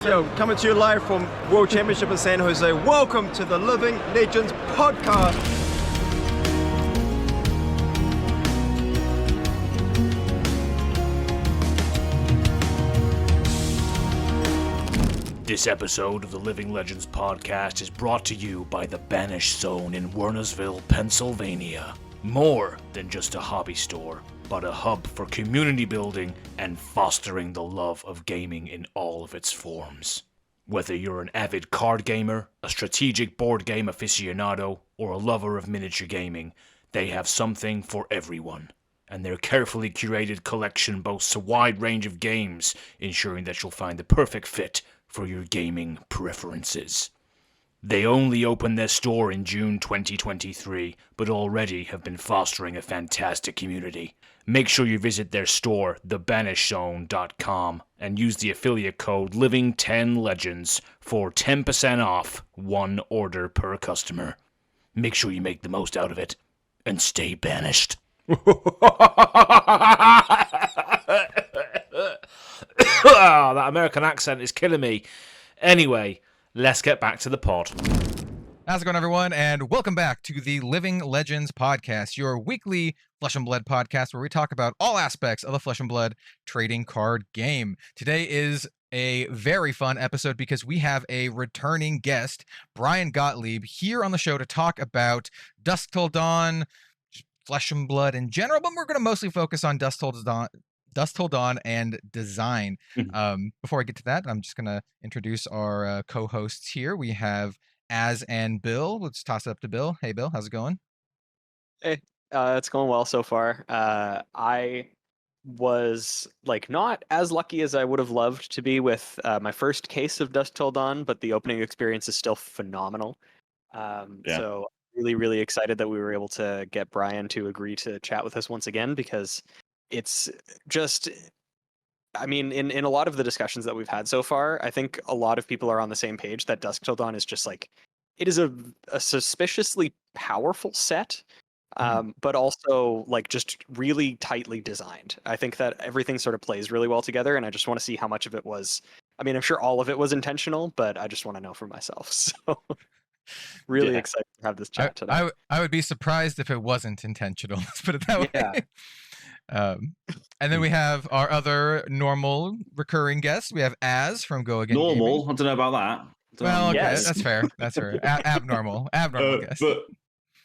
Yo, coming to you live from World Championship in San Jose. Welcome to the Living Legends podcast. This episode of the Living Legends podcast is brought to you by the Banished Zone in Wernersville, Pennsylvania. More than just a hobby store, but a hub for community building and fostering the love of gaming in all of its forms. Whether you're an avid card gamer, a strategic board game aficionado, or a lover of miniature gaming, they have something for everyone. And their carefully curated collection boasts a wide range of games, ensuring that you'll find the perfect fit for your gaming preferences. They only opened their store in June 2023, but already have been fostering a fantastic community. Make sure you visit their store, thebanishzone.com, and use the affiliate code LIVING10LEGENDS for 10% off one order per customer. Make sure you make the most out of it, and stay banished. That American accent is killing me. Anyway, let's get back to the pod. How's it going, everyone? And welcome back to the Living Legends podcast, your weekly Flesh and Blood podcast where we talk about all aspects of the Flesh and Blood trading card game. Today is a very fun episode because we have a returning guest, Bryan Gottlieb, here on the show to talk about Dusk Till Dawn, Flesh and Blood in general, but we're going to mostly focus on Dusk Till Dawn and design. Before I get to that, I'm just going to introduce our co-hosts here. We have Az and Bill. Let's toss it up to Bill. Hey, Bill, how's it going? Hey, it's going well so far. I was not as lucky as I would have loved to be with my first case of Dusk Till Dawn, but the opening experience is still phenomenal. So really, really excited that we were able to get Bryan to agree to chat with us once again, because it's just, I mean, in a lot of the discussions that we've had so far, I think a lot of people are on the same page that Dusk Till Dawn is just it is a suspiciously powerful set, but also just really tightly designed. I think that everything sort of plays really well together, and I just want to see how much of it was, I mean, I'm sure all of it was intentional, but I just want to know for myself. So really excited to have this chat today. I would be surprised if it wasn't intentional. Let's put it that way. And then we have our other normal recurring guest. We have Az from Go Again. Normal? Gaming. I don't know about that. Well, okay, yes. That's fair. That's fair. Abnormal guest. But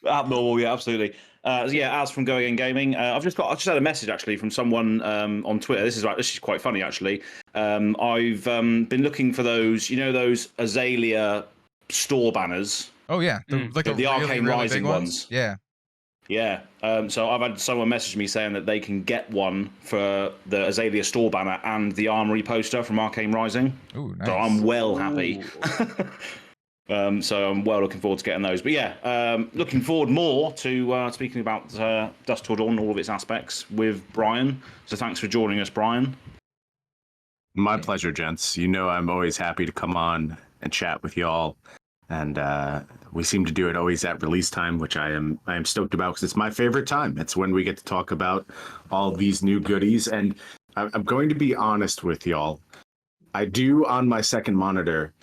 abnormal, yeah, absolutely. Az from Go Again Gaming. I just had a message actually from someone on Twitter. This is quite funny actually. I've been looking for those, those Azalea store banners. Oh yeah, the really, Arcane Rising big ones. Yeah. Yeah, so I've had someone message me saying that they can get one for the Azalea store banner and the Armory poster from Arcane Rising. Ooh, nice. So I'm well happy. So I'm well looking forward to getting those. But yeah, looking forward more to speaking about Dusk Till Dawn, all of its aspects with Bryan. So thanks for joining us, Bryan. My pleasure, gents. I'm always happy to come on and chat with y'all. And we seem to do it always at release time, which I am stoked about because it's my favorite time. It's when we get to talk about all these new goodies. And I'm going to be honest with y'all. I do on my second monitor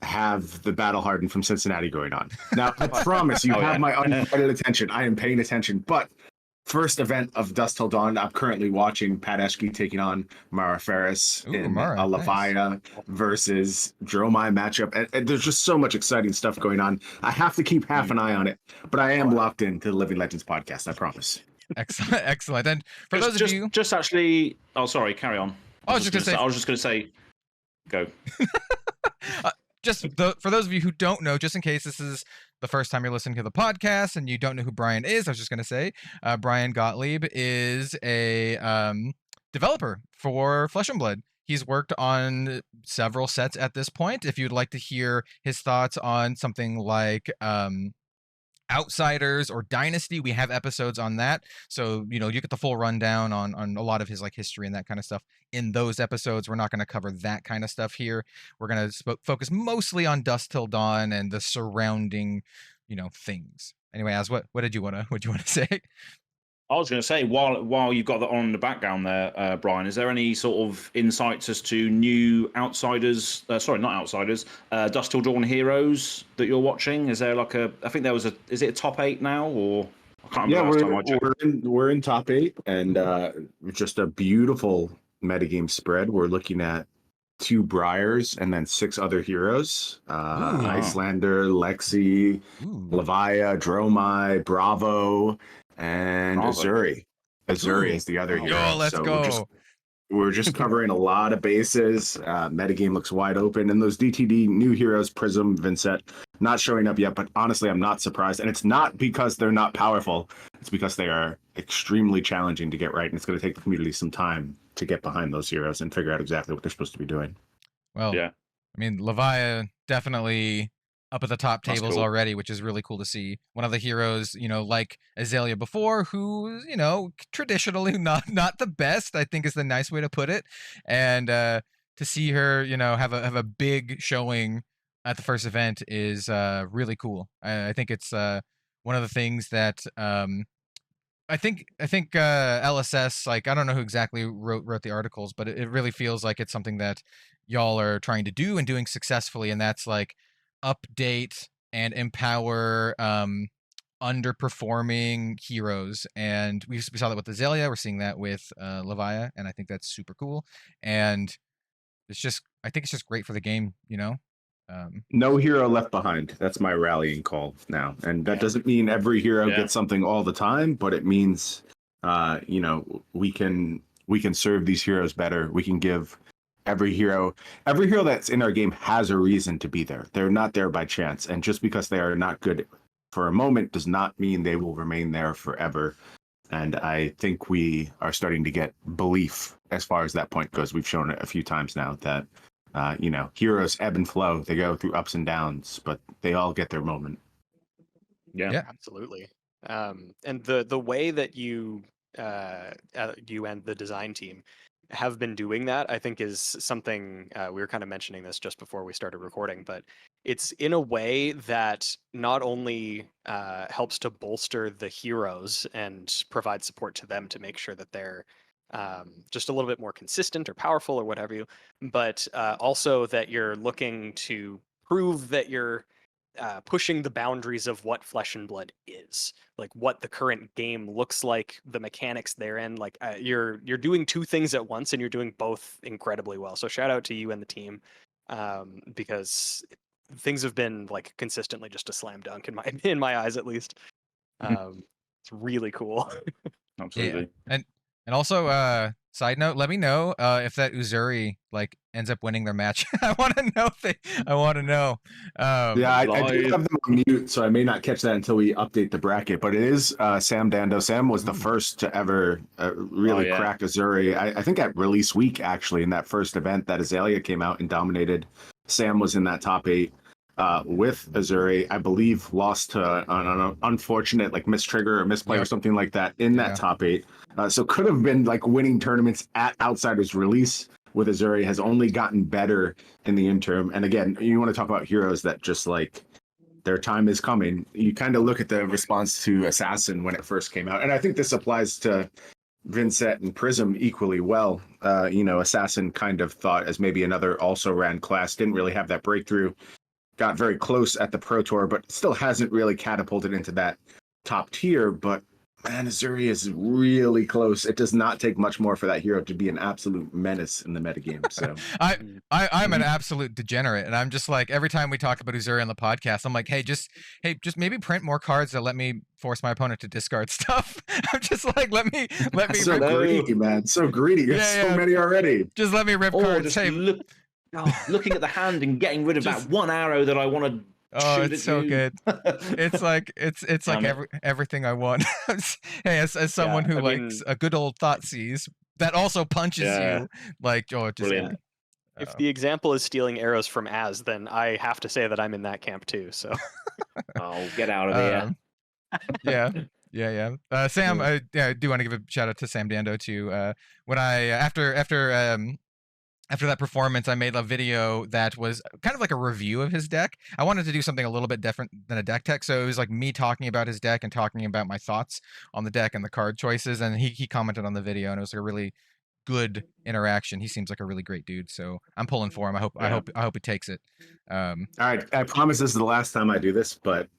have the Battle Hardened from Cincinnati going on. Now, I promise you have my undivided attention. I am paying attention. But first event of Dusk Till Dawn, I'm currently watching Pat Eshke taking on Mara Ferris in a Levia versus Dromai matchup. And there's just so much exciting stuff going on. I have to keep half an eye on it, but I am locked into the Living Legends podcast, I promise. Excellent. And for those of you... Just actually... Oh, sorry, carry on. I was just going to say... Go. For those of you who don't know, just in case this is the first time you're listening to the podcast and you don't know who Bryan is, I was just going to say, Bryan Gottlieb is a developer for Flesh and Blood. He's worked on several sets at this point. If you'd like to hear his thoughts on something like Outsiders or Dynasty, we have episodes on that. So, you get the full rundown on a lot of his history and that kind of stuff in those episodes. We're not going to cover that kind of stuff here. We're going to focus mostly on Dusk Till Dawn and the surrounding, things. Anyway, Az, what did you want to say? I was going to say, while you've got that on in the background there, Brian, is there any sort of insights as to new outsiders? Sorry, not outsiders. Dusk Till Dawn heroes that you're watching? Is there like I think there was is it a top 8 now, or I can't remember last time I checked. we're in top 8, and just a beautiful metagame spread. We're looking at 2 Briars and then 6 other heroes. Icelander, Lexi, Levia, Dromai, Bravo, and Azuri. Azuri is the other hero. Yo, let's go. We're just covering a lot of bases. Metagame looks wide open, and those DTD new heroes, Prism, Vincent, not showing up yet. But honestly, I'm not surprised, and it's not because they're not powerful. It's because they are extremely challenging to get right, and it's going to take the community some time to get behind those heroes and figure out exactly what they're supposed to be doing. Well, yeah. I mean, Levia definitely up at the top tables already, which is really cool to see. One of the heroes, like Azalea before, who, traditionally not the best, I think is the nice way to put it. And to see her, have a big showing at the first event is really cool. I think it's one of the things that I think LSS, like, I don't know who exactly wrote the articles, but it really feels like it's something that y'all are trying to do and doing successfully, and that's like update and empower underperforming heroes. And we saw that with Azalea, we're seeing that with Levia, and I think that's super cool. And I think it's just great for the game, No hero left behind. That's my rallying call now. And that doesn't mean every hero gets something all the time, but it means we can serve these heroes better. We can give every hero that's in our game has a reason to be there. They're not there by chance. And just because they are not good for a moment does not mean they will remain there forever. And I think we are starting to get belief as far as that point goes. We've shown it a few times now that heroes ebb and flow. They go through ups and downs, but they all get their moment. Yeah, absolutely. And the way that you and the design team have been doing that, I think, is something we were kind of mentioning this just before we started recording, but it's in a way that not only helps to bolster the heroes and provide support to them to make sure that they're just a little bit more consistent or powerful or whatever you, but also that you're looking to prove that you're pushing the boundaries of what Flesh and Blood is, like what the current game looks like, the mechanics therein. Like you're doing 2 things at once, and you're doing both incredibly well. So shout out to you and the team, because things have been like consistently just a slam dunk in my eyes, at least. It's really cool. Absolutely. Yeah. And also, side note, let me know if that Uzuri like ends up winning their match. I want to know I want to know. I do have them on mute, so I may not catch that until we update the bracket. But it is Sam Dando. Sam was the first to ever really crack Uzuri. I think at release week, actually, in that first event that Azalea came out and dominated. Sam was in that top 8 with Azuri. I believe lost to an unfortunate like mistrigger or misplay or something like that in that top 8. So could have been like winning tournaments at Outsiders release with Azuri. Has only gotten better in the interim. And again, you want to talk about heroes that just like their time is coming. You kind of look at the response to Assassin when it first came out. And I think this applies to Vincent and Prism equally well. Assassin kind of thought as maybe another also ran class, didn't really have that breakthrough. Got very close at the Pro Tour, but still hasn't really catapulted into that top tier. But man, Azuri is really close. It does not take much more for that hero to be an absolute menace in the metagame. So I'm an absolute degenerate, and I'm just like, every time we talk about Azuri on the podcast, I'm like, hey, just maybe print more cards that let me force my opponent to discard stuff. I'm just like, let me so greedy, man. So greedy. You have so many already. Just let me rip cards. Hey, looking at the hand and getting rid of that one arrow that I want to. Oh, it's so good. It's like everything I want. Hey, as someone who likes a good old Thoughtseize that also punches you, like, just brilliant. If the example is stealing arrows from Az, then I have to say that I'm in that camp too. So, get out of here. Yeah. Sam, I do want to give a shout out to Sam Dando too. When I after after that performance, I made a video that was kind of like a review of his deck. I wanted to do something a little bit different than a deck tech, so it was like me talking about his deck and talking about my thoughts on the deck and the card choices. And he commented on the video, and it was like a really good interaction. He seems like a really great dude, so I'm pulling for him. I hope he takes it. All right, I promise this is the last time I do this, but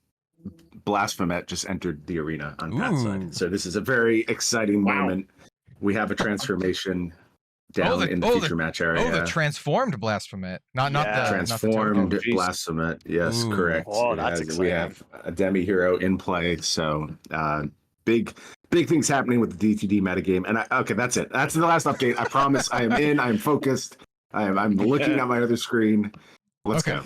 Blasphemet just entered the arena on Pat's side, so this is a very exciting moment. We have a transformation down in the future match area. Oh, the transformed Blasphemet, not the transformed not the Blasphemet. Yes, correct. Oh, that's exciting. We have a demi hero in play, so big things happening with the DTD metagame. And okay, that's it. That's the last update. I promise. I am in. I am focused. I'm looking at my other screen. Let's go.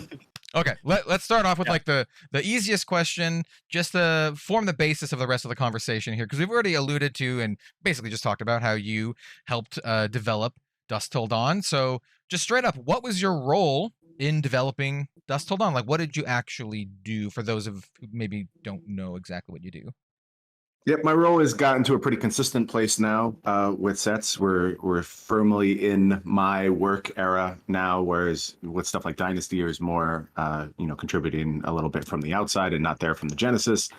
Okay, let's start off with like the easiest question, just to form the basis of the rest of the conversation here, because we've already alluded to and basically just talked about how you helped develop Dusk Till Dawn. So just straight up, what was your role in developing Dusk Till Dawn? Like, what did you actually do, for those of who maybe don't know exactly what you do? Yep, my role has gotten to a pretty consistent place now with sets. We're firmly in my work era now, whereas with stuff like Dynasty, is more contributing a little bit from the outside and not there from the Genesis.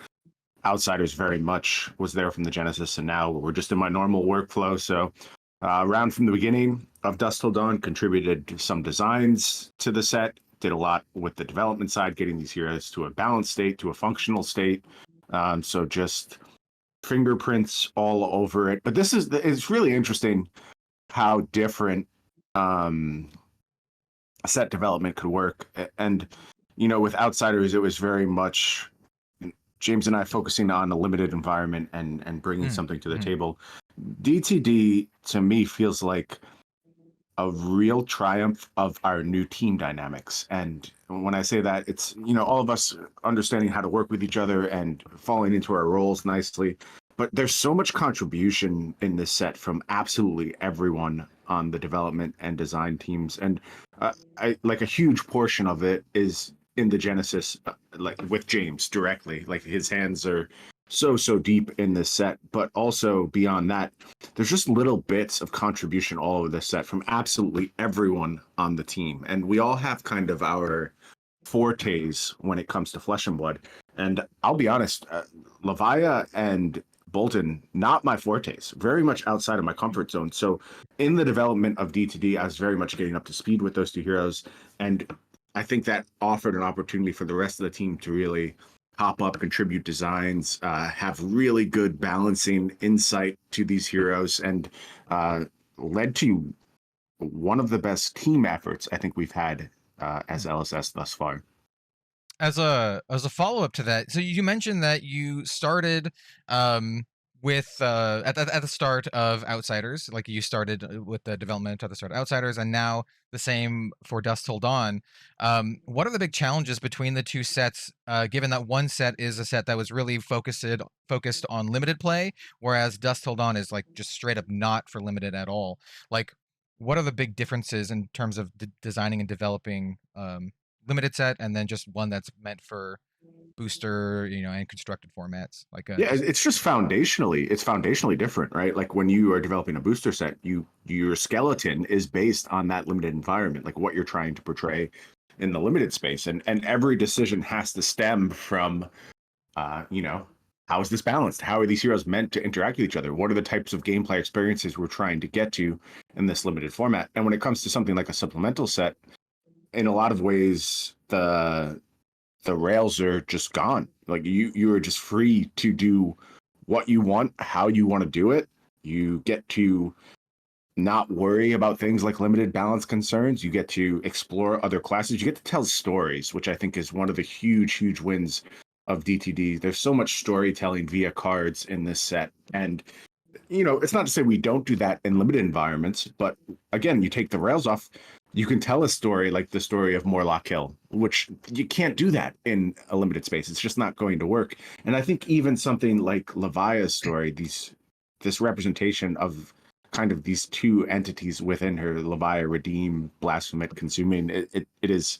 Outsiders very much was there from the Genesis, and now we're just in my normal workflow. So around from the beginning of Dusk Till Dawn, contributed some designs to the set, did a lot with the development side, getting these heroes to a balanced state, to a functional state. So just fingerprints all over it. But it's really interesting how different set development could work. And with Outsiders, it was very much James and I focusing on a limited environment and bringing something to the table. DTD to me feels like a real triumph of our new team dynamics. And when I say that, it's, all of us understanding how to work with each other and falling into our roles nicely. But there's so much contribution in this set from absolutely everyone on the development and design teams. And I like a huge portion of it is in the Genesis, like with James directly. Like his hands are so deep in this set, but also beyond that, there's just little bits of contribution all over this set from absolutely everyone on the team. And we all have kind of our fortes when it comes to Flesh and Blood. And I'll be honest, Levia and Bolton, not my fortes, very much outside of my comfort zone. So in the development of D2D, I was very much getting up to speed with those two heroes. And I think that offered an opportunity for the rest of the team to really pop up, contribute designs, have really good balancing insight to these heroes, and led to one of the best team efforts I think we've had as LSS thus far. As a follow-up to that, so you mentioned that you started with at the start of Outsiders, like you started with the development at the start of Outsiders, and now the same for Dusk Till Dawn. What are the big challenges between the two sets, given that one set is a set that was really focused on limited play, whereas Dusk Till Dawn is like just straight up not for limited at all? Like, what are the big differences in terms of designing and developing limited set, and then just one that's meant for booster, and constructed formats? Like it's just foundationally different, right? Like when you are developing a booster set, your skeleton is based on that limited environment, like what you're trying to portray in the limited space, and every decision has to stem from how is this balanced? How are these heroes meant to interact with each other? What are the types of gameplay experiences we're trying to get to in this limited format? And when it comes to something like a supplemental set, in a lot of ways, the rails are just gone. Like you are just free to do what you want, how you want to do it. You get to not worry about things like limited balance concerns. You get to explore other classes. You get to tell stories, which I think is one of the huge wins of DTD. There's so much storytelling via cards in this set. And, it's not to say we don't do that in limited environments, but again, you take the rails off, you can tell a story like the story of Morlock Hill, which you can't do that in a limited space. It's just not going to work. And I think even something like Levia's story, this representation of kind of these two entities within her, Levia, Redeem, Blasphemet, Consuming, it is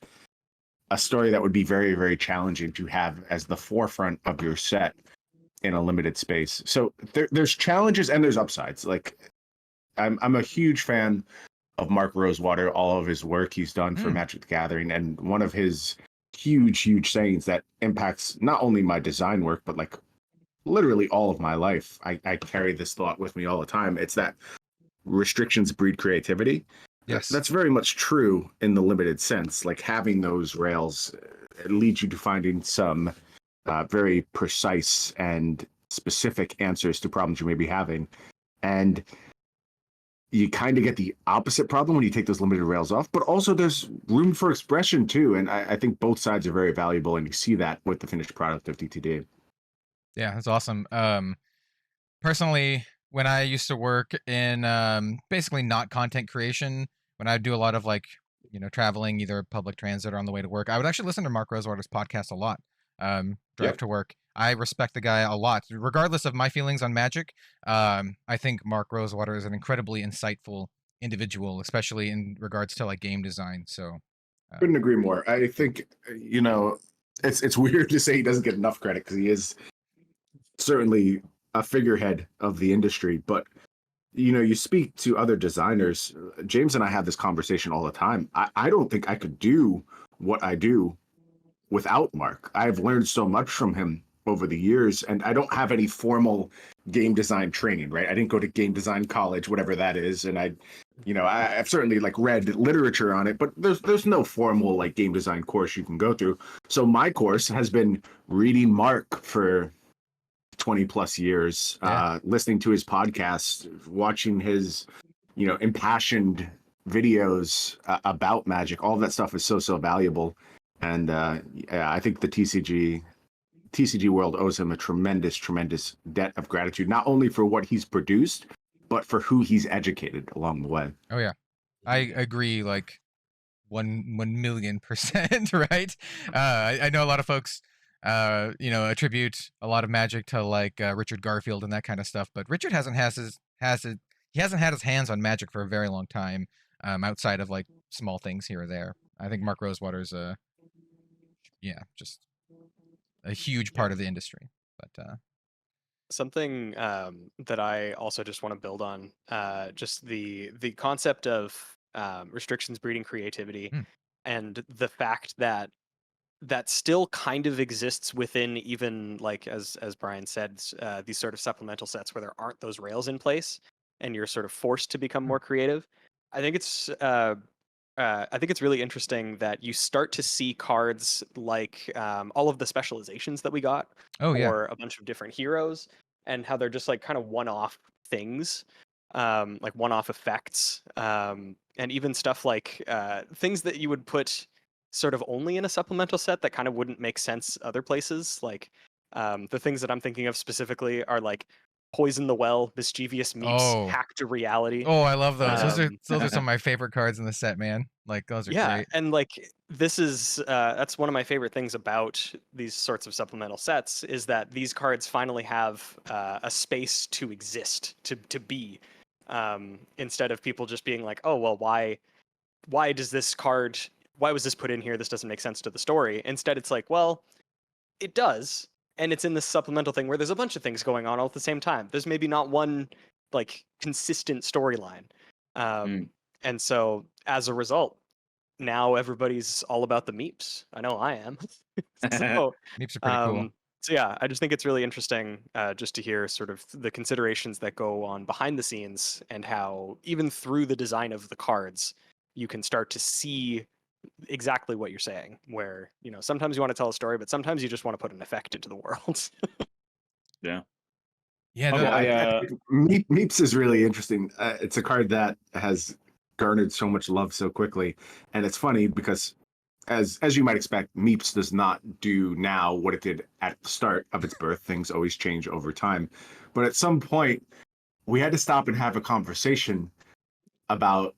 a story that would be very, very challenging to have as the forefront of your set in a limited space. So there's challenges and there's upsides. Like I'm a huge fan Mark Rosewater, all of his work he's done for Mm. Magic the Gathering, and one of his huge sayings that impacts not only my design work, but like literally all of my life. I carry this thought with me all the time. It's that restrictions breed creativity. Yes. That's very much true in the limited sense. Like having those rails leads you to finding some very precise and specific answers to problems you may be having. And you kind of get the opposite problem when you take those limited rails off, but also there's room for expression too. And I think both sides are very valuable, and you see that with the finished product of DTD. Yeah, that's awesome. Personally, when I used to work in basically not content creation, when I would do a lot of like, traveling, either public transit or on the way to work, I would actually listen to Mark Rosewater's podcast a lot. Drive to work. I respect the guy a lot, regardless of my feelings on Magic. I think Mark Rosewater is an incredibly insightful individual, especially in regards to like game design. So, couldn't agree more. I think it's weird to say he doesn't get enough credit because he is certainly a figurehead of the industry, but you speak to other designers. James and I have this conversation all the time. I don't think I could do what I do without Mark. I've learned so much from him over the years, and I don't have any formal game design training, right? I didn't go to game design college, whatever that is, and I've certainly like read literature on it, but there's no formal like game design course you can go through. So my course has been reading Mark for 20 plus years, listening to his podcast, watching his impassioned videos about Magic. All of that stuff is so valuable. And I think the TCG world owes him a tremendous debt of gratitude, not only for what he's produced, but for who he's educated along the way. Oh yeah, I agree, like 1,000,000%, right? I know a lot of folks, attribute a lot of Magic to like Richard Garfield and that kind of stuff, but Richard hasn't had his hands on Magic for a very long time, outside of like small things here or there. I think Mark Rosewater's just a huge part of the industry. But something that I also just want to build on, just the concept of restrictions breeding creativity, and the fact that still kind of exists within, even like as Bryan said, these sort of supplemental sets where there aren't those rails in place and you're sort of forced to become more creative. I think it's really interesting that you start to see cards like all of the specializations that we got for a bunch of different heroes, and how they're just like kind of one-off things, like one-off effects, and even stuff like things that you would put sort of only in a supplemental set that kind of wouldn't make sense other places. Like the things that I'm thinking of specifically are like Poison the Well, Mischievous Meeps, Hack to Reality. Oh, I love those. Those are some of my favorite cards in the set, man. Like those are great. And like this is that's one of my favorite things about these sorts of supplemental sets, is that these cards finally have a space to exist, to be, instead of people just being like, oh well, why was this put in here? This doesn't make sense to the story. Instead, it's like, well, it does. And it's in this supplemental thing where there's a bunch of things going on all at the same time. There's maybe not one like consistent storyline. And so as a result, now everybody's all about the meeps. I know I am. So, meeps are pretty cool. So yeah, I just think it's really interesting just to hear sort of the considerations that go on behind the scenes, and how even through the design of the cards, you can start to see exactly what you're saying, where sometimes you want to tell a story, but sometimes you just want to put an effect into the world. Meeps is really interesting. It's a card that has garnered so much love so quickly, and it's funny because as you might expect, Meeps does not do now what it did at the start of its birth. Things always change over time, but at some point we had to stop and have a conversation about,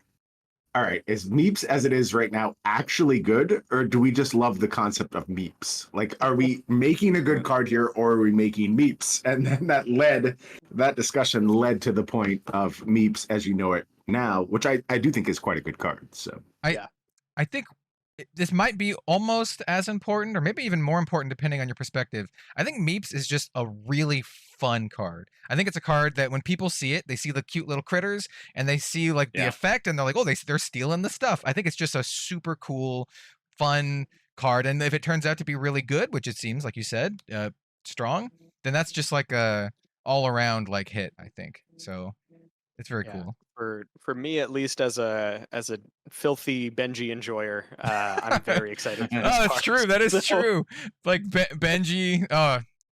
all right, is Meeps as it is right now actually good, or do we just love the concept of Meeps? Like, are we making a good card here, or are we making Meeps? And then that discussion led to the point of Meeps as you know it now, which I do think is quite a good card. So I think this might be almost as important, or maybe even more important, depending on your perspective. I think Meeps is just a really fun card. I think it's a card that when people see it, they see the cute little critters and they see like the effect and they're like, oh, they're stealing the stuff. I think it's just a super cool, fun card. And if it turns out to be really good, which it seems like you said, strong, then that's just like a all around like hit, I think. So it's very cool. For me, at least, as a filthy Benji enjoyer, I'm very excited. For this That's true. That is true. Like Benji,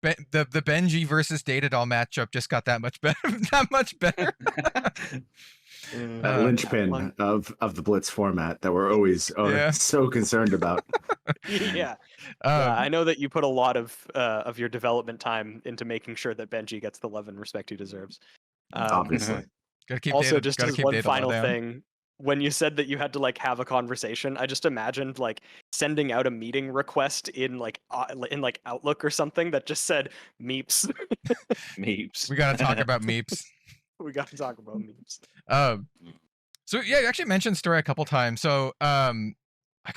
the Benji versus Datadol matchup just got that much better. That much better. That linchpin of the Blitz format that we're always so concerned about. I know that you put a lot of your development time into making sure that Benji gets the love and respect he deserves. Obviously. Also, just as one final thing, when you said that you had to like have a conversation, I just imagined like sending out a meeting request in like Outlook or something that just said meeps. Meeps. We gotta talk about meeps. We gotta talk about meeps. So yeah, you actually mentioned story a couple times. So I kind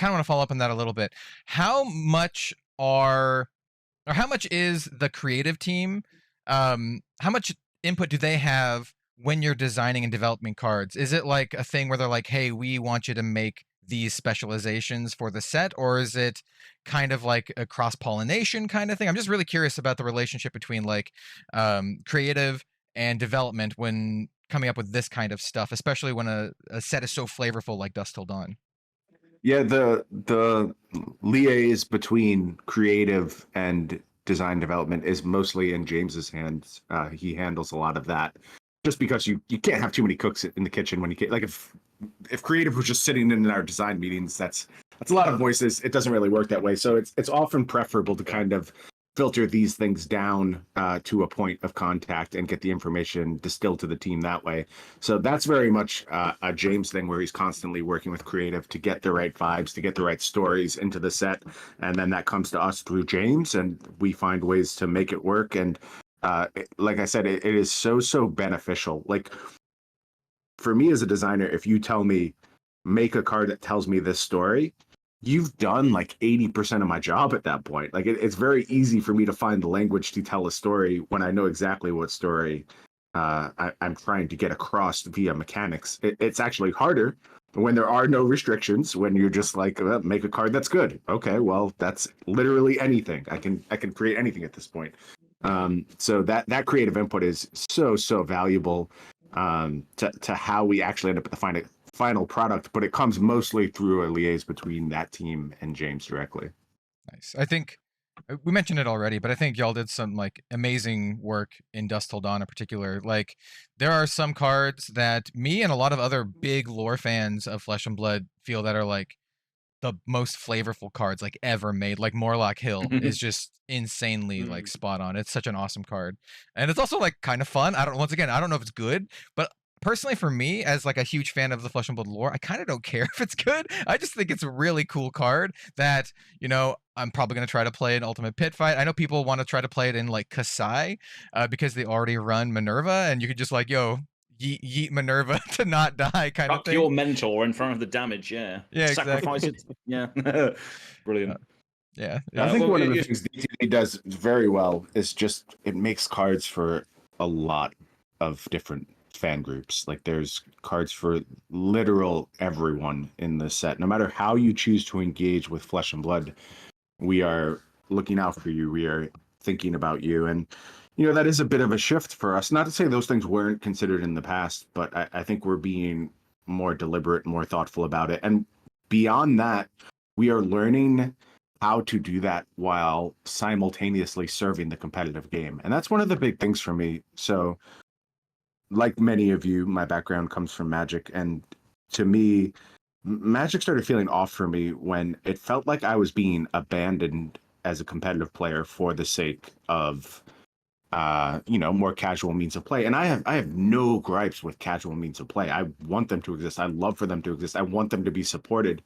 of want to follow up on that a little bit. How much is the creative team? How much input do they have when you're designing and developing cards? Is it like a thing where they're like, hey, we want you to make these specializations for the set, or is it kind of like a cross-pollination kind of thing? I'm just really curious about the relationship between like creative and development when coming up with this kind of stuff, especially when a set is so flavorful like Dusk Till Dawn. Yeah, the liaise between creative and design development is mostly in James's hands. He handles a lot of that. Just because you can't have too many cooks in the kitchen when you can't, like if creative was just sitting in our design meetings, that's a lot of voices. It doesn't really work that way. So it's often preferable to kind of filter these things down to a point of contact and get the information distilled to the team that way. So that's very much a James thing where he's constantly working with creative to get the right vibes, to get the right stories into the set. And then that comes to us through James and we find ways to make it work. And like I said, it is so beneficial. Like for me as a designer, if you tell me make a card that tells me this story, you've done like 80% of my job at that point. Like it's very easy for me to find the language to tell a story when I know exactly what story I'm trying to get across via mechanics. It's actually harder when there are no restrictions, when you're just like, make a card that's good. Okay, well, that's literally anything. I can create anything at this point. So that creative input is so valuable to how we actually end up at the final product, but it comes mostly through a liaise between that team and James directly. Nice. I think we mentioned it already, but I think y'all did some like amazing work in Dusk Till Dawn in particular. Like there are some cards that me and a lot of other big lore fans of Flesh and Blood feel that are like the most flavorful cards like ever made. Like Morlock Hill is just insanely like spot on. It's such an awesome card. And it's also like kind of fun. I don't know if it's good, but personally for me as like a huge fan of the Flesh and Blood lore, I kind of don't care if it's good. I just think it's a really cool card that, you know, I'm probably going to try to play an Ultimate Pit Fight. I know people want to try to play it in like Kasai because they already run Minerva and you could just like, yeet Minerva to not die kind of thing. Your mentor in front of the damage, yeah, sacrifice exactly. it. Brilliant. Yeah. I think one of the things DTD does very well is just it makes cards for a lot of different fan groups. Like there's cards for literal everyone in the set. No matter how you choose to engage with Flesh and Blood, we are looking out for you. We are thinking about you. And you know, that is a bit of a shift for us. Not to say those things weren't considered in the past, but I think we're being more deliberate, more thoughtful about it. And beyond that, we are learning how to do that while simultaneously serving the competitive game. And that's one of the big things for me. So like many of you, my background comes from Magic. And to me, Magic started feeling off for me when it felt like I was being abandoned as a competitive player for the sake of more casual means of play. And I have no gripes with casual means of play. I want them to exist. I love for them to exist. I want them to be supported.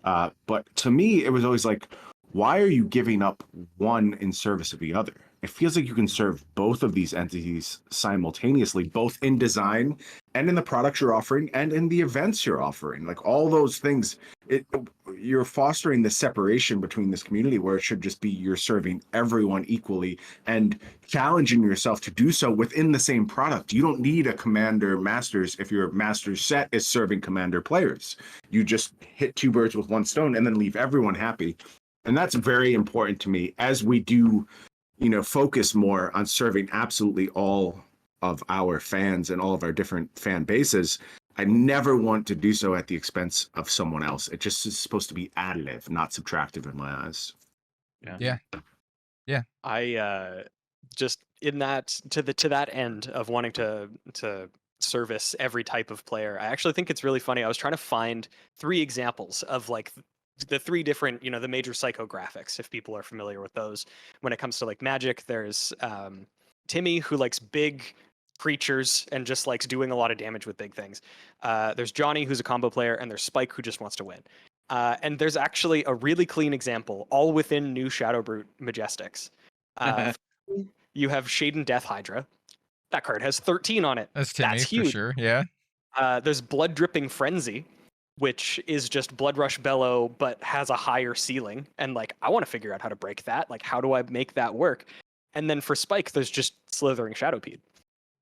But to me, it was always like, why are you giving up one in service of the other? it feels like you can serve both of these entities simultaneously, both in design and in the products you're offering and in the events you're offering. Like all those things, you're fostering the separation between this community where it should just be you're serving everyone equally and challenging yourself to do so within the same product. You don't need a Commander Masters if your Masters set is serving Commander players. You just hit two birds with one stone and then leave everyone happy. And that's very important to me as we do, focus more on serving absolutely all of our fans and all of our different fan bases. I never want to do so at the expense of someone else. It just is supposed to be additive, not subtractive in my eyes. Yeah. I just in that to that end of wanting to service every type of player, I actually think it's really funny. I was trying to find 3 examples of like the 3 different, the major psychographics, if people are familiar with those. When it comes to like Magic, there's Timmy, who likes big creatures and just likes doing a lot of damage with big things. There's Johnny, who's a combo player, and there's Spike, who just wants to win. And there's actually a really clean example, all within new Shadowbrute Majestics. You have Shaden Death Hydra. That card has 13 on it. That's Timmy huge. for sure. Yeah. There's Blood Dripping Frenzy, which is just Blood Rush Bellow, but has a higher ceiling. And like, I want to figure out how to break that. Like, how do I make that work? And then for Spike, there's just Slithering Shadowpede.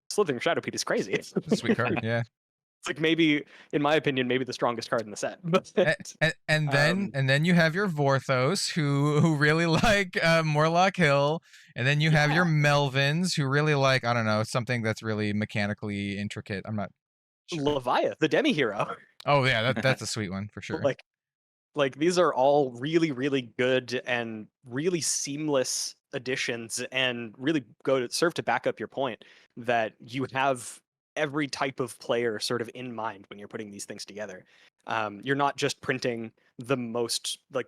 Slithering Shadowpede is crazy. It's a sweet card. Yeah. It's like maybe, in my opinion, maybe the strongest card in the set. and then you have your Vorthos who really like Morlock Hill, and then you have your Melvins who really like, I don't know, something that's really mechanically intricate. I'm not sure. Levia, the demi hero. Oh yeah, that's a sweet one for sure. Like these are all really, really good and really seamless additions, and really serve to back up your point that you have every type of player sort of in mind when you're putting these things together. You're not just printing the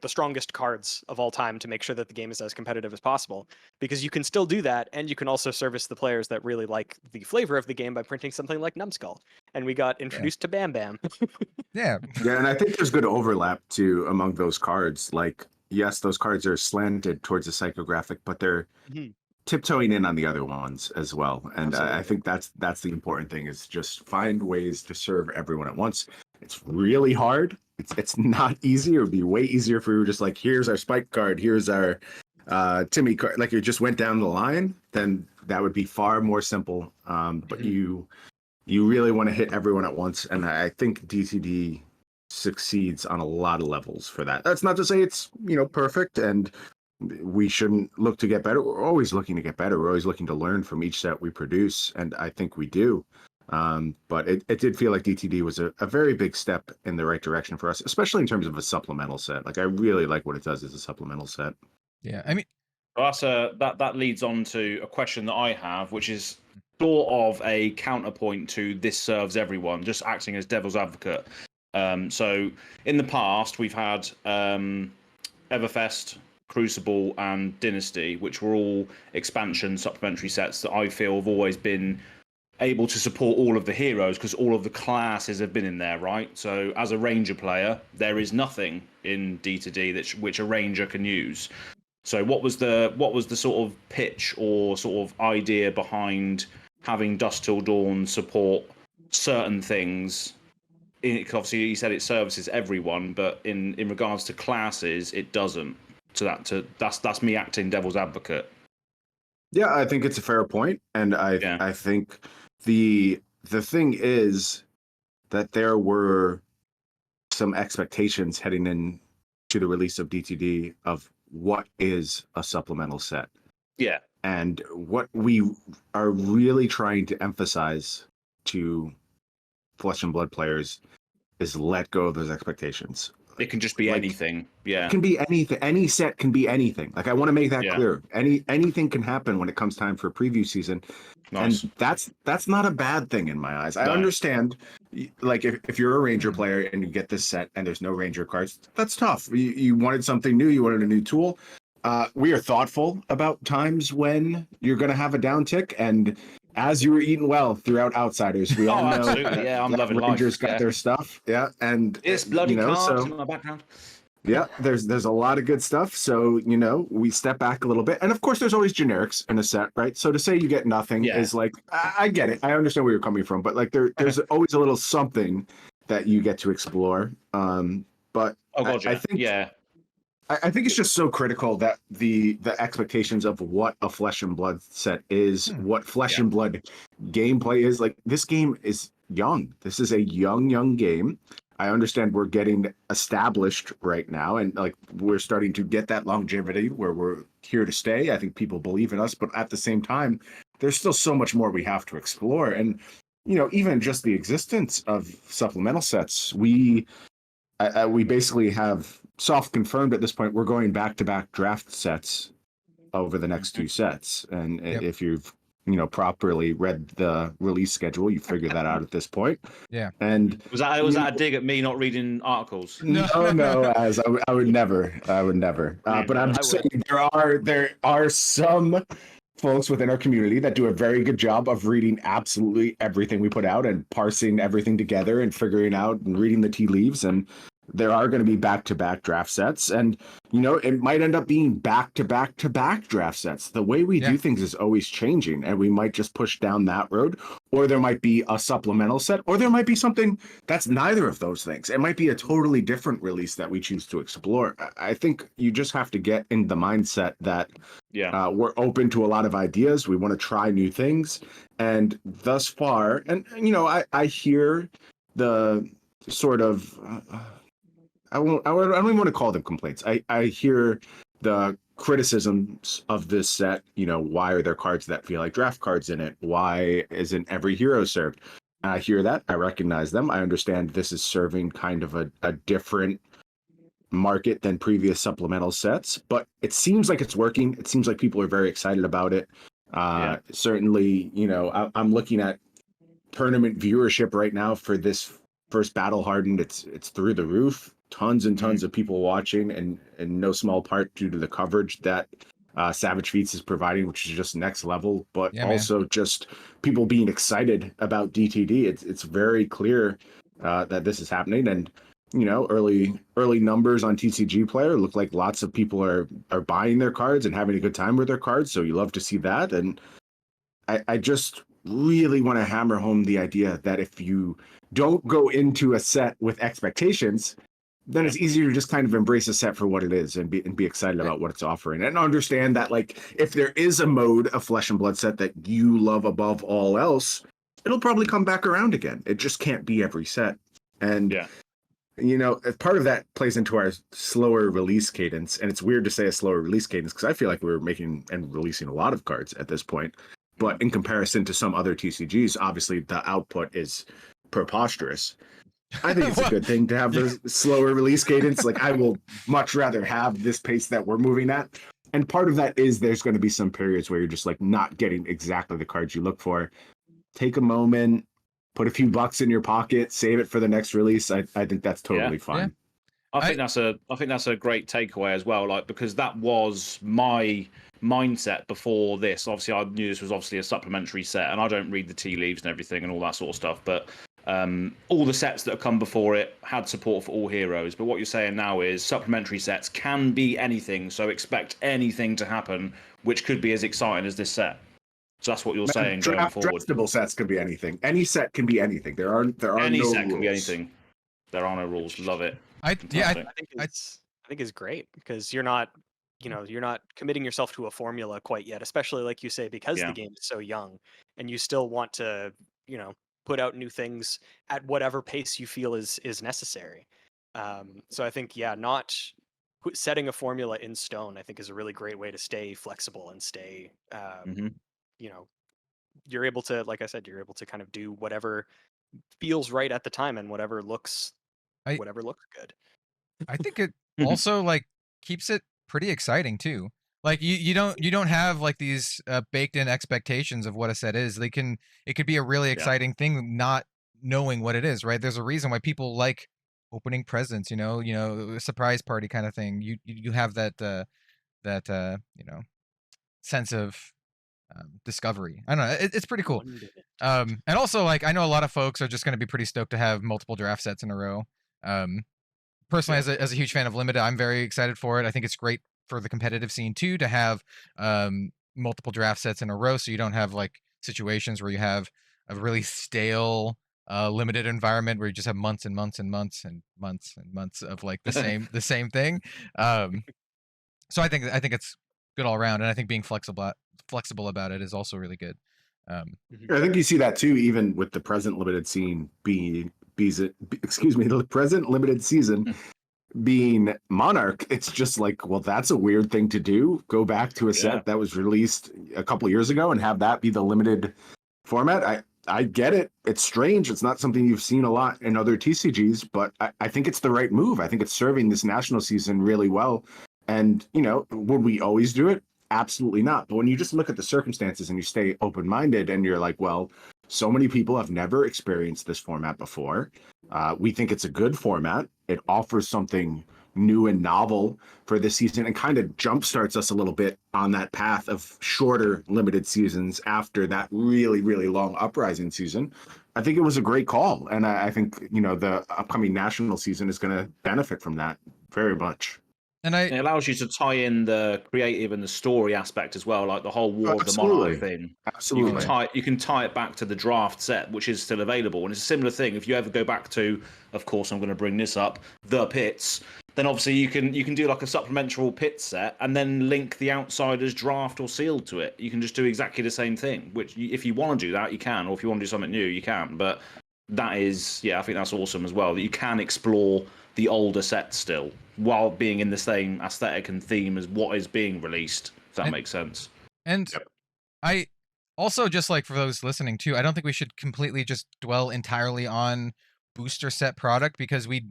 strongest cards of all time to make sure that the game is as competitive as possible, because you can still do that, and you can also service the players that really like the flavor of the game by printing something like Numbskull. And we got introduced to Bam Bam. Yeah, and I think there's good overlap too among those cards. Like, yes, those cards are slanted towards the psychographic, but they're tiptoeing in on the other ones as well. And I think that's the important thing, is just find ways to serve everyone at once. It's really hard. It's not easy. It would be way easier if we were just like, here's our Spike card, here's our Timmy card. Like, it just went down the line, then that would be far more simple. But you really want to hit everyone at once. And I think DTD succeeds on a lot of levels for that. That's not to say it's, perfect, and we shouldn't look to get better. We're always looking to get better. We're always looking to learn from each set we produce, and I think we do. But it did feel like DTD was a very big step in the right direction for us, especially in terms of a supplemental set. Like, I really like what it does as a supplemental set. Yeah, I mean, that leads on to a question that I have, which is sort of a counterpoint to this serves everyone, just acting as devil's advocate. So in the past, we've had Everfest, Crucible, and Dynasty, which were all expansion supplementary sets that I feel have always been able to support all of the heroes, because all of the classes have been in there, right? So as a Ranger player, there is nothing in D2D which a Ranger can use. So what was the sort of pitch or sort of idea behind having Dusk Till Dawn support certain things? Obviously, you said it services everyone, but in regards to classes, it doesn't. That's me acting devil's advocate. Yeah, I think it's a fair point, and I think the thing is that there were some expectations heading in to the release of DTD of what is a supplemental set. Yeah. And what we are really trying to emphasize to Flesh and Blood players is let go of those expectations. It can just be anything. Yeah. It can be anything. Any set can be anything. Like, I want to make that clear. Anything can happen when it comes time for a preview season. Nice. And that's not a bad thing in my eyes. I understand, like, if you're a Ranger player and you get this set and there's no Ranger cards, that's tough. You wanted something new. You wanted a new tool. We are thoughtful about times when you're going to have a downtick, and as you were eating well throughout Outsiders, we all know absolutely. I'm loving Rangers life. got their stuff. Yeah, and it's bloody so in my background. Yeah, there's a lot of good stuff. So, we step back a little bit. And of course, there's always generics in a set, right? So to say you get nothing is like, I get it. I understand where you're coming from, but like there's always a little something that you get to explore. But I think I think it's just so critical that the expectations of what a Flesh and Blood set is, what Flesh and Blood gameplay is. Like, this game is young. This is a young game. I understand we're getting established right now, and like we're starting to get that longevity where we're here to stay. I think people believe in us, but at the same time, there's still so much more we have to explore. And even just the existence of supplemental sets, we basically have soft confirmed at this point we're going back-to-back draft sets over the next two sets. And if you've properly read the release schedule, you figure that out at this point. Yeah. And was that a dig at me not reading articles? No, as I would never. But I'm just saying there are some folks within our community that do a very good job of reading absolutely everything we put out and parsing everything together and figuring out and reading the tea leaves. And there are going to be back-to-back draft sets, and it might end up being back-to-back draft sets. The way we do things is always changing, and we might just push down that road, or there might be a supplemental set, or there might be something that's neither of those things. It might be a totally different release that we choose to explore. I think you just have to get in the mindset that we're open to a lot of ideas. We want to try new things, and thus far, and I hear the sort of I don't even want to call them complaints. I hear the criticisms of this set. Why are there cards that feel like draft cards in it? Why isn't every hero served? I hear that. I recognize them. I understand this is serving kind of a different market than previous supplemental sets, but it seems like it's working. It seems like people are very excited about it. Certainly, I'm looking at tournament viewership right now for this first Battle Hardened. It's through the roof. Tons and tons of people watching, and in no small part due to the coverage that Savage Feats is providing, which is just next level, but also just people being excited about DTD. It's very clear that this is happening, and early numbers on TCG Player look like lots of people are buying their cards and having a good time with their cards. So you love to see that, and I just really want to hammer home the idea that if you don't go into a set with expectations, then it's easier to just kind of embrace a set for what it is and be excited about what it's offering, and understand that, like, if there is a mode, a Flesh and Blood set that you love above all else, it'll probably come back around again. It just can't be every set. And part of that plays into our slower release cadence, and it's weird to say a slower release cadence because I feel like we're making and releasing a lot of cards at this point, but in comparison to some other TCGs, obviously the output is preposterous. I think it's a good thing to have the slower release cadence. Like, I will much rather have this pace that we're moving at. And part of that is there's going to be some periods where you're just like not getting exactly the cards you look for. Take a moment, put a few bucks in your pocket, save it for the next release. I think that's totally fine. Yeah. I think that's a great takeaway as well. Like, because that was my mindset before this. Obviously, I knew this was obviously a supplementary set, and I don't read the tea leaves and everything and all that sort of stuff. But all the sets that have come before it had support for all heroes. But what you're saying now is supplementary sets can be anything, so expect anything to happen, which could be as exciting as this set. So that's what you're saying going forward. Draftable sets can be anything. Any set can be anything. There are any no set rules. Can be anything. There are no rules. Love it. I think it's great because you're not committing yourself to a formula quite yet, especially like you say, because the game is so young and you still want to, put out new things at whatever pace you feel is necessary. So I think, not setting a formula in stone, I think, is a really great way to stay flexible and stay, you're able to, like I said, you're able to kind of do whatever feels right at the time and whatever looks good. I think it also like keeps it pretty exciting too. Like you don't have like these baked in expectations of what a set is. It could be a really exciting thing not knowing what it is, right? There's a reason why people like opening presents, a surprise party kind of thing. You have that sense of discovery. I don't know. It's pretty cool. And also, like, I know a lot of folks are just going to be pretty stoked to have multiple draft sets in a row. personally, as a huge fan of limited, I'm very excited for it. I think it's great for the competitive scene too to have multiple draft sets in a row, so you don't have like situations where you have a really stale limited environment where you just have months and months and months and months and months of like the same thing. So I think it's good all around, and I think being flexible about it is also really good. I think you see that too, even with the present limited scene being the present limited season being Monarch. It's just like, well, that's a weird thing to do. Go back to a set that was released a couple years ago and have that be the limited format. I get it. It's strange. It's not something you've seen a lot in other TCGs, but I think it's the right move. I think it's serving this national season really well. And, would we always do it? Absolutely not. But when you just look at the circumstances and you stay open-minded and you're like, well, so many people have never experienced this format before. We think it's a good format. It offers something new and novel for this season and kind of jumpstarts us a little bit on that path of shorter limited seasons after that really, really long Uprising season. I think it was a great call. And I think, the upcoming national season is going to benefit from that very much. And it allows you to tie in the creative and the story aspect as well, like the whole War of the Monarch thing. Absolutely. You can tie it back to the draft set, which is still available. And it's a similar thing. If you ever go back to, of course, I'm going to bring this up, the pits, then obviously you can do like a supplemental pit set and then link the Outsiders draft or sealed to it. You can just do exactly the same thing, which if you want to do that, you can. Or if you want to do something new, you can. But that is, I think that's awesome as well, that you can explore the older set still while being in the same aesthetic and theme as what is being released, if that makes sense. And I also, just like for those listening too, I don't think we should completely just dwell entirely on booster set product, because we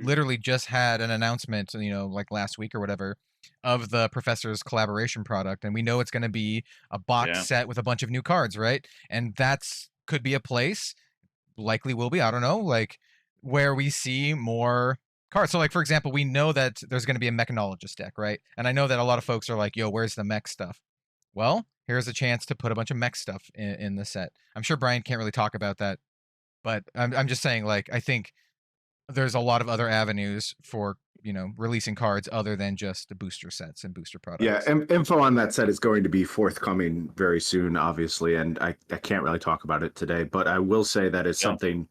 literally just had an announcement, like last week or whatever, of the Professor's collaboration product, and we know it's going to be a box set with a bunch of new cards, right? And could be a place, likely will be, I don't know, like where we see more cards. So like, for example, we know that there's going to be a mechanologist deck, right? And I know that a lot of folks are like, yo, where's the mech stuff? Well, here's a chance to put a bunch of mech stuff in the set. I'm sure Brian can't really talk about that, but I'm just saying, like, I think there's a lot of other avenues for, releasing cards other than just the booster sets and booster products. Yeah, info on that set is going to be forthcoming very soon, obviously, and I can't really talk about it today, but I will say that it's something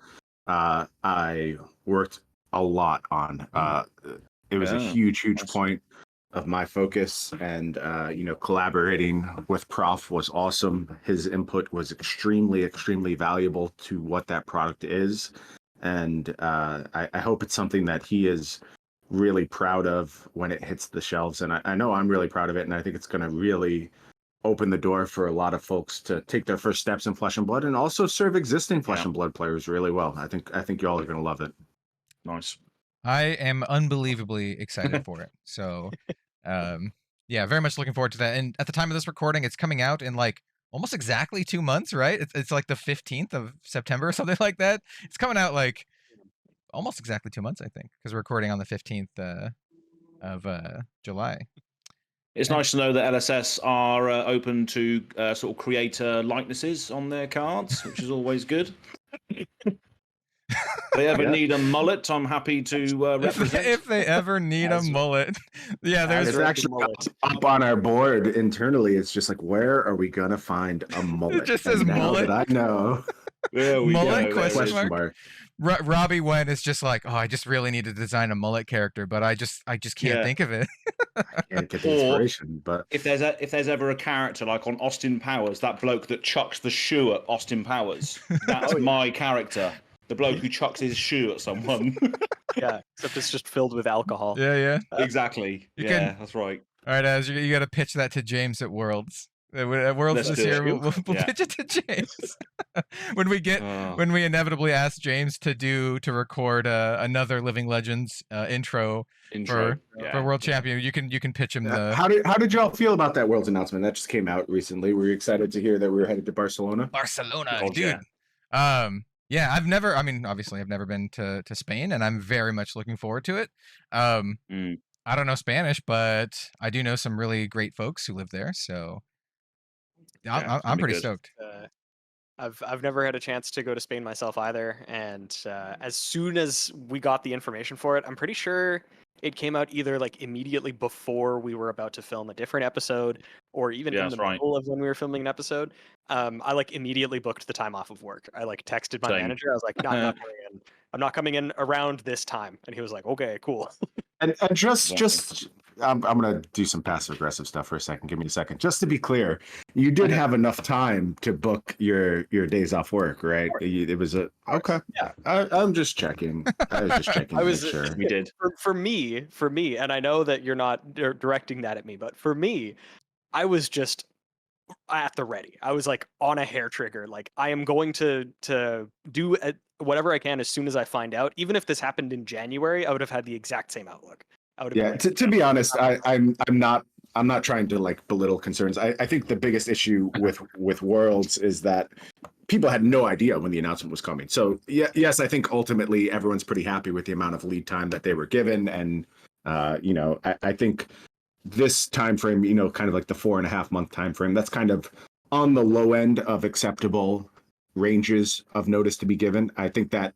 I worked a lot on. It was a huge point of my focus, and collaborating with Prof was awesome. His input was extremely valuable to what that product is, and I hope it's something that he is really proud of when it hits the shelves, and I know I'm really proud of it, and I think it's going to really open the door for a lot of folks to take their first steps in Flesh and Blood, and also serve existing Flesh and Blood players really well. I think y'all are going to love it. Nice. I am unbelievably excited for it. So, very much looking forward to that. And at the time of this recording, it's coming out in like almost exactly 2 months, right? It's like the 15th of September or something like that. It's coming out like almost exactly 2 months, I think, because we're recording on the 15th of July. It's nice to know that LSS are open to sort of creator likenesses on their cards, which is always good. If they ever need a mullet, I'm happy to represent. If they ever need a mullet. There's actually up on our board internally. It's just like, where are we going to find a mullet? It just says mullet. I know. Mullet question mark. Robbie Wen is just like, I just really need to design a mullet character, but I just can't think of it. I can't get the inspiration. But if there's ever a character like on Austin Powers, that bloke that chucks the shoe at Austin Powers, that's my character. The bloke who chucks his shoe at someone. Except it's just filled with alcohol. Exactly. That's right. All right, Az, you got to pitch that to James at Worlds. At Worlds this year, we'll pitch it to James. when we inevitably ask James to record another Living Legends intro for World Champion, you can pitch him the. How did y'all feel about that Worlds announcement that just came out recently? Were you excited to hear that we were headed to Barcelona? Barcelona, dude. I've never been to Spain, and I'm very much looking forward to it. I don't know Spanish, but I do know some really great folks who live there, so I'm pretty stoked. I've never had a chance to go to Spain myself either, and as soon as we got the information for it, I'm pretty sure it came out either like immediately before we were about to film a different episode, or even Yeah, in the that's right. middle of when we were filming an episode. I like immediately booked the time off of work. I like texted my Same. manager. I was like, no, I'm not coming in. I'm not coming in around this time, and he was like, okay, cool. And just I'm gonna do some passive aggressive stuff for a second. Give me a second. Just to be clear, you did have enough time to book your days off work, right? It was okay. Yeah. I'm just checking. I was just checking. I was to make sure. We did. For me, and I know that you're not directing that at me, but for me, I was just at the ready. I was like on a hair trigger. Like I am going to do whatever I can as soon as I find out. Even if this happened in January, I would have had the exact same outlook. I would have Yeah. been like, To be honest, I'm not trying to like belittle concerns. I think the biggest issue with Worlds is that people had no idea when the announcement was coming. So yes, I think ultimately everyone's pretty happy with the amount of lead time that they were given, and I think this time frame, kind of like the 4.5 month time frame, that's kind of on the low end of acceptable ranges of notice to be given. I think that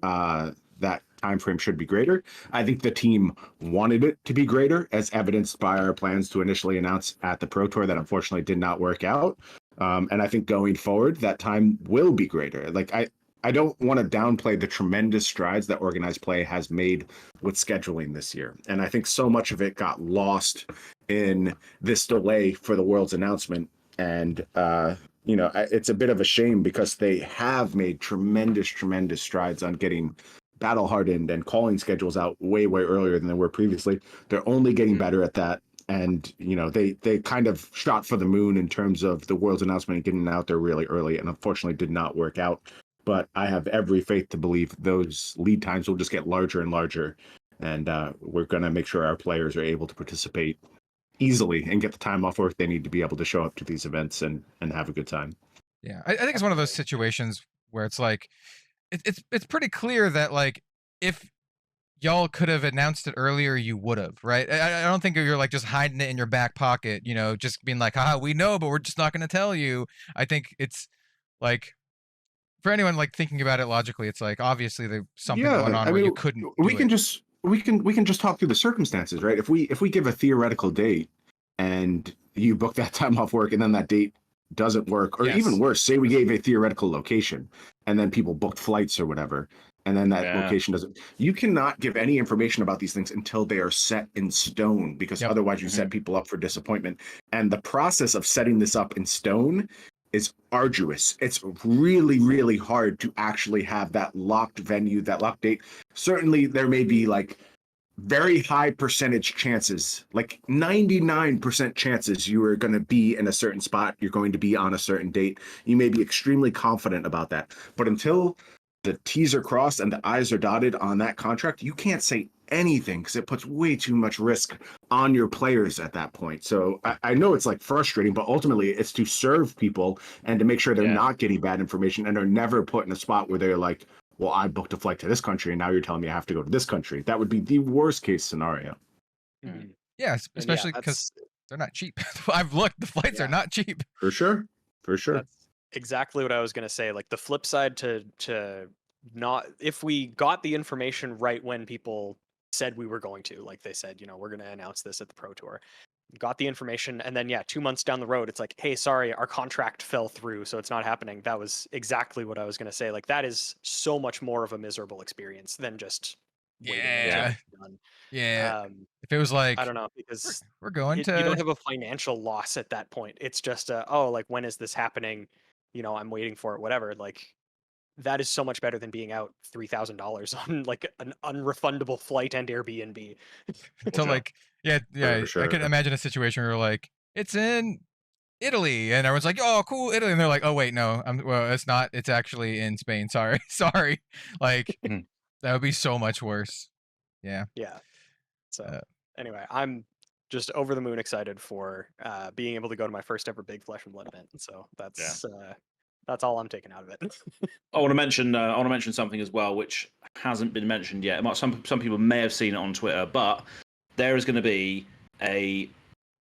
that time frame should be greater. I think the team wanted it to be greater, as evidenced by our plans to initially announce at the Pro Tour that unfortunately did not work out. And I think going forward, that time will be greater. Like I don't want to downplay the tremendous strides that organized play has made with scheduling this year. And I think so much of it got lost in this delay for the World's announcement. And, it's a bit of a shame because they have made tremendous strides on getting battle hardened and calling schedules out way earlier than they were previously. They're only getting better at that. And, they kind of shot for the moon in terms of the World's announcement and getting out there really early, and unfortunately did not work out. But I have every faith to believe those lead times will just get larger and larger. And we're going to make sure our players are able to participate easily and get the time off work they need to be able to show up to these events and have a good time. Yeah, I think it's one of those situations where it's like, it's pretty clear that like if y'all could have announced it earlier, you would have, right? I don't think you're like just hiding it in your back pocket, just being like, haha, we know, but we're just not going to tell you. I think it's like, for anyone like thinking about it logically, it's like obviously there's something going on where you couldn't. We can just talk through the circumstances, right? If we give a theoretical date and you book that time off work and then that date doesn't work, or even worse, say we gave a theoretical location and then people booked flights or whatever, and then that location doesn't. You cannot give any information about these things until they are set in stone, because otherwise you set people up for disappointment. And the process of setting this up in stone is arduous. It's really hard to actually have that locked venue, that locked date. Certainly there may be like very high percentage chances, like 99% chances you are going to be in a certain spot, you're going to be on a certain date. You may be extremely confident about that. But until the T's are crossed and the I's are dotted on that contract, you can't say anything because it puts way too much risk on your players at that point. So I know it's like frustrating, but ultimately it's to serve people and to make sure they're not getting bad information and are never put in a spot where they're like, well, I booked a flight to this country and now you're telling me I have to go to this country. That would be the worst case scenario. Mhm. Yeah, especially because they're not cheap. I've looked, the flights are not cheap. For sure. That's exactly what I was going to say. Like the flip side to not, if we got the information right when people said we were going to, like they said, we're going to announce this at the Pro Tour, got the information, and then 2 months down the road it's like, hey, sorry, our contract fell through, so it's not happening. That was exactly what I was going to say. Like that is so much more of a miserable experience than just waiting until it's done. If it was like, I don't know, because we're going to, you don't have a financial loss at that point. It's just like, when is this happening? I'm waiting for it, whatever. Like that is so much better than being out $3,000 on like an unrefundable flight and Airbnb. So like, I can imagine a situation where like, it's in Italy, and everyone's like, oh, cool, Italy, and they're like, oh wait, no, well, it's not. It's actually in Spain. Sorry. Like that would be so much worse. Yeah. So anyway, I'm just over the moon excited for being able to go to my first ever big Flesh and Blood event. So that's all I'm taking out of it. I want to mention something as well, which hasn't been mentioned yet. Some people may have seen it on Twitter, but there is going to be a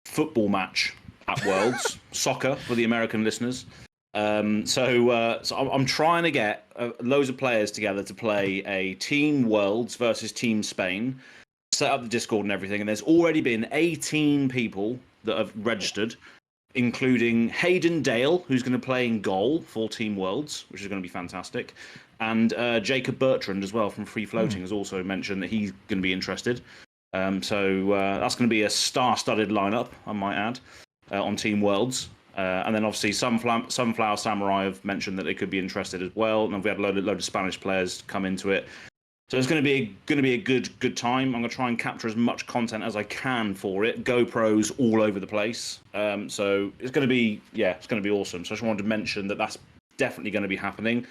football match at Worlds, soccer for the American listeners. So I'm trying to get loads of players together to play a Team Worlds versus Team Spain, set up the Discord and everything, and there's already been 18 people that have registered, including Hayden Dale, who's going to play in goal for Team Worlds, which is going to be fantastic, and Jacob Bertrand as well from Free Floating has also mentioned that he's going to be interested. So that's going to be a star-studded lineup, I might add, on Team Worlds. And then obviously Sunflower Samurai have mentioned that they could be interested as well, and we had a load of Spanish players come into it. So it's going to be a good time. I'm going to try and capture as much content as I can for it. GoPros all over the place. So it's going to be awesome. So I just wanted to mention that that's definitely going to be happening.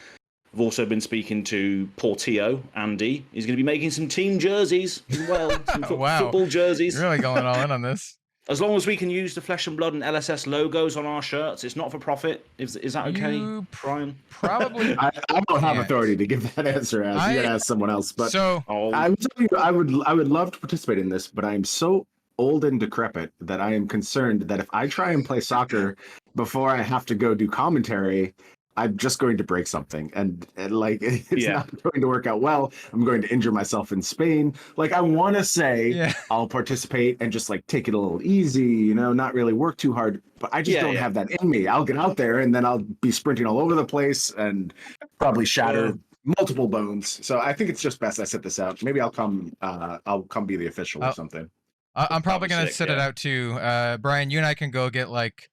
I've also been speaking to Portillo, Andy. He's going to be making some team jerseys as well, some football jerseys. You're really going all in on this. As long as we can use the Flesh and Blood and LSS logos on our shirts, it's not for profit. Is that okay, Brian? Probably. I don't have authority to give that answer. As you gotta ask someone else. But so I'm telling you, I would love to participate in this, but I'm so old and decrepit that I am concerned that if I try and play soccer before I have to go do commentary, I'm just going to break something, and like it's not going to work out well. I'm going to injure myself in Spain. Like I want to say I'll participate and just like take it a little easy, not really work too hard. But I just don't have that in me. I'll get out there and then I'll be sprinting all over the place and probably shatter multiple bones. So I think it's just best I sit this out. Maybe I'll come. I'll come be the official or something. I'm probably gonna sit it out too. Brian, you and I can go get like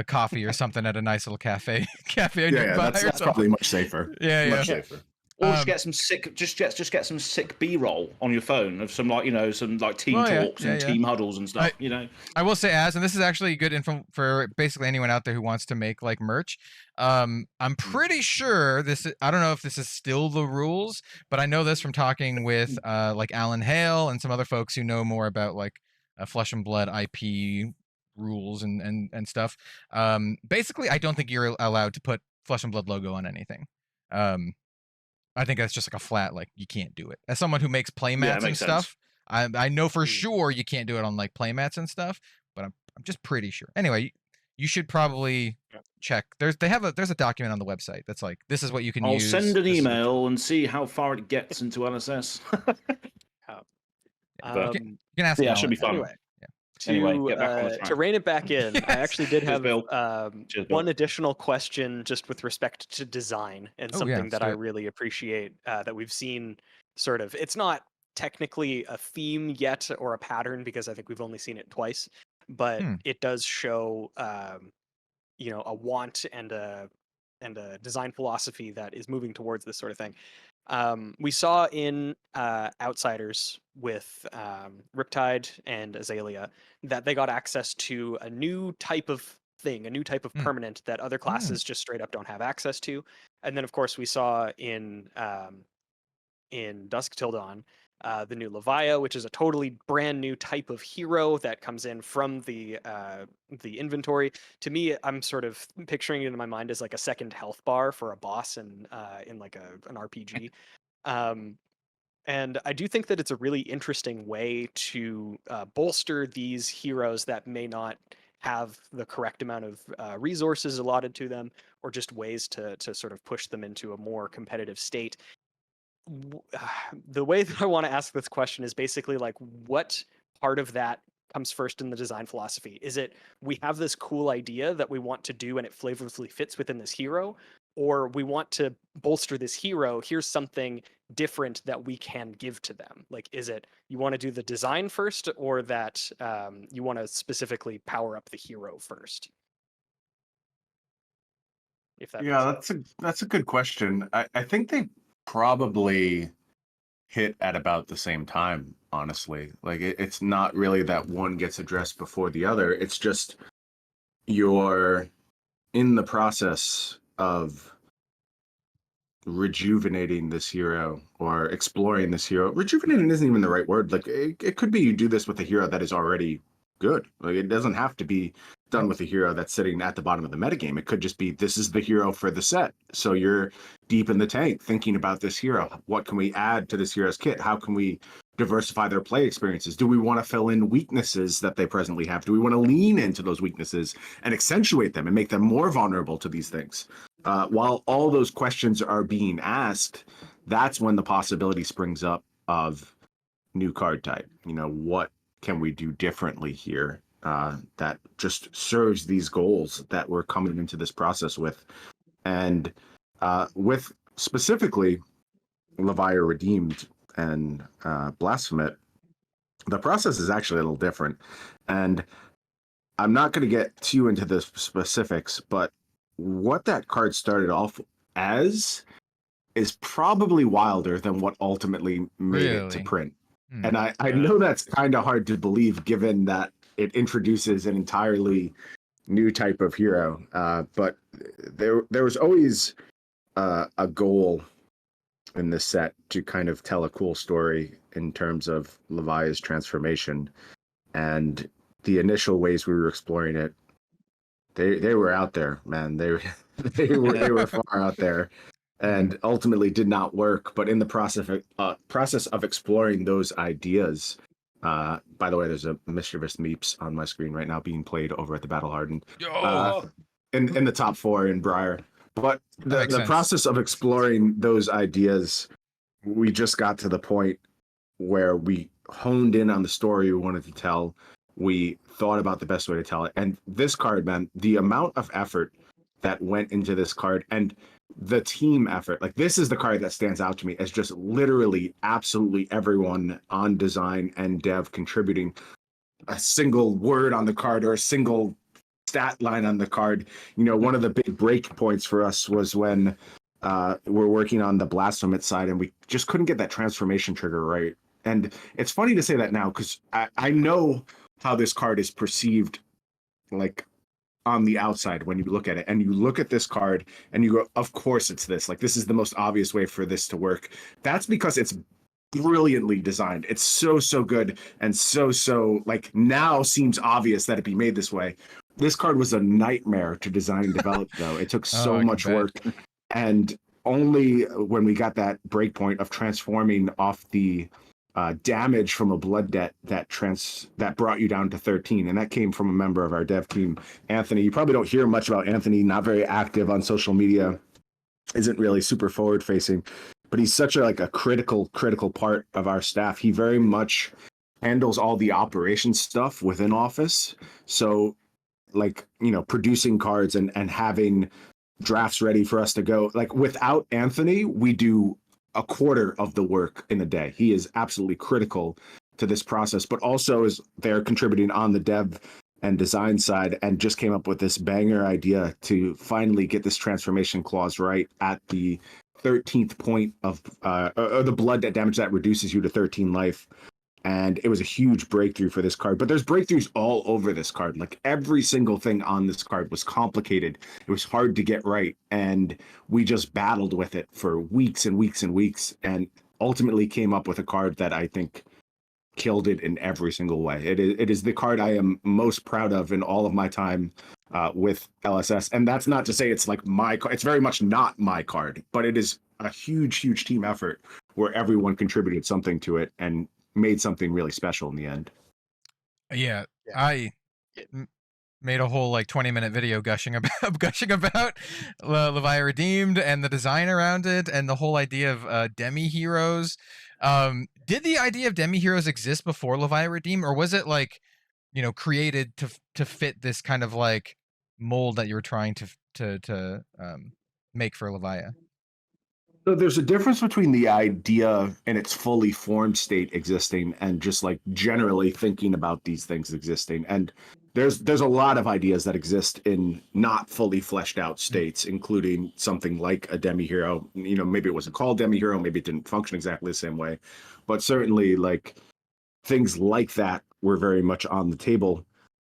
coffee or something at a nice little cafe nearby. That's probably much safer. Much safer. Or just get some sick, just get some sick B-roll on your phone of some team talks and team huddles and stuff. I will say, and this is actually good info for basically anyone out there who wants to make like merch. I'm pretty sure I don't know if this is still the rules, but I know this from talking with like Alan Hale and some other folks who know more about like Flesh and Blood IP rules and stuff. Basically, I don't think you're allowed to put Flesh and Blood logo on anything. I think that's just like a flat, like you can't do it. As someone who makes playmats and stuff, I know for sure you can't do it on like playmats and stuff, but I'm just pretty sure. Anyway, you should probably check. There's a document on the website that's like, this is what you can use. I'll send an email and see how far it gets into LSS. You can ask. Yeah, it should be fun. Anyway, get back on the track. To rein it back in, I actually did have Cheers, one additional question just with respect to design and something that I really appreciate that we've seen sort of. It's not technically a theme yet or a pattern because I think we've only seen it twice, but it does show a want and a design philosophy that is moving towards this sort of thing. We saw in Outsiders with Riptide and Azalea that they got access to a new type of thing, a new type of permanent that other classes just straight up don't have access to. And then, of course, we saw in Dusk Till Dawn the new Levia, which is a totally brand new type of hero that comes in from the inventory. To me, I'm sort of picturing it in my mind as like a second health bar for a boss in like an RPG. And I do think that it's a really interesting way to bolster these heroes that may not have the correct amount of resources allotted to them, or just ways to sort of push them into a more competitive state. The way that I want to ask this question is basically like, what part of that comes first in the design philosophy? Is it we have this cool idea that we want to do and it flavorfully fits within this hero, or we want to bolster this hero, here's something different that we can give to them? Like, is it you want to do the design first, or that you want to specifically power up the hero first? If that that's a good question. I think they probably hit at about the same time, honestly. Like it's not really that one gets addressed before the other. It's just you're in the process of rejuvenating this hero or exploring this hero. Rejuvenating isn't even the right word. Like it could be you do this with a hero that is already good. Like it doesn't have to be done with a hero that's sitting at the bottom of the metagame. It could just be, this is the hero for the set. So you're deep in the tank thinking about this hero. What can we add to this hero's kit? How can we diversify their play experiences? Do we want to fill in weaknesses that they presently have? Do we want to lean into those weaknesses and accentuate them and make them more vulnerable to these things? While all those questions are being asked, that's when the possibility springs up of new card type. What can we do differently here that just serves these goals that we're coming into this process with? And with specifically Levia Redeemed and Blasphemate, the process is actually a little different. And I'm not going to get too into the specifics, but what that card started off as is probably wilder than what ultimately made it to print. And I know that's kind of hard to believe given that it introduces an entirely new type of hero. But there was always a goal in this set to kind of tell a cool story in terms of Levia's transformation. And the initial ways we were exploring it, they were out there, man. They were far out there, and ultimately did not work. But in the process of exploring those ideas, by the way, there's a mischievous meeps on my screen right now being played over at the Battle Hardened in the top 4 in Briar. But the process of exploring those ideas, we just got to the point where we honed in on the story we wanted to tell. We thought about the best way to tell it. And this card, man, the amount of effort that went into this card and the team effort, like this is the card that stands out to me as just literally absolutely everyone on design and dev contributing a single word on the card or a single stat line on the card. One of the big break points for us was when we're working on the Blasphemate side and we just couldn't get that transformation trigger right. And it's funny to say that now because I know how this card is perceived, like on the outside when you look at it, and you look at this card and you go, of course it's this. Like this is the most obvious way for this to work. That's because it's brilliantly designed. It's so good and so like now seems obvious that it be made this way. This card was a nightmare to design and develop, though. It took so much work, and only when we got that breakpoint of transforming off the damage from a blood debt that brought you down to 13, and that came from a member of our dev team, Anthony. You probably don't hear much about Anthony. Not very active on social media, isn't really super forward facing, but he's such a critical part of our staff. He very much handles all the operations stuff within office. So producing cards and having drafts ready for us to go. Like without Anthony, we do a quarter of the work in a day. He is absolutely critical to this process, but also is there contributing on the dev and design side, and just came up with this banger idea to finally get this transformation clause right at the 13th point of or the blood debt damage that reduces you to 13 life. And it was a huge breakthrough for this card. But there's breakthroughs all over this card. Like every single thing on this card was complicated. It was hard to get right. And we just battled with it for weeks and weeks and weeks, and ultimately came up with a card that I think killed it in every single way. It is the card I am most proud of in all of my time with LSS. And that's not to say it's like my card. It's very much not my card, but it is a huge team effort where everyone contributed something to it and made something really special in the end. Yeah. I made a whole 20-minute video gushing about Levia Redeemed and the design around it and the whole idea of demi heroes. Did the idea of demi heroes exist before Levia Redeemed, or was it created to fit this kind of mold that you were trying to make for Levia? So there's a difference between the idea in its fully formed state existing and just generally thinking about these things existing. And there's a lot of ideas that exist in not fully fleshed out states, including something like a demi hero. Maybe it wasn't called demi hero, maybe it didn't function exactly the same way, but certainly things like that were very much on the table.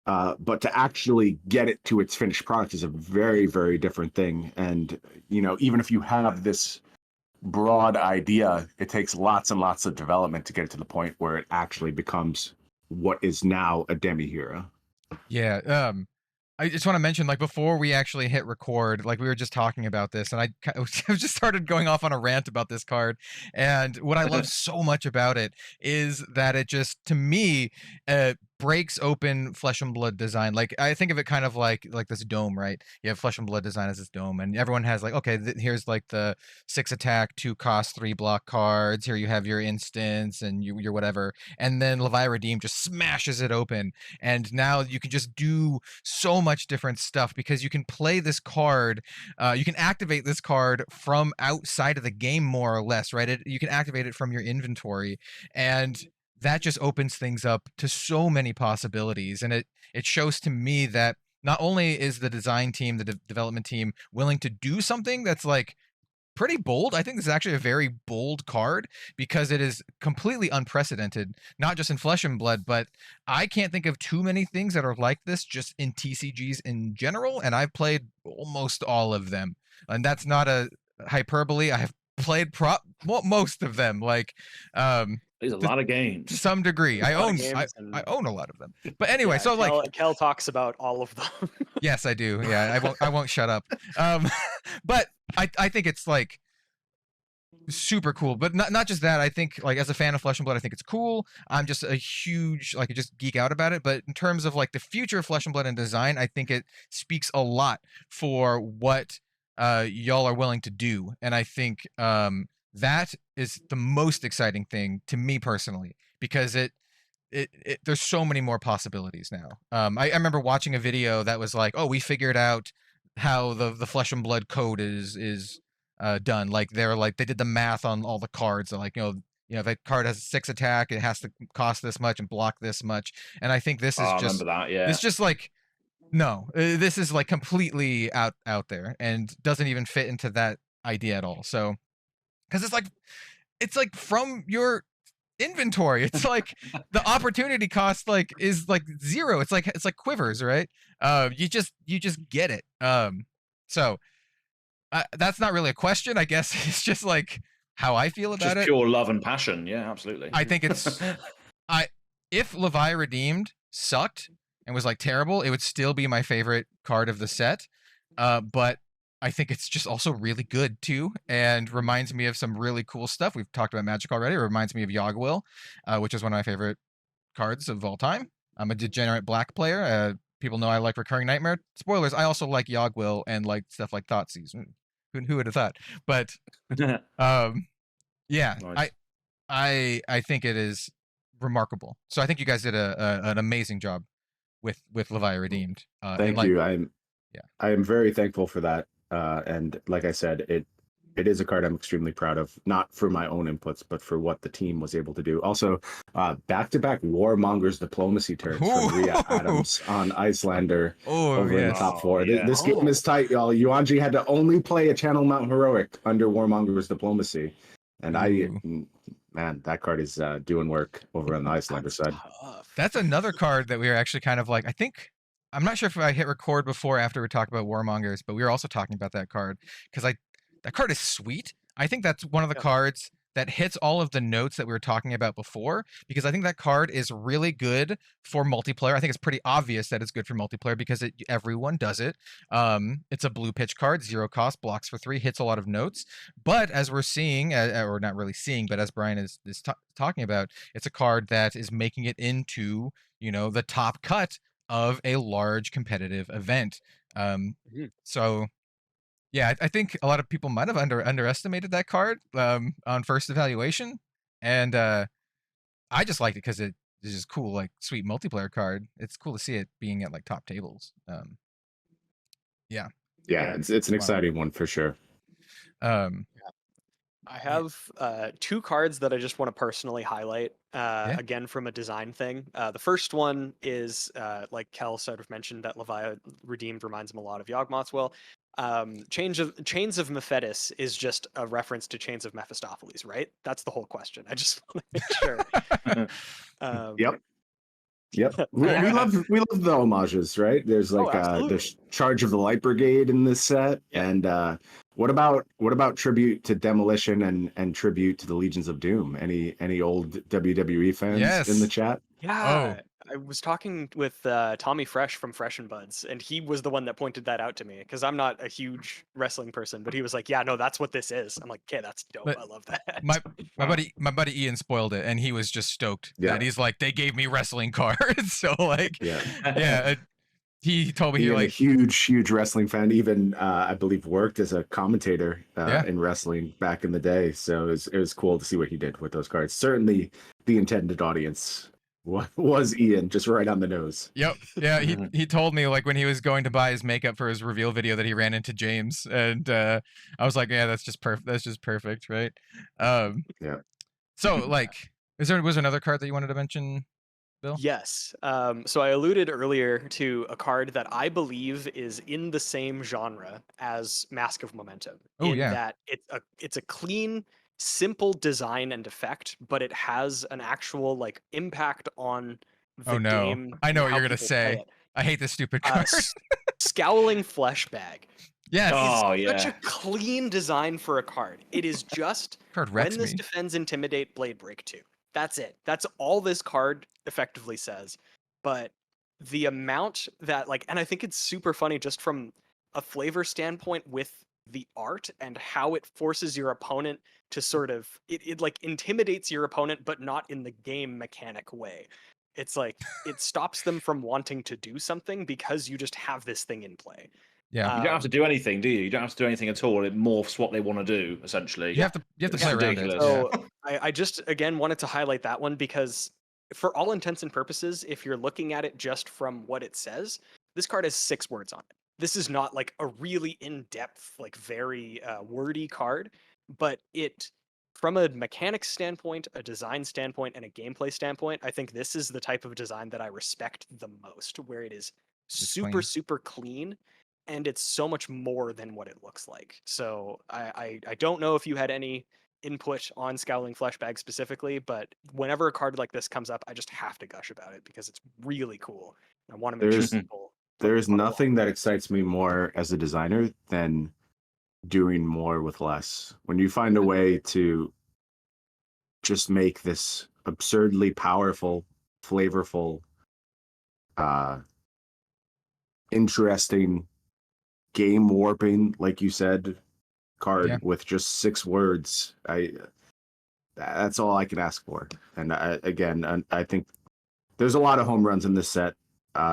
But to actually get it to its finished product is a very, very different thing. And even if you have this broad idea, it takes lots and lots of development to get it to the point where it actually becomes what is now a demi hero. Yeah. I just want to mention, like, before we actually hit record, like, we were just talking about this, and I just started going off on a rant about this card. And what I love so much about it is that it just, to me, breaks open Flesh and Blood design. Like, I think of it kind of like this dome, right? You have Flesh and Blood design as this dome, and everyone has like, okay, here's like the 6 attack, 2 cost, 3 block cards. Here you have your instance and your whatever, and then Levi Redeem just smashes it open, and now you can just do so much different stuff because you can play this card, you can activate this card from outside of the game, more or less, right? You can activate it from your inventory, and that just opens things up to so many possibilities. And it shows to me that not only is the design team, the development team, willing to do something that's like pretty bold. I think this is actually a very bold card because it is completely unprecedented, not just in Flesh and Blood, but I can't think of too many things that are like this just in TCGs in general, and I've played almost all of them. And that's not a hyperbole. I have played most of them. Like, there's a lot of games. To some degree. I own a lot of them. But anyway, yeah, so like Kel talks about all of them. Yes, I do. Yeah, I won't shut up. But I think it's like super cool. But not just that. I think, like, as a fan of Flesh and Blood, I think it's cool. I'm just a huge, like, I just geek out about it. But in terms of like the future of Flesh and Blood and design, I think it speaks a lot for what y'all are willing to do. And I think that is the most exciting thing to me personally, because it there's so many more possibilities now. I remember watching a video that was like, oh, we figured out how the Flesh and Blood code is done. Like they did the math on all the cards. They're like, if a card has 6 attack, it has to cost this much and block this much. And I think this is I just remember that, yeah. It's just like, no, this is like completely out there and doesn't even fit into that idea at all. So, because it's like from your inventory, it's like the opportunity cost like is like 0. It's like quivers, right? You just get it. So that's not really a question, I guess. It's just like how I feel about just it. Pure love and passion. Yeah, absolutely. I think it's if Levi Redeemed sucked and was like terrible, it would still be my favorite card of the set. But I think it's just also really good too, and reminds me of some really cool stuff. We've talked about Magic already. It reminds me of Yogg-Will, which is one of my favorite cards of all time. I'm a degenerate black player. People know I like Recurring Nightmare. Spoilers, I also like Yogg-Will and like stuff like Thoughtseize. Who would have thought? But yeah, nice. I think it is remarkable. So I think you guys did an amazing job with Levi Redeemed. Thank you. I am very thankful for that. And like I said, it is a card I'm extremely proud of, not for my own inputs, but for what the team was able to do. Also, back-to-back Warmonger's Diplomacy turns from Rhea Adams on Icelander over in the top 4. This game is tight, y'all. Yuanji had to only play a Channel Mount Heroic under Warmonger's Diplomacy. And man, that card is doing work over on the Icelander side. That's another card that we were actually kind of like, I'm not sure if I hit record before or after we talked about Warmongers, but we were also talking about that card because that card is sweet. I think that's one of the cards that hits all of the notes that we were talking about before, because I think that card is really good for multiplayer. I think it's pretty obvious that it's good for multiplayer because everyone does it. It's a blue pitch card, 0 cost, blocks for 3, hits a lot of notes. But as we're seeing, or not really seeing, but as Bryan is talking about, it's a card that is making it into, the top cut of a large competitive event. So yeah, I think a lot of people might have underestimated that card on first evaluation, and I just liked it because it is just cool, like sweet multiplayer card. It's cool to see it being at like top tables. Yeah, it's an exciting one for sure. I have 2 cards that I just want to personally highlight, again, from a design thing. The first one is, like Kel sort of mentioned, that Levi Redeemed reminds him a lot of Yawgmoth's Will. Chains of Mephetis is just a reference to Chains of Mephistopheles, right? That's the whole question. I just want to make sure. Yep. we love the homages, right? There's like there's Charge of the Light Brigade in this set, and what about tribute to Demolition and tribute to the Legions of Doom? Any old WWE fans in the chat? Yeah. I was talking with Tommy Fresh from Fresh and Buds, and he was the one that pointed that out to me because I'm not a huge wrestling person, but he was like, "Yeah, no, that's what this is." I'm like, "Okay, that's dope. But I love that." My buddy Ian spoiled it, and he was just stoked. Yeah. And he's like, they gave me wrestling cards, so like, Yeah. yeah. He told me He he was a like, huge wrestling fan. Even I believe worked as a commentator in wrestling back in the day. So it was cool to see what he did with those cards. Certainly, the intended audience was Ian, just right on the nose. Yep. Yeah. He told me like when he was going to buy his makeup for his reveal video that he ran into James, and I was like, yeah, that's just perfect. That's just perfect, right? Yeah. So like, was there another card that you wanted to mention, Bill? Yes. So I alluded earlier to a card that I believe is in the same genre as Mask of Momentum. Oh, in yeah. that it's a clean, simple design and effect, but it has an actual like impact on the Oh no, game. I know and what how you're gonna people play say. it. I hate this stupid card. Scowling Flesh Bag. Yes. Oh, Such yeah. a clean design for a card. It is just Card when wrecks this me. defends Intimidate Blade Break 2. That's it. That's all this card effectively says. But the amount that like, and I think it's super funny just from a flavor standpoint with the art and how it forces your opponent to sort of it like intimidates your opponent, but not in the game mechanic way. It's like it stops them from wanting to do something because you just have this thing in play. Yeah. You don't have to do anything, do you? You don't have to do anything at all. It morphs what they want to do, essentially. You have to It's play around it. ridiculous. So I just again wanted to highlight that one because for all intents and purposes, if you're looking at it just from what it says, this card has 6 words on it. This is not like a really in-depth, like very wordy card, but it, from a mechanics standpoint, a design standpoint, and a gameplay standpoint, I think this is the type of design that I respect the most, where it is It's super, clean. super clean, and it's so much more than what it looks like. So I don't know if you had any input on Scowling Fleshbag specifically, but whenever a card like this comes up, I just have to gush about it because it's really cool. I want to make sure There's- people. There's follow nothing along. that excites me more as a designer than doing more with less. When you find a way to just make this absurdly powerful, flavorful, interesting, game warping, like you said, card Yeah. with just 6 words, that's all I can ask for. And I think there's a lot of home runs in this set.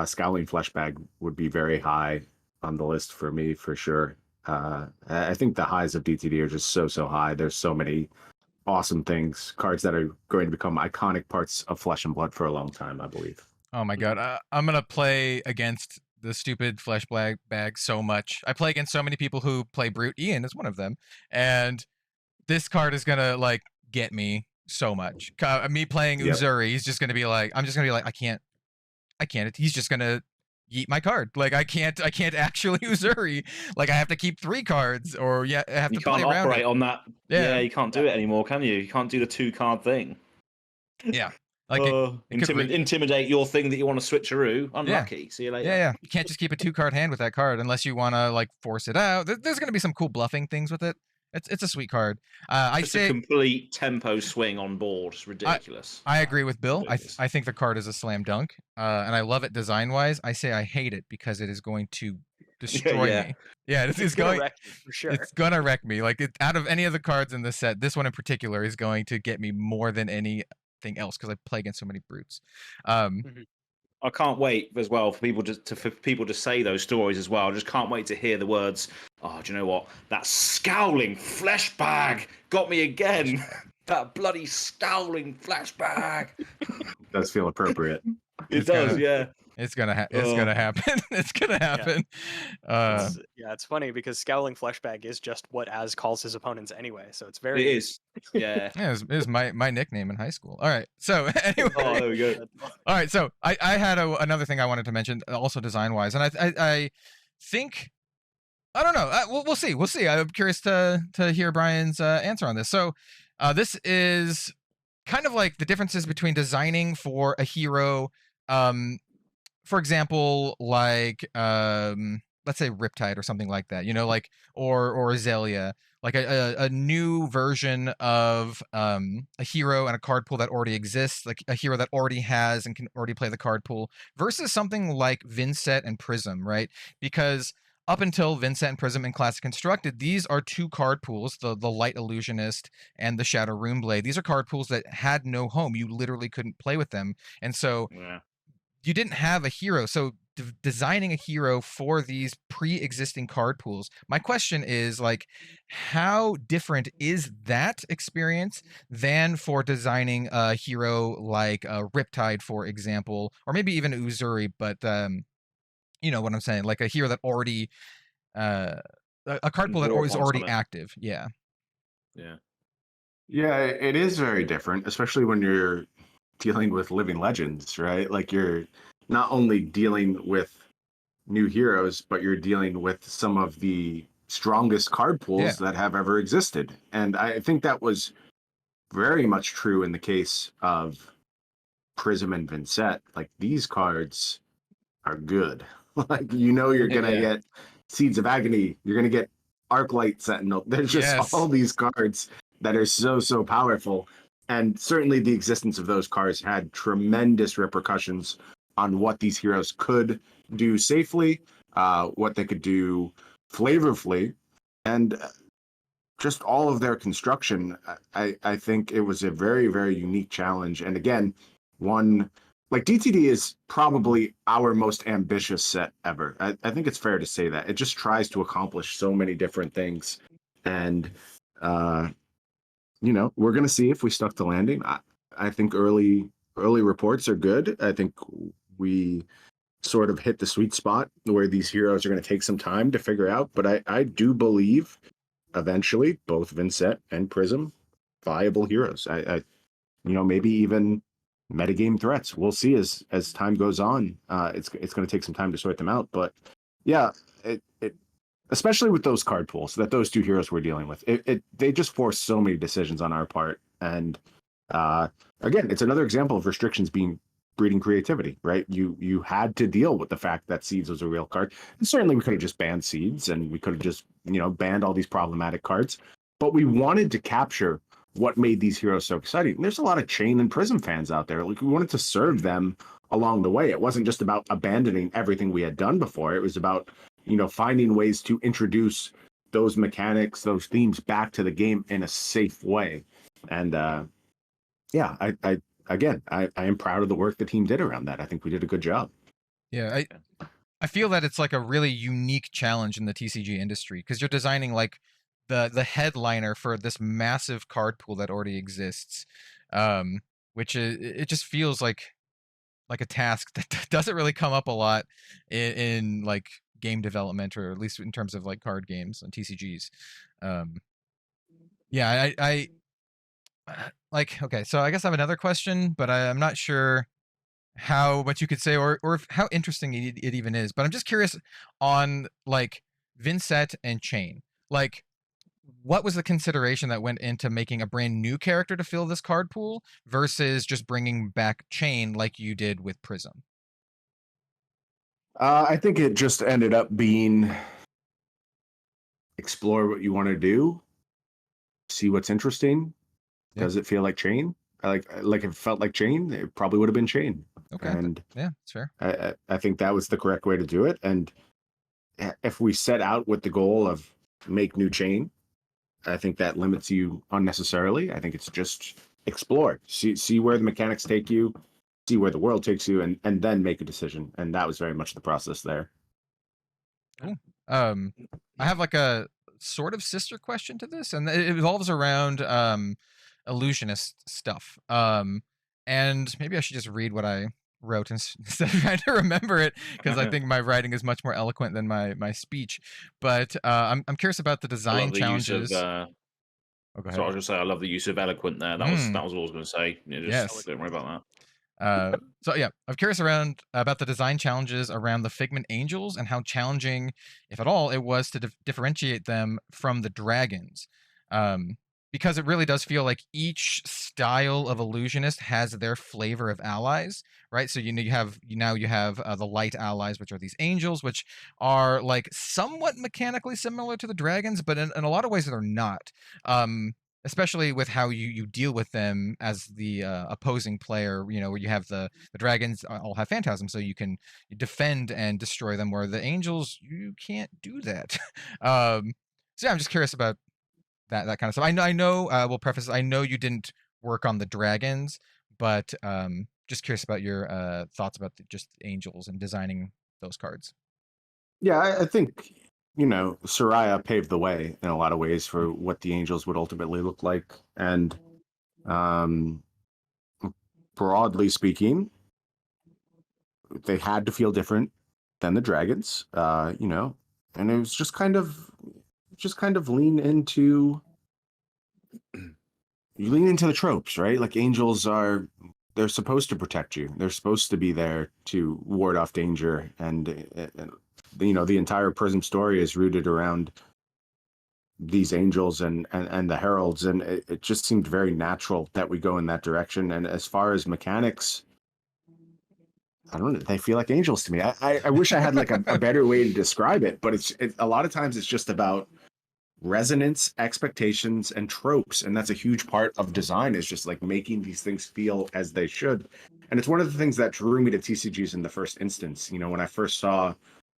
Scowling Fleshbag would be very high on the list for me, for sure. I think the highs of DTD are just so high. There's so many awesome things, cards that are going to become iconic parts of Flesh and Blood for a long time, I believe. Oh my god, I'm gonna play against the stupid flesh bag so much. I play against so many people who play Brute. Ian is one of them, and this card is gonna like get me so much. Me playing Yep. Uzuri, he's just gonna be like, I'm just gonna be like, I can't. He's just gonna yeet my card. Like I can't actually Uzuri. Like I have to keep 3 cards, or I have You to play can't around operate it. on that. Yeah. Yeah, you can't do it anymore, can you? You can't do the 2-card thing. Yeah, like it could Intimidate your thing that you want to switcheroo. Unlucky. See you later. Yeah. You can't just keep a 2-card hand with that card unless you want to like force it out. There's gonna be some cool bluffing things with it. It's a sweet card. I Just say a complete tempo swing on board. It's ridiculous. I agree with Bill. Ridiculous. I think the card is a slam dunk, and I love it design wise. I say I hate it because it is going to destroy Yeah. me. Yeah, this is It's gonna going. wreck you, for sure. It's gonna wreck me. Like out of any of the cards in this set, this one in particular is going to get me more than anything else because I play against so many brutes. I can't wait as well for people to say those stories as well. I just can't wait to hear the words. Oh, do you know what? That scowling flesh bag got me again. That bloody scowling flesh bag. Does feel appropriate. It It's does, gonna- yeah. It's gonna happen. It's gonna happen. It's funny because Scowling Fleshbag is just what Az calls his opponents anyway, so it's very. It is. Yeah. Yeah, it was my nickname in high school. All right, so anyway. Oh, there we go. All right, so I had another thing I wanted to mention, also design wise, and I think I don't know. We'll see. We'll see. I'm curious to hear Brian's answer on this. So this is kind of like the differences between designing for a hero. For example, like let's say Riptide or something like that. You know, like or Azalea, like a new version of a hero and a card pool that already exists, like a hero that already has and can already play the card pool, versus something like Vincent and Prism, right? Because up until Vincent and Prism and Classic Constructed, these are two card pools, the Light Illusionist and the Shadow Runeblade. These are card pools that had no home. You literally couldn't play with them. And so you didn't have a hero. So designing a hero for these pre-existing card pools, my question is, like, how different is that experience than for designing a hero like Riptide, for example, or maybe even Uzuri, but you know what I'm saying, like a hero that already a card pool that was already active. Yeah. It is very different, especially when you're dealing with living legends, right? Like, you're not only dealing with new heroes, but you're dealing with some of the strongest card pools that have ever existed. And I think that was very much true in the case of Prism and Vincent. Like, these cards are good. Like, you're gonna get Seeds of Agony, you're gonna get Arclight Sentinel. There's just all these cards that are so powerful. And certainly the existence of those cards had tremendous repercussions on what these heroes could do safely, what they could do flavorfully, and just all of their construction. I think it was a very, very unique challenge. And again, one, like, DTD is probably our most ambitious set ever. I think it's fair to say that. It just tries to accomplish so many different things. And, we're going to see if we stuck to landing. I think early reports are good. I think we sort of hit the sweet spot where these heroes are going to take some time to figure out. But I do believe eventually both Vincent and Prism viable heroes. Maybe even metagame threats. We'll see as time goes on. It's going to take some time to sort them out. But yeah, it especially with those card pools that those two heroes were dealing with, they just force so many decisions on our part. And again, it's another example of restrictions breeding creativity, right? You had to deal with the fact that Seeds was a real card. And certainly we could have just banned Seeds, and we could have just, banned all these problematic cards. But we wanted to capture what made these heroes so exciting. And there's a lot of Chain and Prism fans out there. Like, we wanted to serve them along the way. It wasn't just about abandoning everything we had done before. It was about, finding ways to introduce those mechanics, those themes back to the game in a safe way. And I am proud of the work the team did around that. I think we did a good job. Yeah, I feel that it's like a really unique challenge in the TCG industry, because you're designing like the headliner for this massive card pool that already exists, which it just feels like a task that doesn't really come up a lot in like game development, or at least in terms of like card games and TCGs. I like, okay, so I guess I have another question, but I'm not sure how much you could say or how interesting it even is. But I'm just curious on like Vincent and Chain. Like, what was the consideration that went into making a brand new character to fill this card pool versus just bringing back Chain like you did with Prism? I think it just ended up being explore what you want to do, see what's interesting. Does it feel like Chain? Like if it felt like Chain, it probably would have been Chain. Okay. And yeah, that's fair. I think that was the correct way to do it. And if we set out with the goal of make new Chain, I think that limits you unnecessarily. I think it's just explore, see where the mechanics take you, see where the world takes you, and then make a decision. And that was very much the process there. Cool. I have like a sort of sister question to this, and it revolves around illusionist stuff. And maybe I should just read what I wrote instead of trying to remember it, because I think my writing is much more eloquent than my speech. But I'm curious about the design challenges. So I was going to say, I love the use of eloquent there. That was what I was going to say. Don't worry about that. So yeah, I'm curious about the design challenges around the Figment Angels and how challenging, if at all, it was to differentiate them from the dragons. because it really does feel like each style of illusionist has their flavor of allies, right? So you have the light allies, which are these angels, which are like somewhat mechanically similar to the dragons, but in a lot of ways they're not. Especially with how you deal with them as the opposing player, where you have the dragons all have phantasm, so you can defend and destroy them, where the angels, you can't do that. So yeah, I'm just curious about that kind of stuff. I know. We'll preface. I know you didn't work on the dragons, but just curious about your thoughts about just angels and designing those cards. Yeah, I think, Soraya paved the way in a lot of ways for what the Angels would ultimately look like. And um, broadly speaking, they had to feel different than the Dragons, and it was just kind of lean into the tropes, right? Like Angels they're supposed to protect you. They're supposed to be there to ward off danger, and the entire Prism story is rooted around these angels and the heralds, and it just seemed very natural that we go in that direction. And as far as mechanics, I don't know, they feel like angels to me. I wish I had like a better way to describe it, but it's a lot of times it's just about resonance, expectations, and tropes, and that's a huge part of design, is just like making these things feel as they should. And it's one of the things that drew me to TCGs in the first instance. When I first saw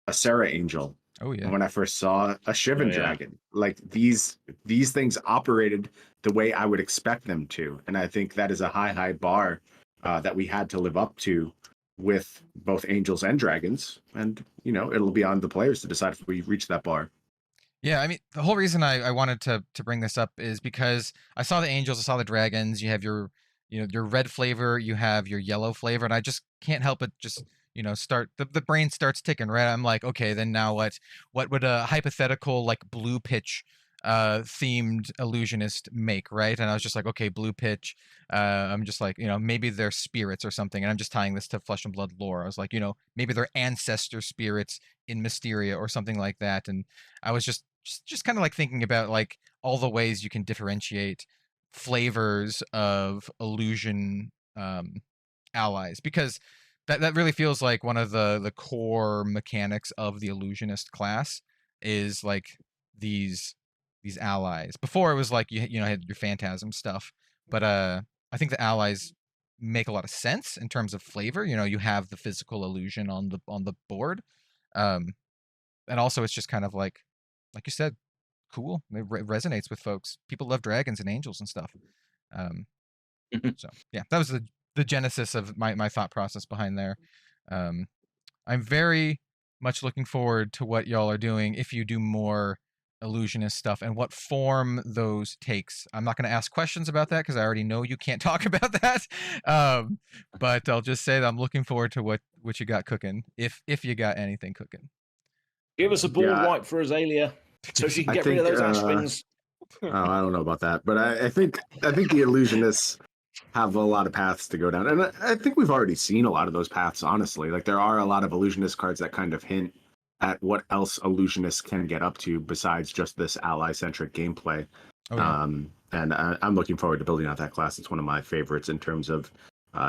a Sarah Angel, Oh yeah. and when I first saw a Shivan Oh, yeah. Dragon, like these things operated the way I would expect them to, and I think that is a high bar that we had to live up to with both angels and dragons. And it'll be on the players to decide if we reach that bar. Yeah, I mean, the whole reason I wanted to bring this up is because I saw the angels, I saw the dragons. You have your red flavor, you have your yellow flavor, and I just can't help but just start the brain starts ticking, right? I'm like, okay, then now what would a hypothetical like blue pitch themed illusionist make, right? And I was just like, okay, blue pitch. I'm just like, maybe they're spirits or something, and I'm just tying this to Flesh and Blood lore. I was like, maybe they're ancestor spirits in Mysteria or something like that. And I was just kind of like thinking about like all the ways you can differentiate flavors of illusion allies, because that really feels like one of the core mechanics of the illusionist class is like these allies. Before it was like you had your phantasm stuff, but I think the allies make a lot of sense in terms of flavor. You have the physical illusion on the board, and also it's just kind of like you said, cool. It resonates with folks. People love dragons and angels and stuff. So yeah, that was the genesis of my thought process behind there. I'm very much looking forward to what y'all are doing if you do more illusionist stuff and what form those takes. I'm not going to ask questions about that because I already know you can't talk about that. But I'll just say that I'm looking forward to what you got cooking, if you got anything cooking. Give us a board Yeah. wipe for Azalea so she can I get rid of think, those Ashwins. I don't know about that, but I think the illusionists have a lot of paths to go down, and I think we've already seen a lot of those paths. Honestly, like there are a lot of illusionist cards that kind of hint at what else illusionists can get up to besides just this ally-centric gameplay. Oh, yeah. And I'm looking forward to building out that class. It's one of my favorites in terms of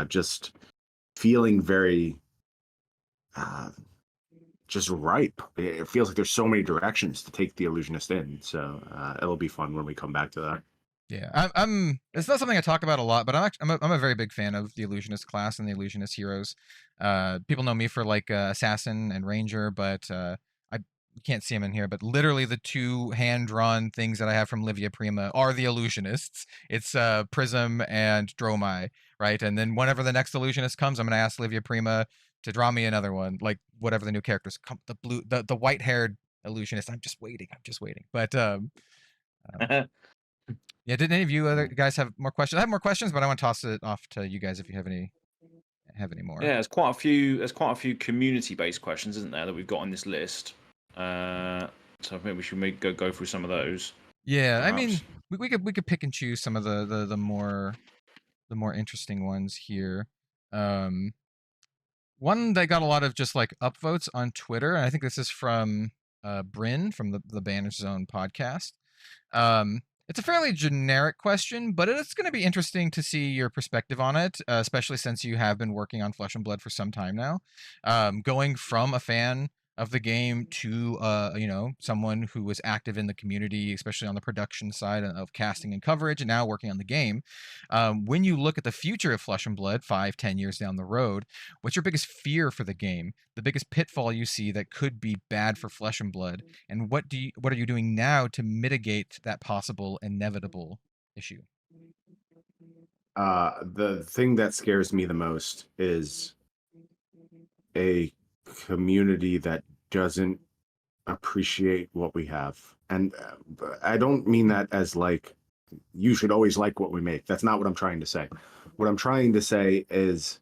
just feeling very just ripe. It feels like there's so many directions to take the illusionist in, so it'll be fun when we come back to that. Yeah, I'm. It's not something I talk about a lot, but I'm a very big fan of the illusionist class and the illusionist heroes. People know me for like assassin and ranger, but I can't see them in here. But literally, the two hand-drawn things that I have from Livia Prima are the illusionists. It's Prism and Dromai, right? And then whenever the next illusionist comes, I'm gonna ask Livia Prima to draw me another one, like whatever the new characters come. The white-haired illusionist. I'm just waiting. But yeah, did any of you other guys have more questions? I have more questions, but I want to toss it off to you guys if you have any more. Yeah, there's quite a few community-based questions, isn't there, that we've got on this list. So maybe we should go through some of those. Yeah, perhaps. I mean, we could pick and choose some of the more interesting ones here. One that got a lot of just like upvotes on Twitter, and I think this is from Bryn from the Banish Zone podcast. It's a fairly generic question, but it's going to be interesting to see your perspective on it, especially since you have been working on Flesh and Blood for some time now. Going from a fan of the game to someone who was active in the community, especially on the production side of casting and coverage, and now working on the game. When you look at the future of Flesh and Blood 5-10 years down the road, what's your biggest fear for the game, the biggest pitfall you see that could be bad for Flesh and Blood, and what are you doing now to mitigate that possible inevitable issue? The thing that scares me the most is a community that doesn't appreciate what we have. And I don't mean that as like, you should always like what we make. That's not what I'm trying to say. What I'm trying to say is,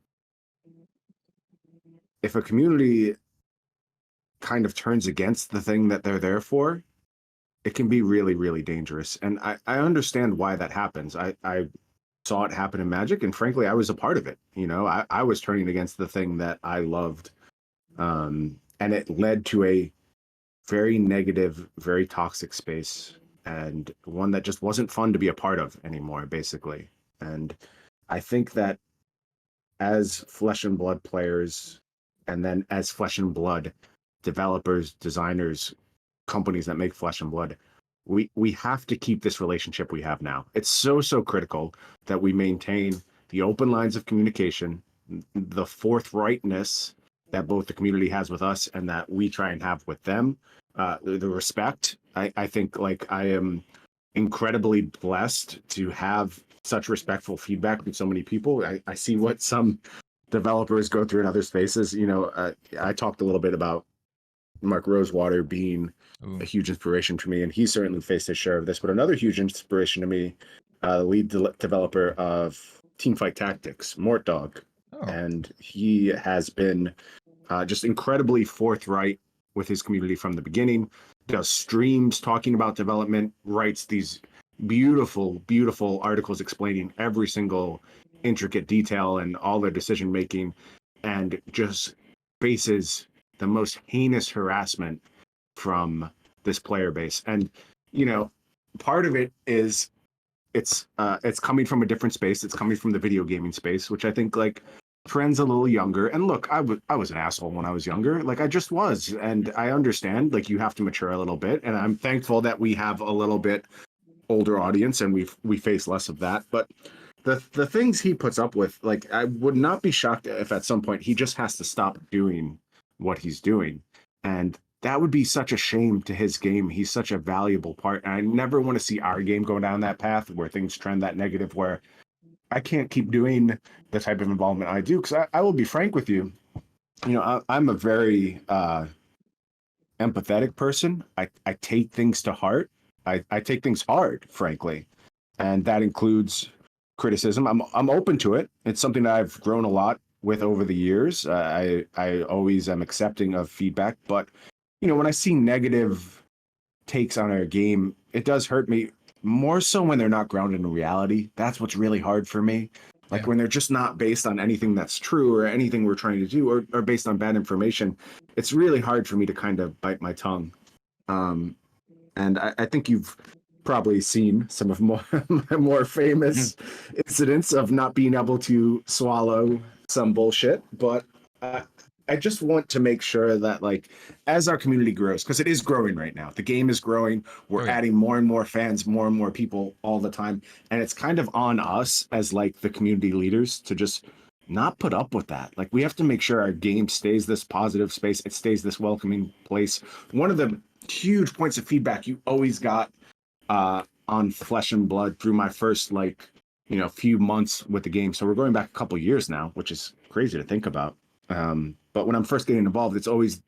if a community kind of turns against the thing that they're there for, it can be really, really dangerous. And I understand why that happens. I saw it happen in Magic, and frankly, I was a part of it. You know, I was turning against the thing that I loved. And it led to a very negative, very toxic space, and one that just wasn't fun to be a part of anymore, basically. And I think that as Flesh and Blood players, and then as Flesh and Blood developers, designers, companies that make Flesh and Blood, we have to keep this relationship we have now. It's so critical that we maintain the open lines of communication, the forthrightness that both the community has with us and that we try and have with them, the respect. I think like I am incredibly blessed to have such respectful feedback from so many people. I see what some developers go through in other spaces. You know, I talked a little bit about Mark Rosewater being a huge inspiration for me, and he certainly faced his share of this. But another huge inspiration to me, lead developer of Teamfight Tactics, Mort Dog. And he has been just incredibly forthright with his community from the beginning, does streams talking about development, writes these beautiful articles explaining every single intricate detail and all their decision making, and just faces the most heinous harassment from this player base. And you know, part of it is it's coming from a different space. It's coming from the video gaming space, which I think like trends a little younger. And look, I was an asshole when I was younger. Like I just was. And I understand like you have to mature a little bit. And I'm thankful that we have a little bit older audience and we face less of that. But the things he puts up with, like I would not be shocked if at some point he just has to stop doing what he's doing. And that would be such a shame to his game. He's such a valuable part. And I never want to see our game go down that path where things trend that negative, where I can't keep doing the type of involvement I do. Because I will be frank with you, you know, I'm a very empathetic person. I take things to heart. I take things hard, frankly. And that includes criticism. I'm open to it. It's something that I've grown a lot with over the years. I always am accepting of feedback. But, you know, when I see negative takes on our game, it does hurt me. More so when they're not grounded in reality. That's what's really hard for me. Like when they're just not based on anything that's true or anything we're trying to do, or based on bad information, it's really hard for me to kind of bite my tongue. And I think you've probably seen some of my more famous incidents of not being able to swallow some bullshit. But I just want to make sure that, like, as our community grows, because it is growing right now, the game is growing. We're adding more and more fans, more and more people all the time. And it's kind of on us as, like, the community leaders to just not put up with that. Like, we have to make sure our game stays this positive space. It stays this welcoming place. One of the huge points of feedback you always got on Flesh and Blood through my first, like, you know, few months with the game. So we're going back a couple years now, which is crazy to think about. But when I'm first getting involved, it's always,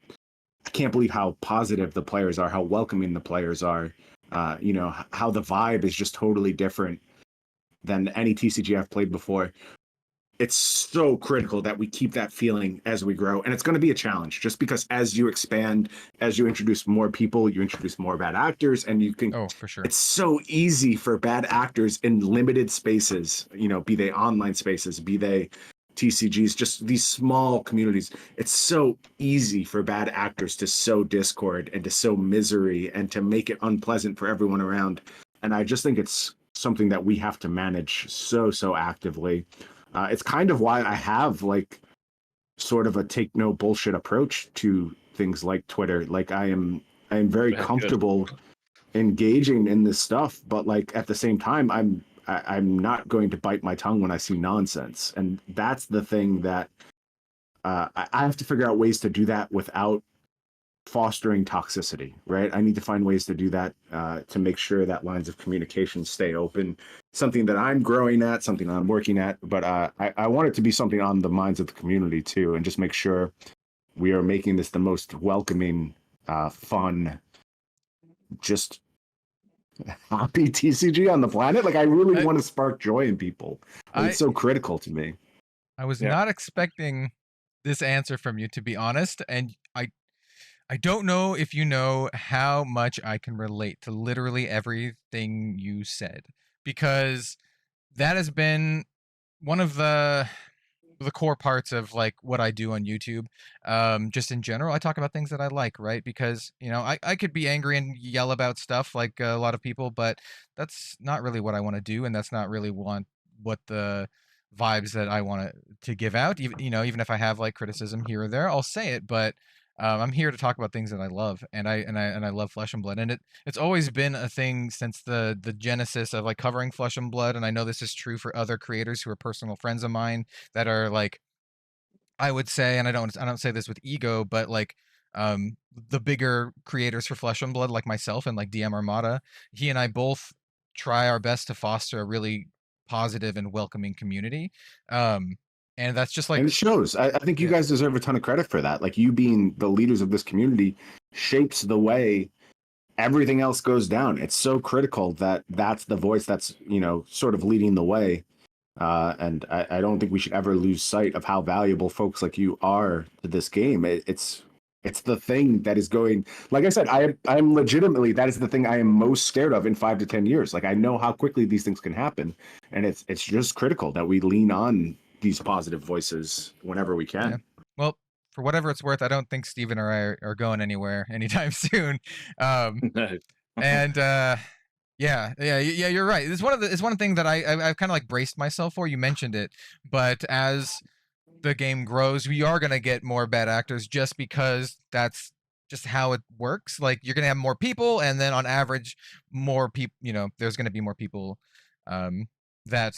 I can't believe how positive the players are, how welcoming the players are, you know, how the vibe is just totally different than any TCG I've played before. It's so critical that we keep that feeling as we grow. And it's going to be a challenge just because as you expand, as you introduce more people, you introduce more bad actors, and you can, for sure. It's so easy for bad actors in limited spaces, you know, be they online spaces, be they TCGs, just these small communities. It's so easy for bad actors to sow discord and to sow misery and to make it unpleasant for everyone around. and I just think it's something that we have to manage so actively. It's kind of why I have like sort of a take no bullshit approach to things like Twitter. Like I am very comfortable engaging in this stuff, but like at the same time, I'm not going to bite my tongue when I see nonsense, and that's the thing that I have to figure out ways to do that without fostering toxicity, right? I need to find ways to do that to make sure that lines of communication stay open. Something that I'm growing at, something I'm working at, but I want it to be something on the minds of the community too, and just make sure we are making this the most welcoming, fun, just happy TCG on the planet. Like I really want to spark joy in people. It's so critical to me. I was not expecting this answer from you, to be honest, and I don't know if you know how much I can relate to literally everything you said, because that has been one of the core parts of like what I do on YouTube. Just in general, I talk about things that I like, right? Because, you know, I could be angry and yell about stuff like a lot of people, but that's not really what I want to do, and that's not really what the vibes that I want to give out. Even, you know, even if I have like criticism here or there, I'll say it, but I'm here to talk about things that I love, and I love Flesh and Blood, and it's always been a thing since the genesis of like covering Flesh and Blood, and I know this is true for other creators who are personal friends of mine that are like, I would say, and I don't say this with ego, but like the bigger creators for Flesh and Blood, like myself and like DM Armada, he and I both try our best to foster a really positive and welcoming community. And that's just like, and it shows. I think you guys deserve a ton of credit for that. Like you being the leaders of this community shapes the way everything else goes down. It's so critical that that's the voice that's, you know, sort of leading the way. And I don't think we should ever lose sight of how valuable folks like you are to this game. It's the thing that is going, like I said, I'm legitimately, that is the thing I am most scared of in 5 to 10 years. Like I know how quickly these things can happen, and it's just critical that we lean on these positive voices whenever we can. Yeah. Well, for whatever it's worth, I don't think Steven or I are going anywhere anytime soon. No. And you're right. It's one of the things that I've kind of like braced myself for. You mentioned it, but as the game grows, we are gonna get more bad actors just because that's just how it works. Like you're gonna have more people, and then on average, more people. You know, there's gonna be more people that,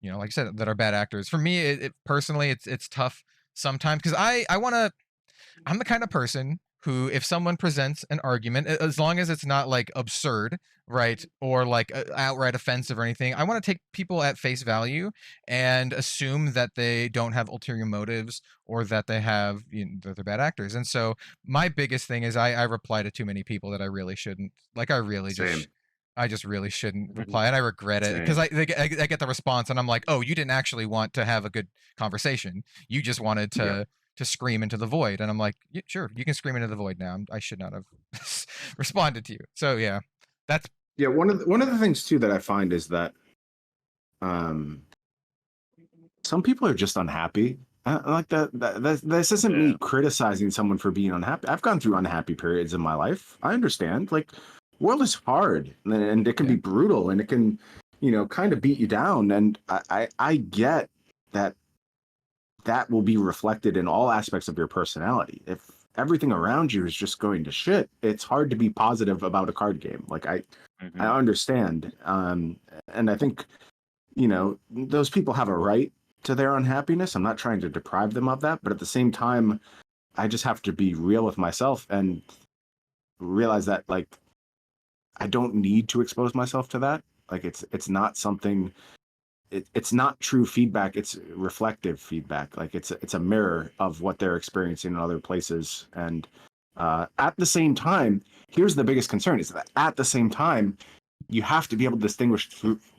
you know, like I said, that are bad actors. For me, it personally, it's tough sometimes because I'm the kind of person who, if someone presents an argument, as long as it's not like absurd, right, or like outright offensive or anything, I want to take people at face value and assume that they don't have ulterior motives or that they have, you know, that they're bad actors. And so my biggest thing is I reply to too many people that I really shouldn't. Like I just really shouldn't reply, and I regret it because I get the response, and I'm like, oh, you didn't actually want to have a good conversation. You just wanted to scream into the void, and I'm like, yeah, sure, you can scream into the void now. I should not have responded to you. So yeah, that's one of the things too that I find is that some people are just unhappy. Like this isn't me criticizing someone for being unhappy. I've gone through unhappy periods in my life. I understand. Like, world is hard, and it can be brutal, and it can, you know, kind of beat you down. And I get that will be reflected in all aspects of your personality. If everything around you is just going to shit, it's hard to be positive about a card game. Like I understand. And I think, you know, those people have a right to their unhappiness. I'm not trying to deprive them of that, but at the same time, I just have to be real with myself and realize that, like, I don't need to expose myself to that. Like it's not something, it's not true feedback. It's reflective feedback. Like it's a mirror of what they're experiencing in other places. And at the same time, here's the biggest concern is that at the same time, you have to be able to distinguish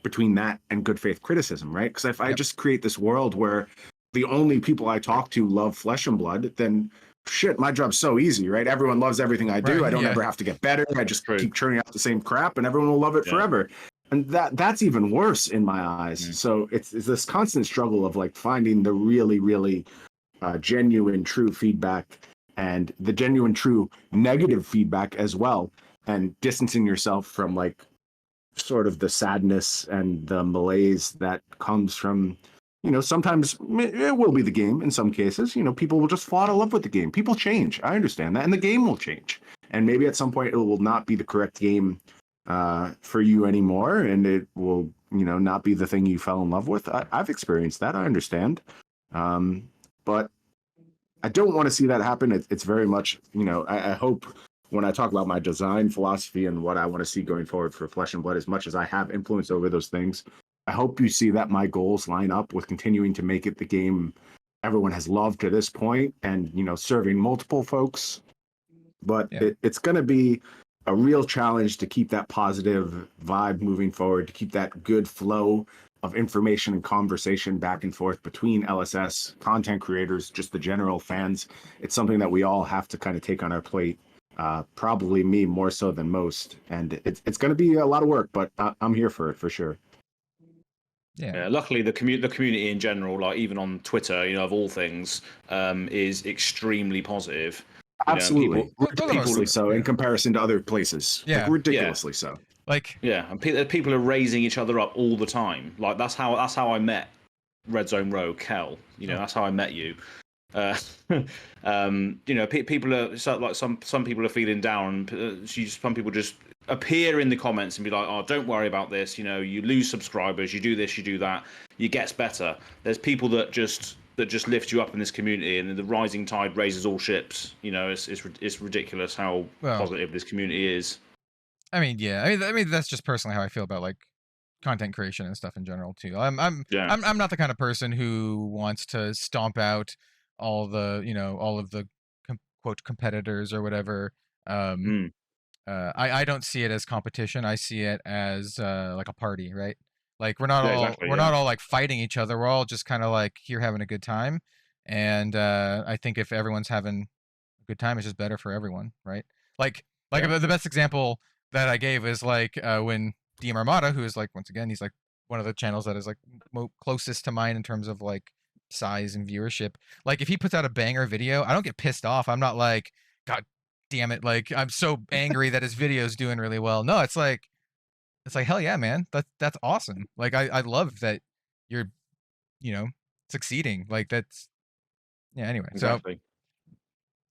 between that and good faith criticism, right? Because if I just create this world where the only people I talk to love Flesh and Blood, then shit, my job's so easy, right? Everyone loves everything I do. Right, I don't ever have to get better. I just keep churning out the same crap, and everyone will love it forever. And that's even worse in my eyes. So it's this constant struggle of like finding the really, really genuine, true feedback and the genuine, true negative feedback as well, and distancing yourself from like sort of the sadness and the malaise that comes from, sometimes it will be the game in some cases. People will just fall out of love with the game. People change. I understand that. And the game will change. And maybe at some point it will not be the correct game for you anymore. And it will, not be the thing you fell in love with. I've experienced that. I understand. But I don't want to see that happen. It's very much, I hope when I talk about my design philosophy and what I want to see going forward for Flesh and Blood, as much as I have influence over those things, I hope you see that my goals line up with continuing to make it the game everyone has loved to this point and, serving multiple folks. But it's going to be a real challenge to keep that positive vibe moving forward, to keep that good flow of information and conversation back and forth between LSS, content creators, just the general fans. It's something that we all have to kind of take on our plate. Probably me more so than most. And it's going to be a lot of work, but I'm here for it for sure. Yeah, luckily the community in general, like even on Twitter, of all things, is extremely positive. Absolutely, ridiculously so in comparison to other places. Yeah, ridiculously so. And people are raising each other up all the time. Like that's how I met Red Zone Row, Kel. That's how I met you. People are some people are feeling down. Some people just appear in the comments and be like, "Oh, don't worry about this. You lose subscribers, you do this, you do that, it gets better." There's people that just lift you up in this community, and the rising tide raises all ships. It's ridiculous how positive this community is. I mean, that's just personally how I feel about like content creation and stuff in general too. I'm not the kind of person who wants to stomp out all of the quote competitors or whatever. I don't see it as competition. I see it as like a party, right? Like we're not all like fighting each other. We're all just kind of like here having a good time. And I think if everyone's having a good time, it's just better for everyone, right? The best example that I gave is like when DM Armada, who is like, once again, he's like one of the channels that is like closest to mine in terms of like size and viewership. Like if he puts out a banger video, I don't get pissed off. I'm not like, God damn it, like I'm so angry that his video is doing really well. No, it's like hell yeah, man, that's awesome. Like I love that you're succeeding. Like that's anyway. Exactly. So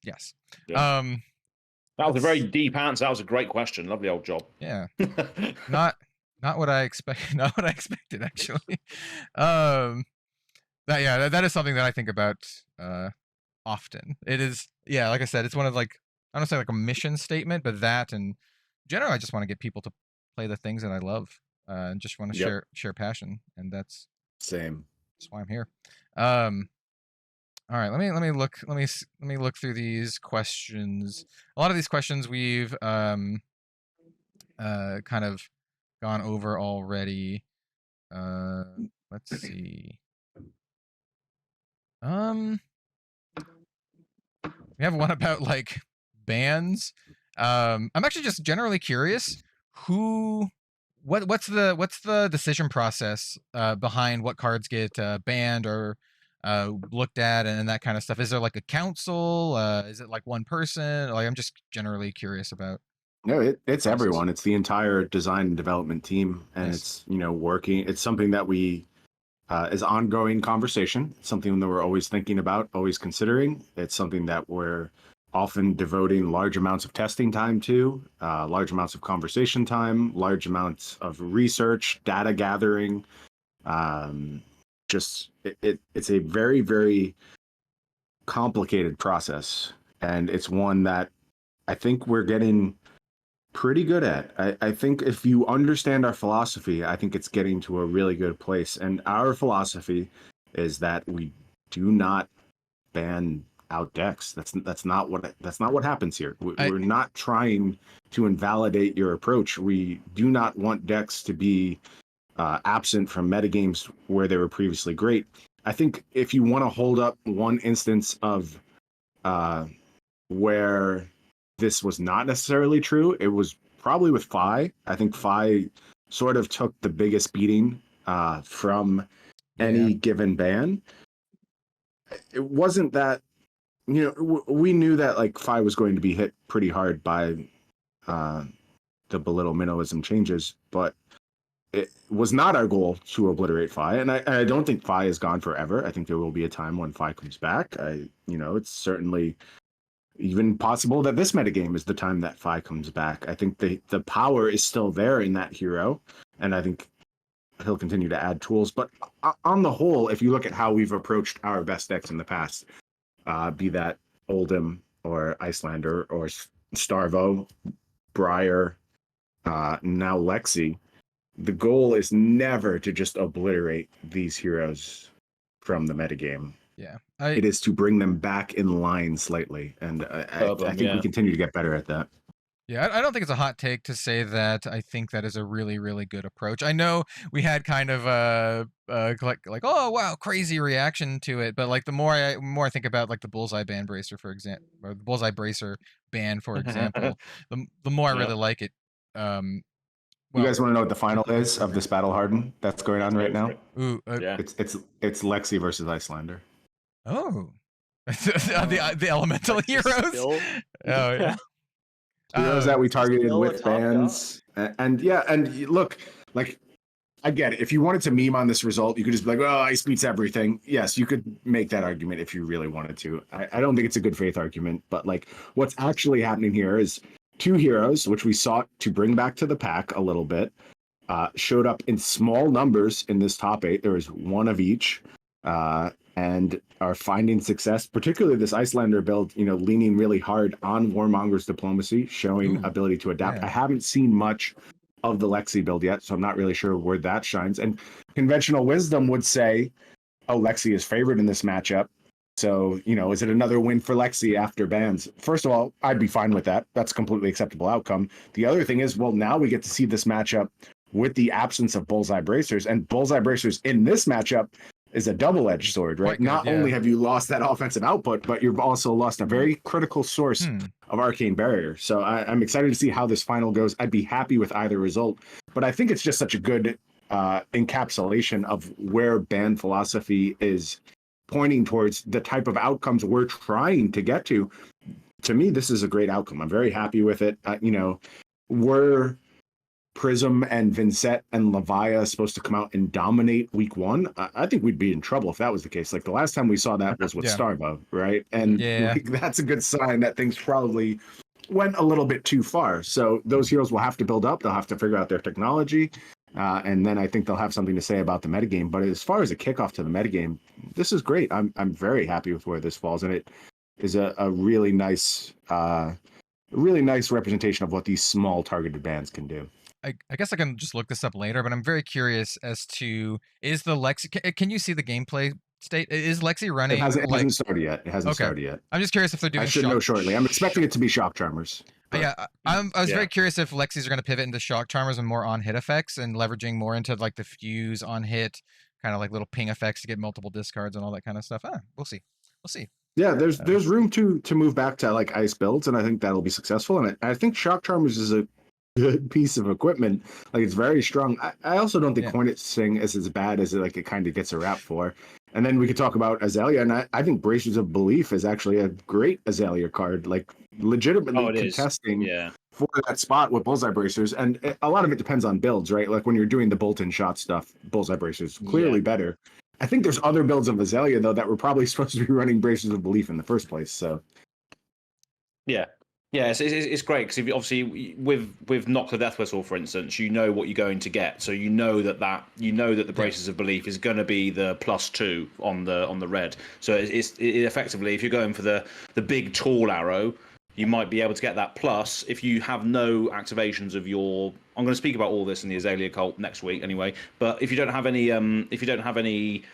yes. Yeah. That was a very deep answer. That was a great question. Lovely old job. Yeah. not what I expect. Not what I expected actually. That is something that I think about often. It is, like I said, it's one of like, I don't say like a mission statement, but that and in general, I just want to get people to play the things that I love and just want to share passion, and that's same. That's why I'm here. All right, let me look through these questions. A lot of these questions we've kind of gone over already. Let's see. We have one about like bans. I'm actually just generally curious what's the decision process behind what cards get banned or looked at and that kind of stuff. Is there like a council? Is it like one person? Like I'm just generally curious about. No, it's everyone. It's the entire design and development team, and Nice. it's working. It's something that we is ongoing conversation. It's something that we're always thinking about, always considering. It's something that we're often devoting large amounts of testing time to, large amounts of conversation time, large amounts of research, data gathering. It's a very, very complicated process, and it's one that I think we're getting pretty good at. I think if you understand our philosophy, I think it's getting to a really good place. And our philosophy is that we do not ban out decks. That's not what happens here. We're not trying to invalidate your approach. We do not want decks to be absent from metagames where they were previously great. I think if you want to hold up one instance of where this was not necessarily true, it was probably with Fi. I think Fi sort of took the biggest beating from any given ban. It wasn't that, we knew that like Fi was going to be hit pretty hard by the belittle minnowism changes, but it was not our goal to obliterate Fi, and I don't think Fi is gone forever. I think there will be a time when Fi comes back. It's certainly even possible that this metagame is the time that Fi comes back. I think the power is still there in that hero, and I think he'll continue to add tools. But on the whole, if you look at how we've approached our best decks in the past, be that Oldhim or Icelander or Starvo, Briar, now Lexi, the goal is never to just obliterate these heroes from the metagame. Yeah, it is to bring them back in line slightly, and I think we continue to get better at that. Yeah, I don't think it's a hot take to say that I think that is a really, really good approach. I know we had kind of like oh wow, crazy reaction to it, but like the more I think about like the Bullseye Ban Bracer, for example, or the Bullseye Bracer ban, for example, the more I really like it. You guys want to know what the final is of this battle harden that's going on right now? Ooh, It's Lexi versus Icelander. Oh, the elemental heroes. Still? Oh yeah. Heroes that we targeted with bans, and look, like, I get it. If you wanted to meme on this result, you could just be like, "Oh, ice beats everything." Yes, you could make that argument if you really wanted to. I don't think it's a good faith argument, but like, what's actually happening here is two heroes, which we sought to bring back to the pack a little bit, showed up in small numbers in this top 8. There was one of each, and are finding success, particularly this Icelander build, leaning really hard on Warmonger's diplomacy, showing ability to adapt. Yeah. I haven't seen much of the Lexi build yet, so I'm not really sure where that shines. And conventional wisdom would say, oh, Lexi is favored in this matchup. So, is it another win for Lexi after bans? First of all, I'd be fine with that. That's a completely acceptable outcome. The other thing is, well, now we get to see this matchup with the absence of Bullseye Bracers, and Bullseye Bracers in this matchup is a double-edged sword, right? Not only have you lost that offensive output, but you've also lost a very critical source of Arcane Barrier. So I'm excited to see how this final goes. I'd be happy with either result, but I think it's just such a good encapsulation of where ban philosophy is pointing towards, the type of outcomes we're trying to get to. To me, this is a great outcome. I'm very happy with it. We're Prism and Vincent and Levia supposed to come out and dominate week 1. I think we'd be in trouble if that was the case. Like, the last time we saw that was with Starvo, right? And that's a good sign that things probably went a little bit too far. So those heroes will have to build up. They'll have to figure out their technology. And then I think they'll have something to say about the metagame. But as far as a kickoff to the metagame, this is great. I'm very happy with where this falls. And it is a really nice representation of what these small targeted bans can do. I guess I can just look this up later, but I'm very curious as to, is the Lexi, can you see the gameplay state? Is Lexi running? It hasn't started yet. It hasn't started yet. I'm just curious if they're doing I should know shortly. I'm expecting it to be Shock Charmers. Yeah, I was very curious if Lexis are going to pivot into Shock Charmers and more on-hit effects and leveraging more into like the fuse on-hit, kind of like little ping effects to get multiple discards and all that kind of stuff. We'll see. Yeah, there's room to move back to like ice builds, and I think that'll be successful. And I think Shock Charmers is a good piece of equipment. Like, it's very strong. I also don't think Hornet Sting is as bad as it kind of gets a rap for. And then we could talk about Azalea, and I think Bracers of Belief is actually a great Azalea card, like legitimately contesting for that spot with Bullseye Bracers. And a lot of it depends on builds, right? Like when you're doing the bolt and shot stuff, Bullseye Bracers clearly better. I think there's other builds of Azalea, though, that were probably supposed to be running Bracers of Belief in the first place. So Yeah, it's great because obviously with Knock the Death Whistle, for instance, you know what you're going to get, so you know that the Braces of Belief is going to be the +2 on the red. So it effectively, if you're going for the big tall arrow, you might be able to get that plus if you have no activations of your. I'm going to speak about all this in the Azalea cult next week anyway. But if you don't have any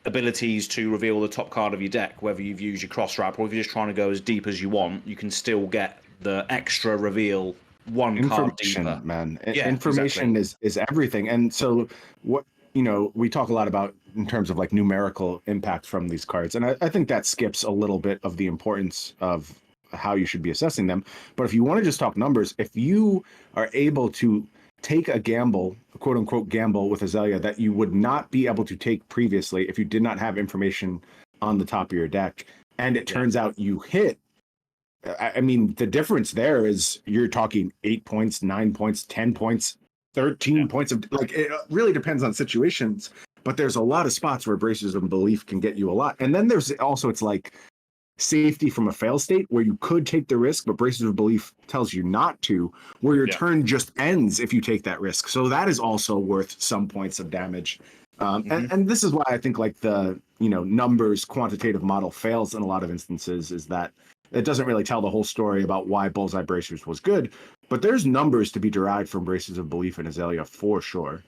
abilities to reveal the top card of your deck, whether you've used your cross wrap or if you're just trying to go as deep as you want, you can still get the extra reveal one card deeper. Man, information is everything. And so what we talk a lot about in terms of like numerical impact from these cards, and I think that skips a little bit of the importance of how you should be assessing them. But if you want to just talk numbers, if you are able to take a gamble, a quote unquote gamble with Azalea that you would not be able to take previously if you did not have information on the top of your deck, and it turns out you hit, I mean, the difference there is you're talking 8 points, 9 points, 10 points 13 points of like it really depends on situations, but there's a lot of spots where Bracers of Belief can get you a lot. And then there's also it's like safety from a fail state where you could take the risk, but Bracers of Belief tells you not to, where your turn just ends if you take that risk. So that is also worth some points of damage. And this is why I think like the numbers quantitative model fails in a lot of instances, is that it doesn't really tell the whole story about why Bullseye Bracers was good, but there's numbers to be derived from Bracers of Belief in Azalea for sure.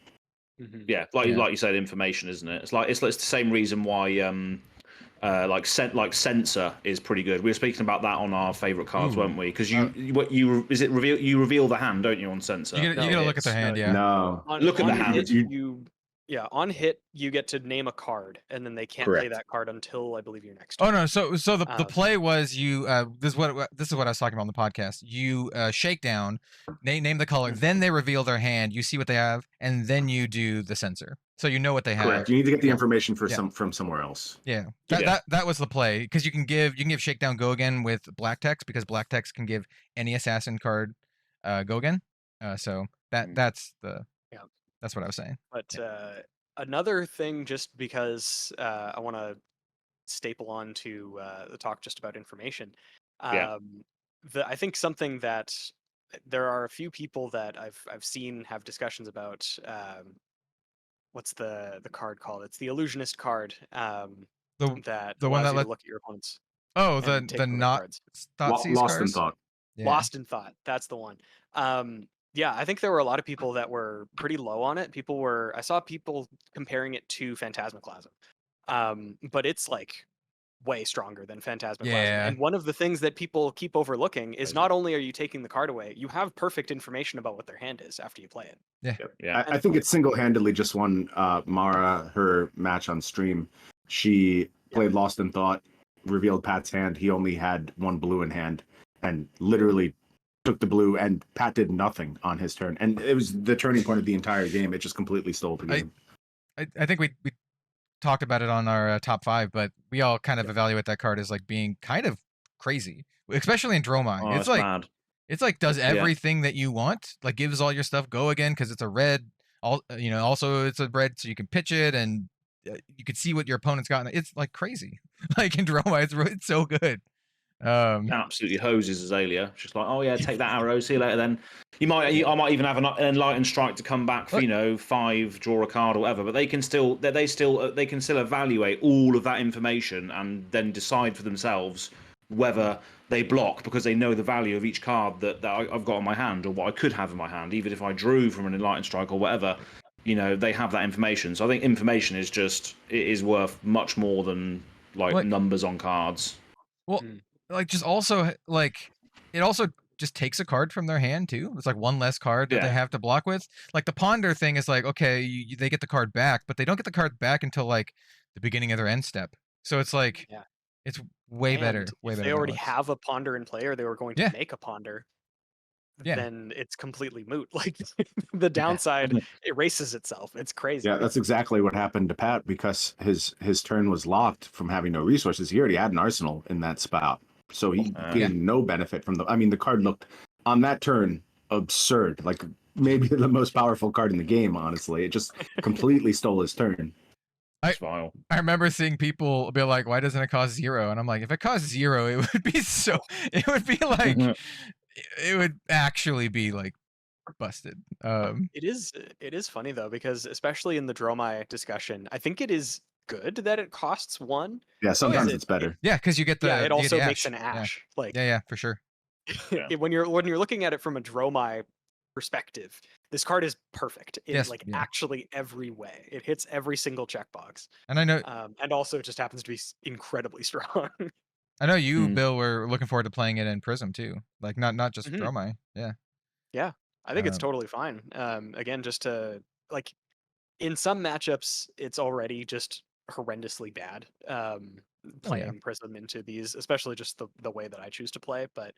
Yeah, like you said, information, isn't it? It's the same reason why Censor is pretty good. We were speaking about that on our favorite cards, weren't we? Because you reveal the hand, don't you, on Censor? You gotta look at the hand, yeah. No, look at the hand. On hit you get to name a card, and then they can't play that card until I believe your next. Oh no! So the play was you. This is what I was talking about on the podcast. You shake down, name the color, then they reveal their hand. You see what they have, and then you do the censor, so you know what they have. Correct. You need to get the information from somewhere else. Yeah, that was the play, because you can give Shakedown Go Again with black text, because black text can give any assassin card Go Again. So that's what I was saying. But another thing, just because I want to staple on to the talk just about information. I think something that there are a few people that I've seen have discussions about. What's the card called? It's the illusionist card. The one that look at your opponents. Oh, the not Lost in Thought. Yeah. Lost in Thought. That's the one. Yeah, I think there were a lot of people that were pretty low on it. I saw people comparing it to Phantasmaclasm. But it's like way stronger than Phantasmaclasm. Yeah. And one of the things that people keep overlooking is not only are you taking the card away, you have perfect information about what their hand is after you play it. Yeah. I think it single-handedly just won Mara her match on stream. She played Lost in Thought, revealed Pat's hand. He only had one blue in hand, and literally took the blue, and Pat did nothing on his turn. And it was the turning point of the entire game. It just completely stole the game. I think we talked about it on our top 5, but we all kind of evaluate that card as like being kind of crazy, especially in Dromai. Oh, it's like mad. It's like does everything that you want, like gives all your stuff Go Again because it's a red. Also it's a red, so you can pitch it, and you can see what your opponent's got. It's like crazy. Like in Dromai, it's so good. Absolutely hoses Azalea. Just like, oh yeah, take that arrow. See you later. Then I might even have an enlightened strike to come back for 5, draw a card or whatever. But they can still evaluate all of that information and then decide for themselves whether they block, because they know the value of each card that I've got on my hand, or what I could have in my hand, even if I drew from an enlightened strike or whatever. They have that information. So I think information is worth much more than numbers on cards. Well. Just also it also just takes a card from their hand too. It's like one less card that they have to block with. Like the ponder thing is like, okay, they get the card back, but they don't get the card back until like the beginning of their end step. So it's like, it's way better. Way better. They already have a ponder in play, or they were going to make a ponder. Then it's completely moot. Like the downside erases itself. It's crazy. Yeah, that's exactly what happened to Pat, because his turn was locked from having no resources. He already had an arsenal in that spot. So he gained no benefit from the card looked on that turn absurd, like maybe the most powerful card in the game, honestly. It just completely stole his turn. I remember seeing people be like, why doesn't it cost 0? And I'm like, if it cost 0, it would be like, it would actually be like busted. It is funny though, because especially in the Dromai discussion, I think it is good that it costs 1. Yeah, sometimes it's better. Because you get the it also makes ash. an ash. For sure. When you're looking at it from a Dromai perspective, this card is perfect in actually every way. It hits every single checkbox. And I know and also just happens to be incredibly strong. I know you, Bill, were looking forward to playing it in Prism too. Like not just Dromai. Yeah. I think it's totally fine. Again, just to in some matchups, it's already just horrendously bad playing Prism into these, especially just the way that I choose to play. But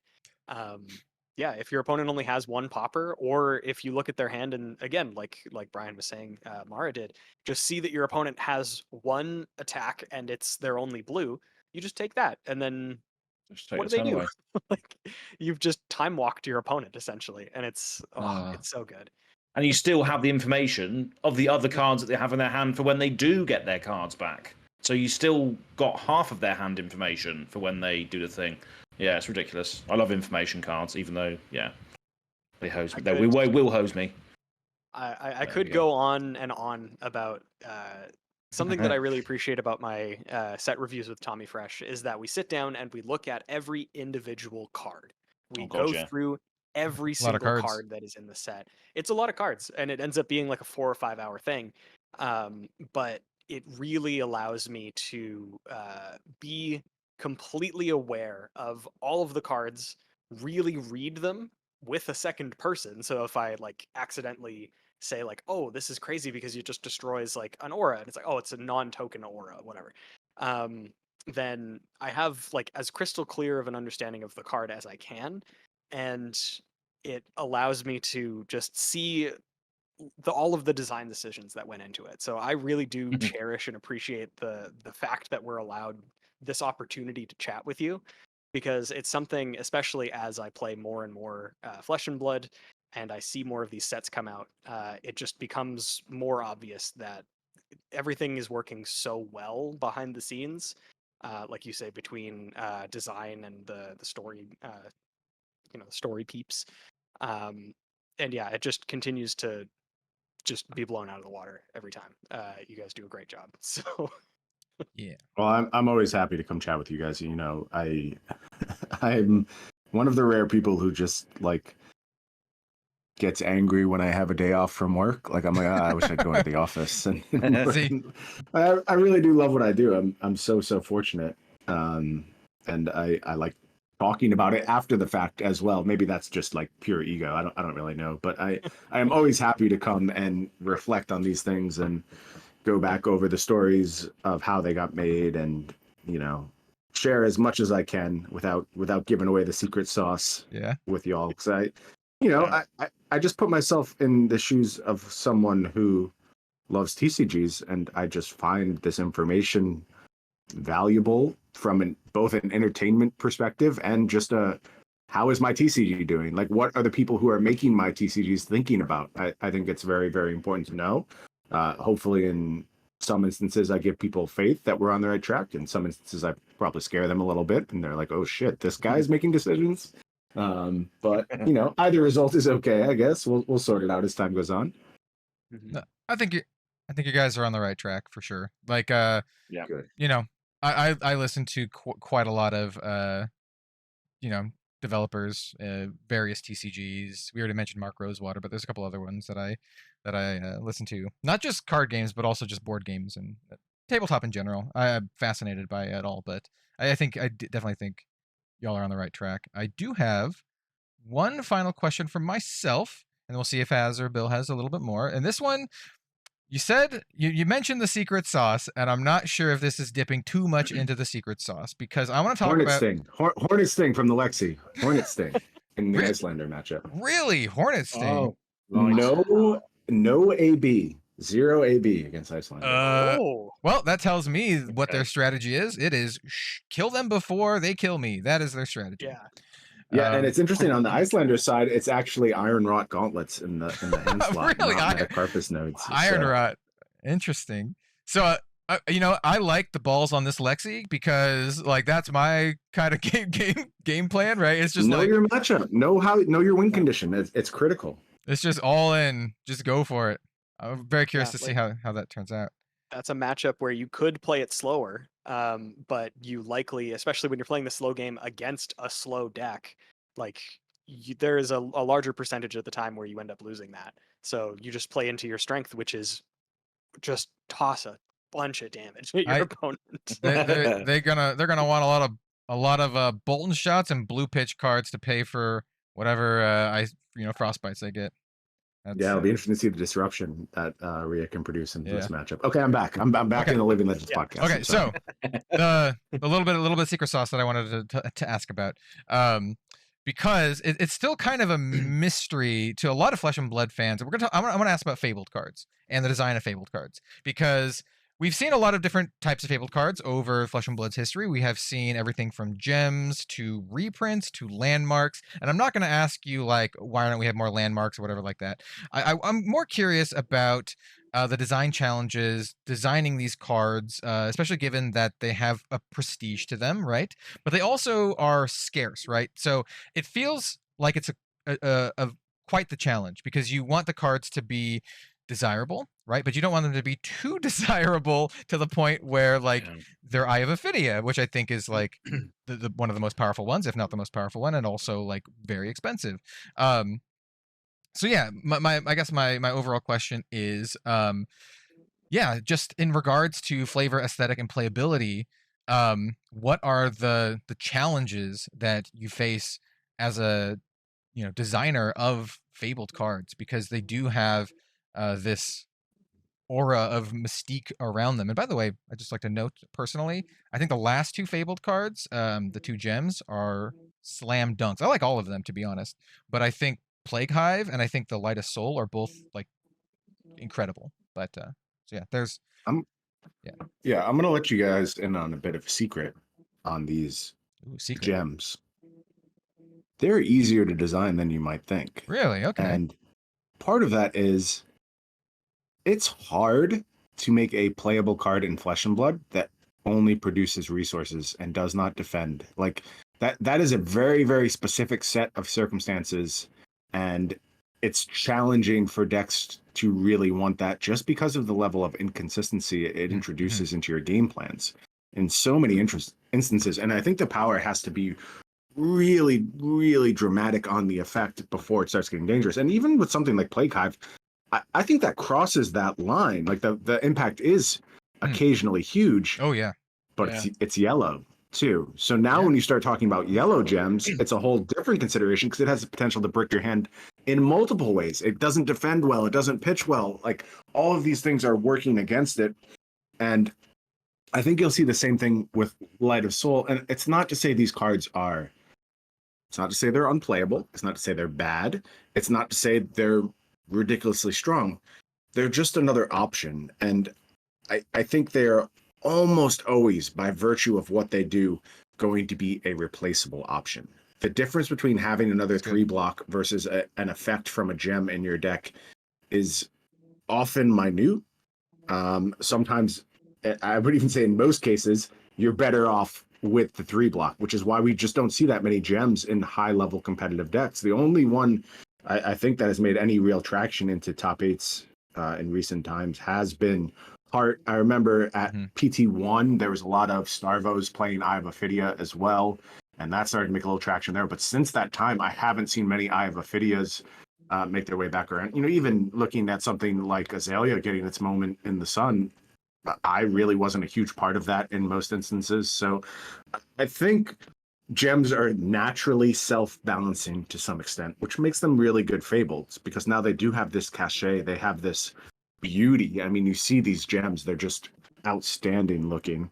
if your opponent only has 1 popper, or if you look at their hand and again, like Bryan was saying, Mara did, just see that your opponent has 1 attack and it's their only blue, you just take that, and then what do they do? You've just time walked your opponent essentially, and it's so good. and you still have the information of the other cards that they have in their hand for when they do get their cards back. So you still got half of their hand information for when they do the thing. Yeah, it's ridiculous. I love information cards, even though, yeah, they hose me. They will hose me. I could go on and on about something that I really appreciate about my set reviews with Tommy Fresh is that we sit down and we look at every individual card. We go through every single card that is in the set. It's a lot of cards, and it ends up being like a 4 or 5 hour thing. But it really allows me to be completely aware of all of the cards, really read them with a second person. So if I like accidentally say like, oh, this is crazy because it just destroys like an aura, and it's like, oh, it's a non-token aura, whatever. Then I have like as crystal clear of an understanding of the card as I can, and it allows me to just see all of the design decisions that went into it. So I really do cherish and appreciate the fact that we're allowed this opportunity to chat with you, because it's something, especially as I play more and more Flesh and Blood and I see more of these sets come out, it just becomes more obvious that everything is working so well behind the scenes, like you say, between design and the story, the story peeps. And yeah, it just continues to just be blown out of the water every time. You guys do a great job. So yeah. Well, I'm always happy to come chat with you guys. You know, I'm one of the rare people who just like gets angry when I have a day off from work. Like I'm like, I wish I'd go into the office. And I really do love what I do. I'm so fortunate. And I like talking about it after the fact as well. Maybe that's just like pure ego. I don't really know, but I am always happy to come and reflect on these things and go back over the stories of how they got made, and share as much as I can without giving away the secret sauce with y'all. Because I just put myself in the shoes of someone who loves TCGs, and I just find this information valuable from both an entertainment perspective and just how is my TCG doing? Like, what are the people who are making my TCGs thinking about? I think it's very, very important to know. Hopefully in some instances I give people faith that we're on the right track. In some instances I probably scare them a little bit and they're like, oh shit, this guy's making decisions. But either result is okay, I guess. We'll sort it out as time goes on. No, I think you guys are on the right track for sure. Like Good. I listen to quite a lot of developers, various TCGs. We already mentioned Mark Rosewater, but there's a couple other ones that I listen to. Not just card games, but also just board games and tabletop in general. I'm fascinated by it all, but I definitely think y'all are on the right track. I do have one final question from myself, and we'll see if Az or Bill has a little bit more. And this one, you said you mentioned the secret sauce, and I'm not sure if this is dipping too much into the secret sauce, because I want to talk about Hornet Sting from the Lexi. Hornet Sting in the Icelander matchup. Really, Hornet Sting? Oh, no AB, 0 AB against Icelander. Well, that tells me what their strategy is. It is kill them before they kill me. That is their strategy. Yeah, and it's interesting on the Icelander side. It's actually Iron Rot gauntlets in the hand slot, really? not Metacarpus nodes. Iron Rot, interesting. So I like the balls on this Lexi because like that's my kind of game plan, right? It's just know your matchup, know your win condition. It's critical. It's just all in, just go for it. I'm very curious to see how that turns out. That's a matchup where you could play it slower, but you likely, especially when you're playing the slow game against a slow deck, like there is a larger percentage of the time where you end up losing that. So you just play into your strength, which is just toss a bunch of damage at your opponent. They're gonna want a lot of Bolton shots and blue pitch cards to pay for whatever frostbites they get. It'll be interesting to see the disruption that Rhea can produce in this matchup. Okay, I'm back. I'm back in the Living Legends podcast. Okay, so the little bit of secret sauce that I wanted to ask about, because it's still kind of a mystery to a lot of Flesh and Blood fans. I'm gonna ask about fabled cards and the design of fabled cards, because we've seen a lot of different types of Fabled cards over Flesh and Blood's history. We have seen everything from gems to reprints to landmarks. And I'm not going to ask you, like, why don't we have more landmarks or whatever like that. I'm more curious about the design challenges, designing these cards, especially given that they have a prestige to them, right? But they also are scarce, right? So it feels like it's a quite the challenge, because you want the cards to be desirable, right? But you don't want them to be too desirable to the point where, like, their Eye of Ophidia, which I think is like the one of the most powerful ones, if not the most powerful one, and also like very expensive. So yeah, I guess my overall question is, yeah, just in regards to flavor, aesthetic, and playability, what are the challenges that you face as a designer of Fabled cards, because they do have this aura of mystique around them. And by the way, I just like to note personally, I think the last two Fabled cards, the two gems, are slam dunks. I like all of them, to be honest, but I think Plague Hive and I think the Light of Soul are both like incredible. But so yeah, there's I'm gonna let you guys in on a bit of a secret on these gems. They're easier to design than you might think. Really? Okay. And part of that is it's hard to make a playable card in Flesh and Blood that only produces resources and does not defend. Like that is a very, very specific set of circumstances, and it's challenging for decks to really want that, just because of the level of inconsistency it introduces into your game plans in so many instances. And I think the power has to be really, really dramatic on the effect before it starts getting dangerous. And even with something like Plague Hive, I think that crosses that line. Like the impact is occasionally huge. Oh yeah, but it's yellow too. So now when you start talking about yellow gems, it's a whole different consideration, because it has the potential to brick your hand in multiple ways. It doesn't defend well. It doesn't pitch well. Like, all of these things are working against it. And I think you'll see the same thing with Light of Soul. And it's not to say these cards are, it's not to say they're unplayable. It's not to say they're bad. It's not to say they're ridiculously strong. They're just another option. And I think they're almost always, by virtue of what they do, going to be a replaceable option. The difference between having another 3-block versus an effect from a gem in your deck is often minute. Sometimes, I would even say in most cases, you're better off with the 3-block, which is why we just don't see that many gems in high-level competitive decks. The only one I think that has made any real traction into top 8s in recent times has been Heart. I remember at PT1, there was a lot of Starvos playing Eye of Ophidia as well, and that started to make a little traction there. But since that time, I haven't seen many Eye of Ophidias make their way back around. Even looking at something like Azalea getting its moment in the sun, I really wasn't a huge part of that in most instances. So I think gems are naturally self-balancing to some extent, which makes them really good Fableds, because now they do have this cachet, they have this beauty. I mean, you see these gems, they're just outstanding looking.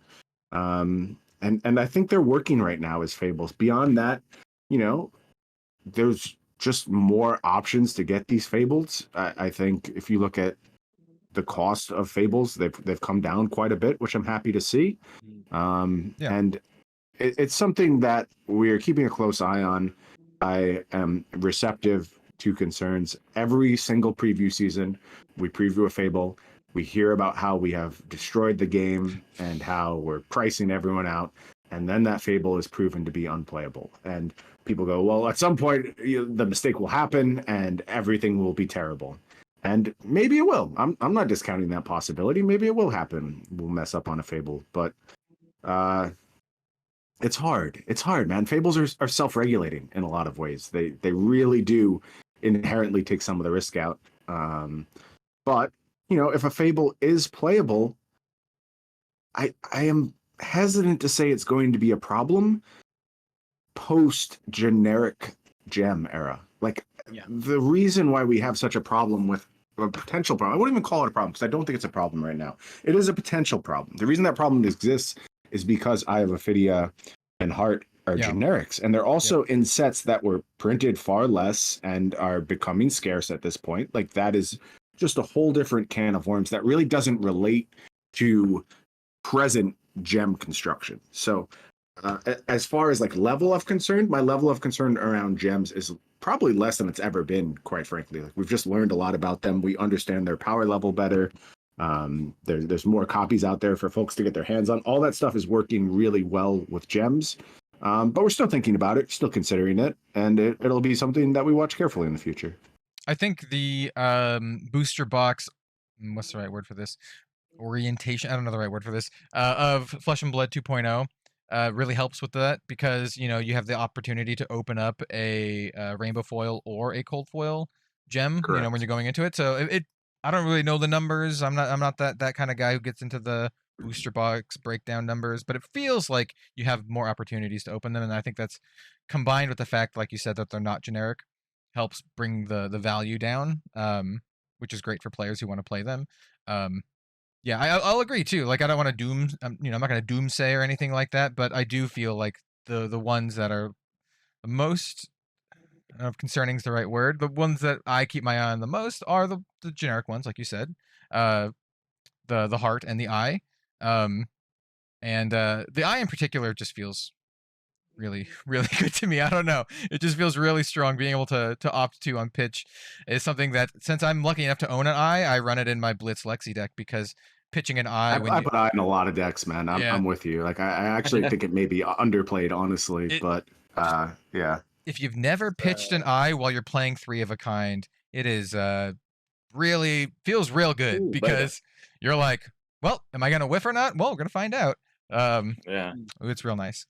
And I think they're working right now as Fables. Beyond that, there's just more options to get these Fables. I think if you look at the cost of Fables, they've come down quite a bit, which I'm happy to see. And it's something that we're keeping a close eye on. I am receptive to concerns. Every single preview season, we preview a Fable. We hear about how we have destroyed the game and how we're pricing everyone out. And then that Fable is proven to be unplayable. And people go, well, at some point, the mistake will happen and everything will be terrible. And maybe it will. I'm not discounting that possibility. Maybe it will happen. We'll mess up on a Fable. But it's hard. It's hard, man. Fables are self-regulating in a lot of ways. They really do inherently take some of the risk out. But, if a Fable is playable, I am hesitant to say it's going to be a problem post-generic gem era. The reason why we have such a problem with a potential problem, I wouldn't even call it a problem, because I don't think it's a problem right now. It is a potential problem. The reason that problem exists is because Eye of Ophidia and Heart are generics, and they're also in sets that were printed far less and are becoming scarce at this point. That is just a whole different can of worms that really doesn't relate to present gem construction. So as far as like level of concern, my level of concern around gems is probably less than it's ever been, quite frankly. Like we've just learned a lot about them. We understand their power level better. There's more copies out there for folks to get their hands on. All that stuff is working really well with gems. But we're still thinking about it, still considering it, and it'll be something that we watch carefully in the future. I think the booster box, what's the right word for this? Orientation, I don't know the right word for this, of Flesh and Blood 2.0 really helps with that, because you have the opportunity to open up a rainbow foil or a cold foil gem. Correct. When you're going into it. So it I don't really know the numbers. I'm not that kind of guy who gets into the booster box breakdown numbers, but it feels like you have more opportunities to open them, and I think that's combined with the fact, like you said, that they're not generic, helps bring the value down, which is great for players who want to play them. Yeah, I'll agree too. Like I don't want to I'm not going to doomsay or anything like that, but I do feel like the ones that are the most, I don't know if concerning is the right word, but ones that I keep my eye on the most are the generic ones, like you said, the heart and the eye, and the eye in particular just feels really, really good to me. I don't know, it just feels really strong. Being able to opt to on pitch is something that, since I'm lucky enough to own an eye, I run it in my Blitz Lexi deck, because pitching an eye I put eye in a lot of decks, man. I'm with you. Like I actually think it may be underplayed, honestly, but yeah. If you've never pitched an eye while you're playing 3 of a kind, it is really feels real good, because you're like, well, am I gonna whiff or not? Well, we're gonna find out. Yeah, it's real nice.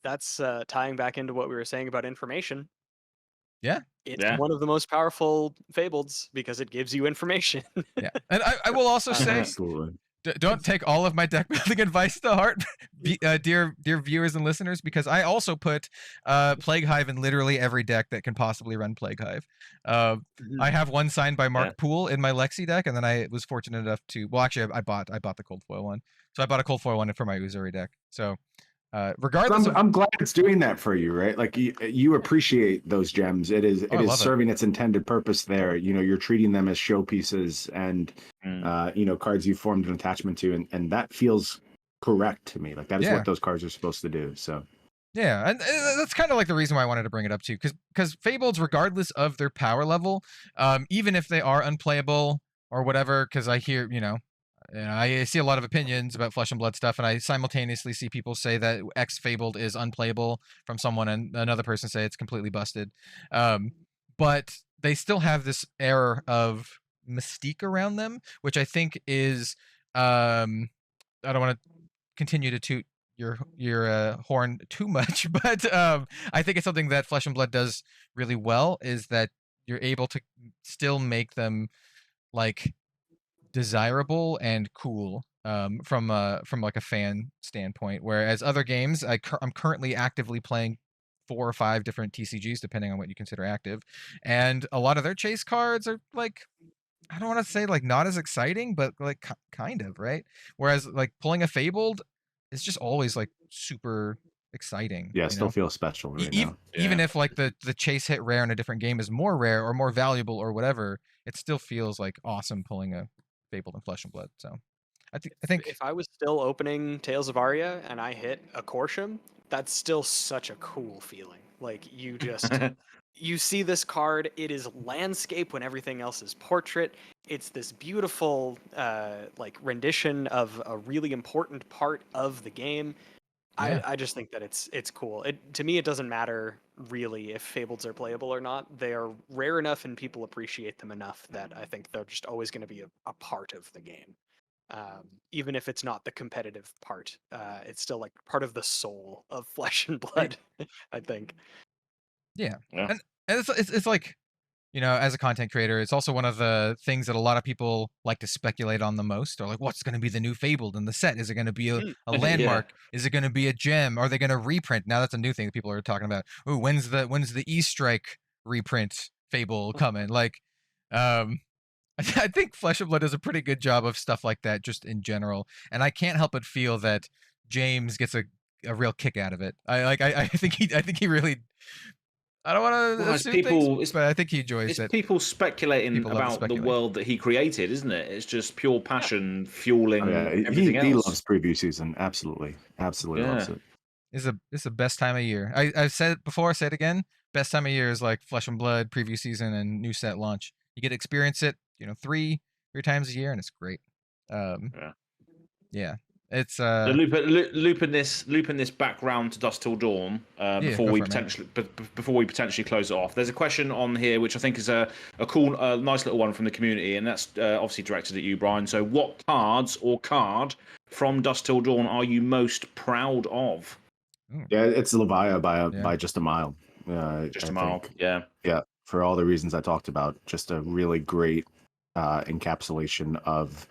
That's tying back into what we were saying about information. Yeah. It's one of the most powerful fableds because it gives you information. Yeah, and I will also say, Absolutely. Don't take all of my deck building advice to heart, dear viewers and listeners, because I also put Plague Hive in literally every deck that can possibly run Plague Hive. I have one signed by Mark Poole in my Lexi deck, and then I was fortunate enough to, well, actually, I bought the cold foil one, so I bought a cold foil one for my Uzuri deck. So regardless, I'm glad it's doing that for you, right? Like you appreciate those gems. It is serving its intended purpose there. You're treating them as showpieces and cards you formed an attachment to, and that feels correct to me. Like that is what those cards are supposed to do. So yeah, and that's kind of like the reason why I wanted to bring it up too, because Fableds, regardless of their power level, even if they are unplayable or whatever, because I hear I see a lot of opinions about Flesh and Blood stuff, and I simultaneously see people say that X Fabled is unplayable from someone, and another person say it's completely busted. But they still have this air of mystique around them, which I think is, I don't want to continue to toot your horn too much, but I think it's something that Flesh and Blood does really well, is that you're able to still make them like desirable and cool from like a fan standpoint, whereas other games I'm currently actively playing 4 or 5 different TCGs depending on what you consider active, and a lot of their chase cards are like, I don't want to say like not as exciting, but like kind of, right? Whereas like pulling a Fabled is just always like super exciting. Yeah, still feels special right now. Even if like the chase hit rare in a different game is more rare or more valuable or whatever, it still feels like awesome pulling a Fabled and Flesh and Blood. So I think if I was still opening Tales of Aria and I hit a Corsham, that's still such a cool feeling. Like you just you see this card, it is landscape when everything else is portrait. It's this beautiful like rendition of a really important part of the game. Yeah. I just think that it's cool. To me, it doesn't matter really if Fableds are playable or not. They are rare enough and people appreciate them enough that I think they're just always going to be a part of the game. Even if it's not the competitive part, it's still like part of the soul of Flesh and Blood, I think. Yeah. And it's like, as a content creator, it's also one of the things that a lot of people like to speculate on the most. Or like, what's going to be the new Fabled in the set? Is it going to be a landmark? Is it going to be a gem? Are they going to reprint? Now that's a new thing that people are talking about. Ooh, when's the E-Strike reprint Fable coming? Like, I think Flesh and Blood does a pretty good job of stuff like that just in general. And I can't help but feel that James gets a real kick out of it. I think he really I don't want to Well, it's assume people- things, but I think he enjoys It's it. people speculating People love to about the speculate. world that he created, isn't it? It's just pure passion fueling Oh, yeah, everything he else. loves preview season. Absolutely loves Yeah. it. It's the best time of year. I've said it before. I say it again. Best time of year is like Flesh and Blood preview season and new set launch. You get to experience it, three times a year, and it's great. Yeah, it's So looping this back round to Dust Till Dawn before go we for it, man. potentially close it off. There's a question on here which I think is a cool, nice little one from the community, and that's obviously directed at you, Brian. So, what cards or card from Dust Till Dawn are you most proud of? Yeah, it's Levia Yeah. by just a mile. Just I a mile, think. yeah. For all the reasons I talked about, just a really great encapsulation of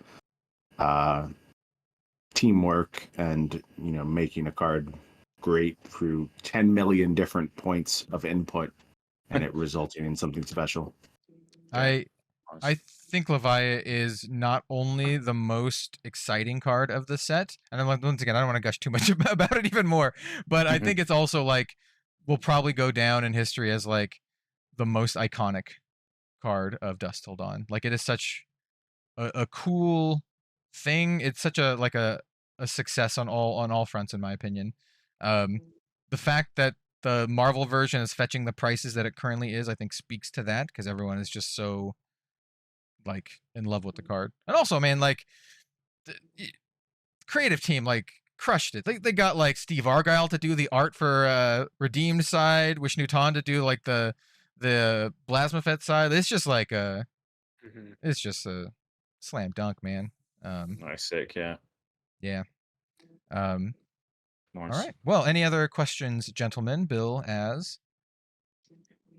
teamwork and making a card great through 10 million different points of input and it resulting in something special. I think Levia is not only the most exciting card of the set, and I'm like, once again, I don't want to gush too much about it even more, but I think it's also like will probably go down in history as like the most iconic card of Dusk Till Dawn. Like it is such a cool thing. It's such a success on all fronts, in my opinion. The fact that the Marvel version is fetching the prices that it currently is, I think, speaks to that because everyone is just so like in love with the card. And also, man, like the creative team like crushed it. They got like Steve Argyle to do the art for Redeemed side, Wish Newton to do like the Blasmafet side. It's just like it's just a slam dunk, man. Nice, sick, yeah. Yeah. Nice. All right. Well, any other questions, gentlemen? Bill, as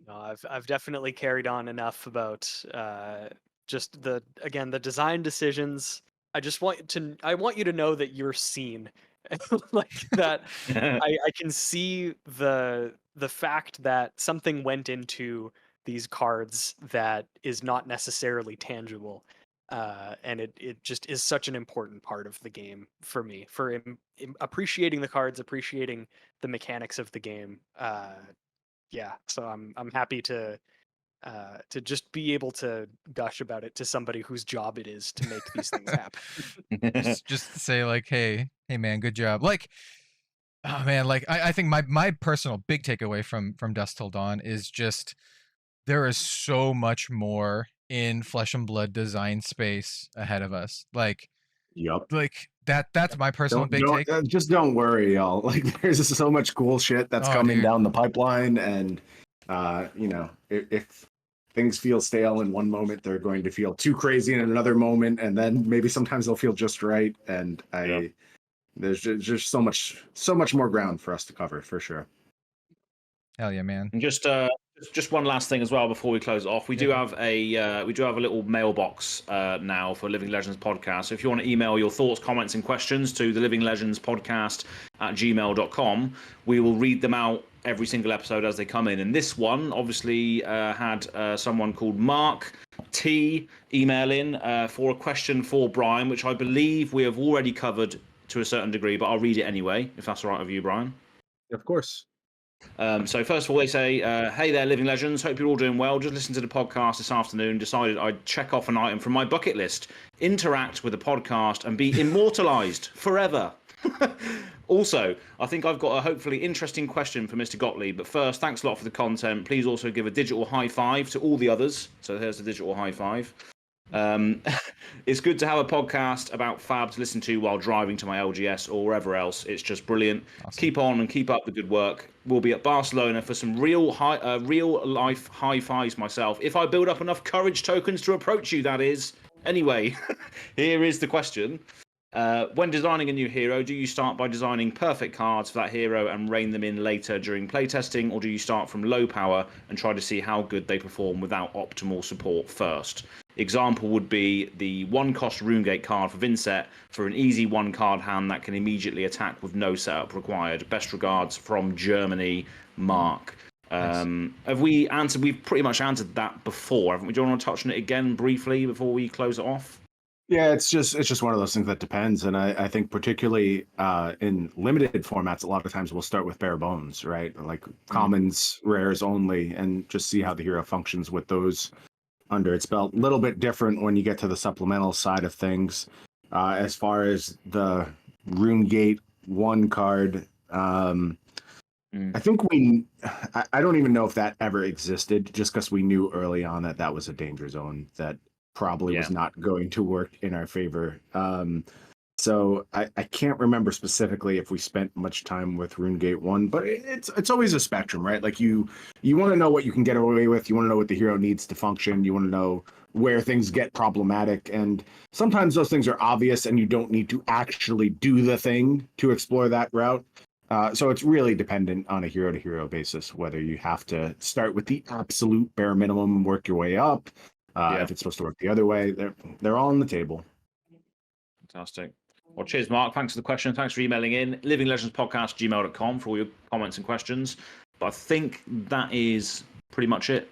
No, I've definitely carried on enough about just the design decisions. I want you to know that you're seen, like that. I can see the fact that something went into these cards that is not necessarily tangible, and it just is such an important part of the game for me, for appreciating the cards, appreciating the mechanics of the game. Yeah, so I'm happy to just be able to gush about it to somebody whose job it is to make these things happen. just to say like, hey man, good job. Like, oh man, like I think my personal big takeaway from Dusk Till Dawn is just there is so much more in Flesh and Blood design space ahead of us. Like, Yup. like that's my personal big take. Just don't worry, y'all. Like there's so much cool shit that's coming down the pipeline, and if things feel stale in one moment, they're going to feel too crazy in another moment, and then maybe sometimes they'll feel just right. And there's just so much more ground for us to cover for sure. Hell yeah, man. And just one last thing as well before we close it off. We do have a little mailbox now for Living Legends podcast. So if you want to email your thoughts, comments, and questions to the Living Legends podcast at gmail.com, we will read them out every single episode as they come in. And this one obviously had someone called Mark T email in for a question for Brian, which I believe we have already covered to a certain degree, but I'll read it anyway, if that's all right with you, Brian. Of course. So first of all, they say, hey there, Living Legends. Hope you're all doing well. Just listened to the podcast this afternoon. Decided I'd check off an item from my bucket list. Interact with the podcast and be immortalized forever. Also, I think I've got a hopefully interesting question for Mr. Gottlieb. But first, thanks a lot for the content. Please also give a digital high five to all the others. So here's the digital high five. It's good to have a podcast about Fab to listen to while driving to my LGS or wherever else. It's just brilliant. Awesome. Keep on and keep up the good work. We'll be at Barcelona for some real life high fives myself. If I build up enough courage tokens to approach you, that is. Anyway, here is the question. When designing a new hero, do you start by designing perfect cards for that hero and rein them in later during playtesting, or do you start from low power and try to see how good they perform without optimal support first? Example would be the 1-cost Runegate card for Vinset for an easy 1-card hand that can immediately attack with no setup required. Best regards from Germany, Mark. Nice. Have we answered? We've pretty much answered that before, haven't we? Do you want to touch on it again briefly before we close it off? Yeah, it's just one of those things that depends, and I think particularly in limited formats, a lot of times we'll start with bare bones, right? Like commons, rares only, and just see how the hero functions with those under its belt. A little bit different when you get to the supplemental side of things. As far as the RuneGate 1 card, I think I don't even know if that ever existed, just because we knew early on that that was a danger zone that probably was not going to work in our favor. So I can't remember specifically if we spent much time with RuneGate 1, but it's always a spectrum, right? Like you want to know what you can get away with, you want to know what the hero needs to function, you want to know where things get problematic, and sometimes those things are obvious and you don't need to actually do the thing to explore that route. So it's really dependent on a hero-to-hero basis, whether you have to start with the absolute bare minimum, work your way up. If it's supposed to work the other way, they're all on the table. Fantastic. Well, cheers, Mark. Thanks for the question. Thanks for emailing in. livinglegendspodcast@gmail.com for all your comments and questions. But I think that is pretty much it.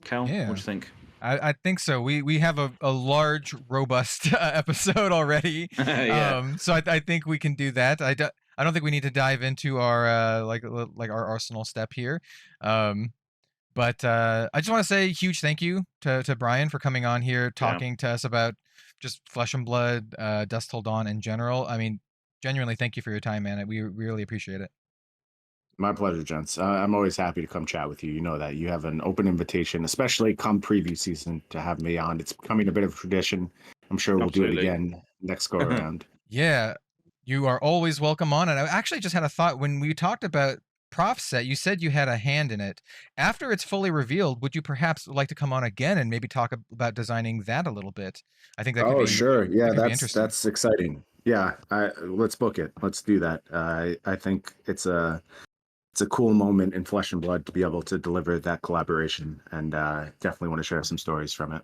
Kel, Yeah. what do you think? I think so. We have a large, robust episode already. So I think we can do that. I don't think we need to dive into our like our Arsenal step here. But I just want to say a huge thank you to Bryan for coming on here, talking to us about just Flesh and Blood, Dusk Till Dawn in general. I mean, genuinely, thank you for your time, man. We really appreciate it. My pleasure, gents. I'm always happy to come chat with you. You know that. You have an open invitation, especially come preview season, to have me on. It's becoming a bit of a tradition. I'm sure we'll do it again next go around. Yeah, you are always welcome on. And I actually just had a thought when we talked about Prof set, you said you had a hand in it. After it's fully revealed, would you perhaps like to come on again and maybe talk about designing that a little bit? I think that could be sure. Yeah, interesting. that's exciting. Yeah, let's book it. Let's do that. I think it's a cool moment in Flesh and Blood to be able to deliver that collaboration, and definitely want to share some stories from it.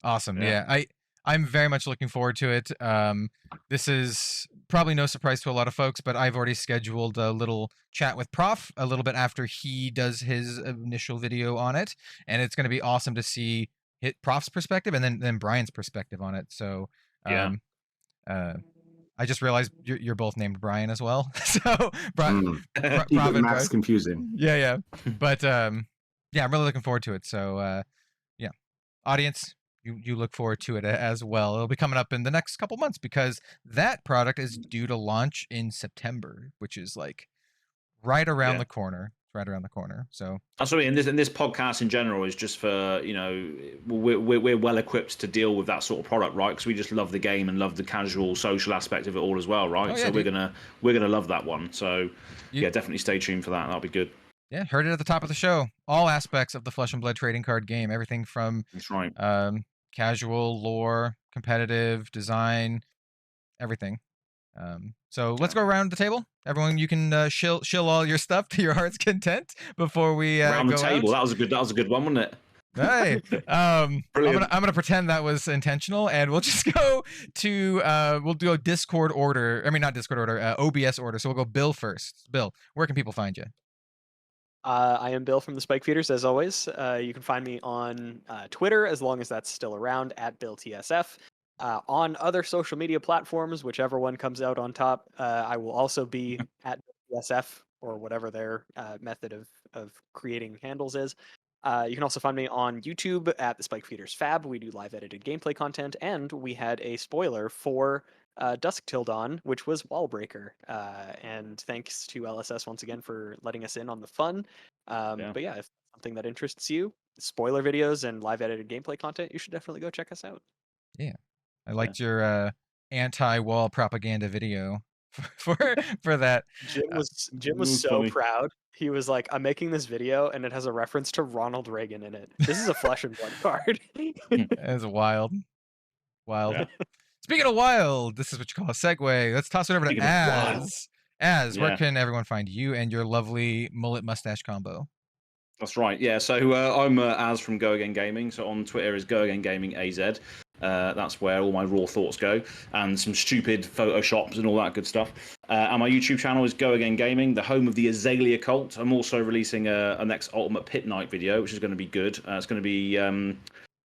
Awesome. Yeah, I'm very much looking forward to it. This is probably no surprise to a lot of folks, but I've already scheduled a little chat with Prof a little bit after he does his initial video on it, and it's going to be awesome to see Prof's perspective and then Bryan's perspective on it. So, I just realized you're both named Bryan as well. So, Math's confusing. Yeah. But I'm really looking forward to it. So, audience, you look forward to it as well. It'll be coming up in the next couple months because that product is due to launch in September, which is like right around the corner. Right around the corner. So that's what I mean. And this podcast in general is just for, we're well equipped to deal with that sort of product, right? Because we just love the game and love the casual social aspect of it all as well, right? So we're gonna love that one. So definitely stay tuned for that. That'll be good. Yeah, heard it at the top of the show. All aspects of the Flesh and Blood trading card game, everything from casual, lore, competitive, design, everything. So let's go around the table. Everyone, you can shill all your stuff to your heart's content before we around the go table. out. That was a good one, wasn't it? Hey, I'm gonna pretend that was intentional, and we'll just go to we'll do a Discord order. I mean, not Discord order, OBS order. So we'll go Bill first. Bill, where can people find you? I am Bill from the Spike Feeders, as always. You can find me on Twitter, as long as that's still around, @BillTSF. On other social media platforms, whichever one comes out on top, I will also be @BillTSF, or whatever their method of creating handles is. You can also find me on YouTube at the Spike Feeders Fab. We do live edited gameplay content, and we had a spoiler for Dusk Till Dawn, which was Wallbreaker. And thanks to LSS once again for letting us in on the fun. But yeah, if something that interests you, spoiler videos and live edited gameplay content, you should definitely go check us out. Yeah, I liked your anti-wall propaganda video for that. Jim was so funny. Proud. He was like, "I'm making this video, and it has a reference to Ronald Reagan in it. This is a Flesh and Blood card." That's wild. Yeah. Speaking of wild, this is what you call a segue. Let's toss it over to Az. Az, where can everyone find you and your lovely mullet mustache combo? That's right. Yeah. So I'm Az from Go Again Gaming. So on Twitter is Go Again Gaming AZ. That's where all my raw thoughts go, and some stupid photoshops and all that good stuff. And my YouTube channel is Go Again Gaming, the home of the Azalea Cult. I'm also releasing a next Ultimate Pit Night video, which is going to be good. It's going to be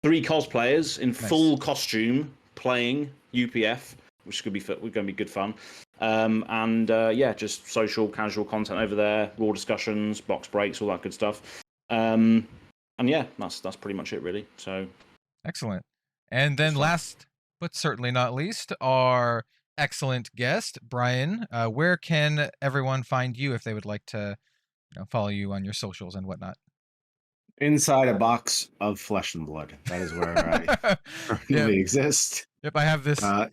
3 cosplayers in full costume playing UPF, which is going to be good fun. Just social, casual content over there, raw discussions, box breaks, all that good stuff. That's pretty much it, really. So excellent. And then last but certainly not least, our excellent guest, Bryan. Where can everyone find you if they would like to, follow you on your socials and whatnot? Inside a box of flesh and blood. That is where I currently exist. Yep, I have this. I'm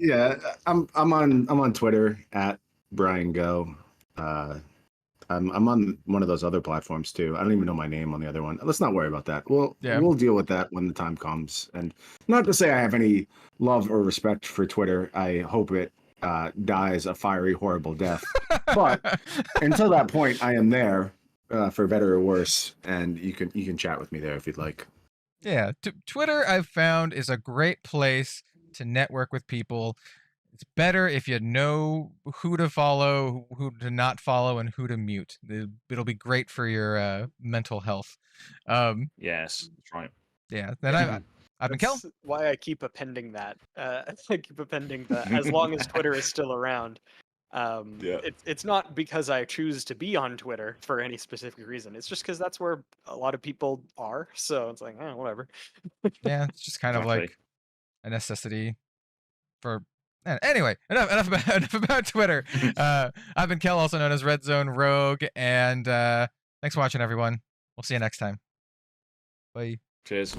on Twitter at Bryan Go. I'm on one of those other platforms too. I don't even know my name on the other one. Let's not worry about that. We'll deal with that when the time comes. And not to say I have any love or respect for Twitter. I hope it dies a fiery, horrible death. But until that point, I am there for better or worse, and you can chat with me there if you'd like. Yeah, Twitter I've found is a great place to network with people. It's better if you know who to follow, who to not follow, and who to mute. It'll be great for your mental health. yes, that's right. Yeah, then I've been Kel. That's why I keep appending that. I keep appending that as long as Twitter is still around. It's not because I choose to be on Twitter for any specific reason. It's just because that's where a lot of people are. So it's like, whatever. Yeah, it's just kind of like a necessity for. Anyway, enough about Twitter. I've been Kel, also known as Red Zone Rogue, and thanks for watching, everyone. We'll see you next time. Bye. Cheers.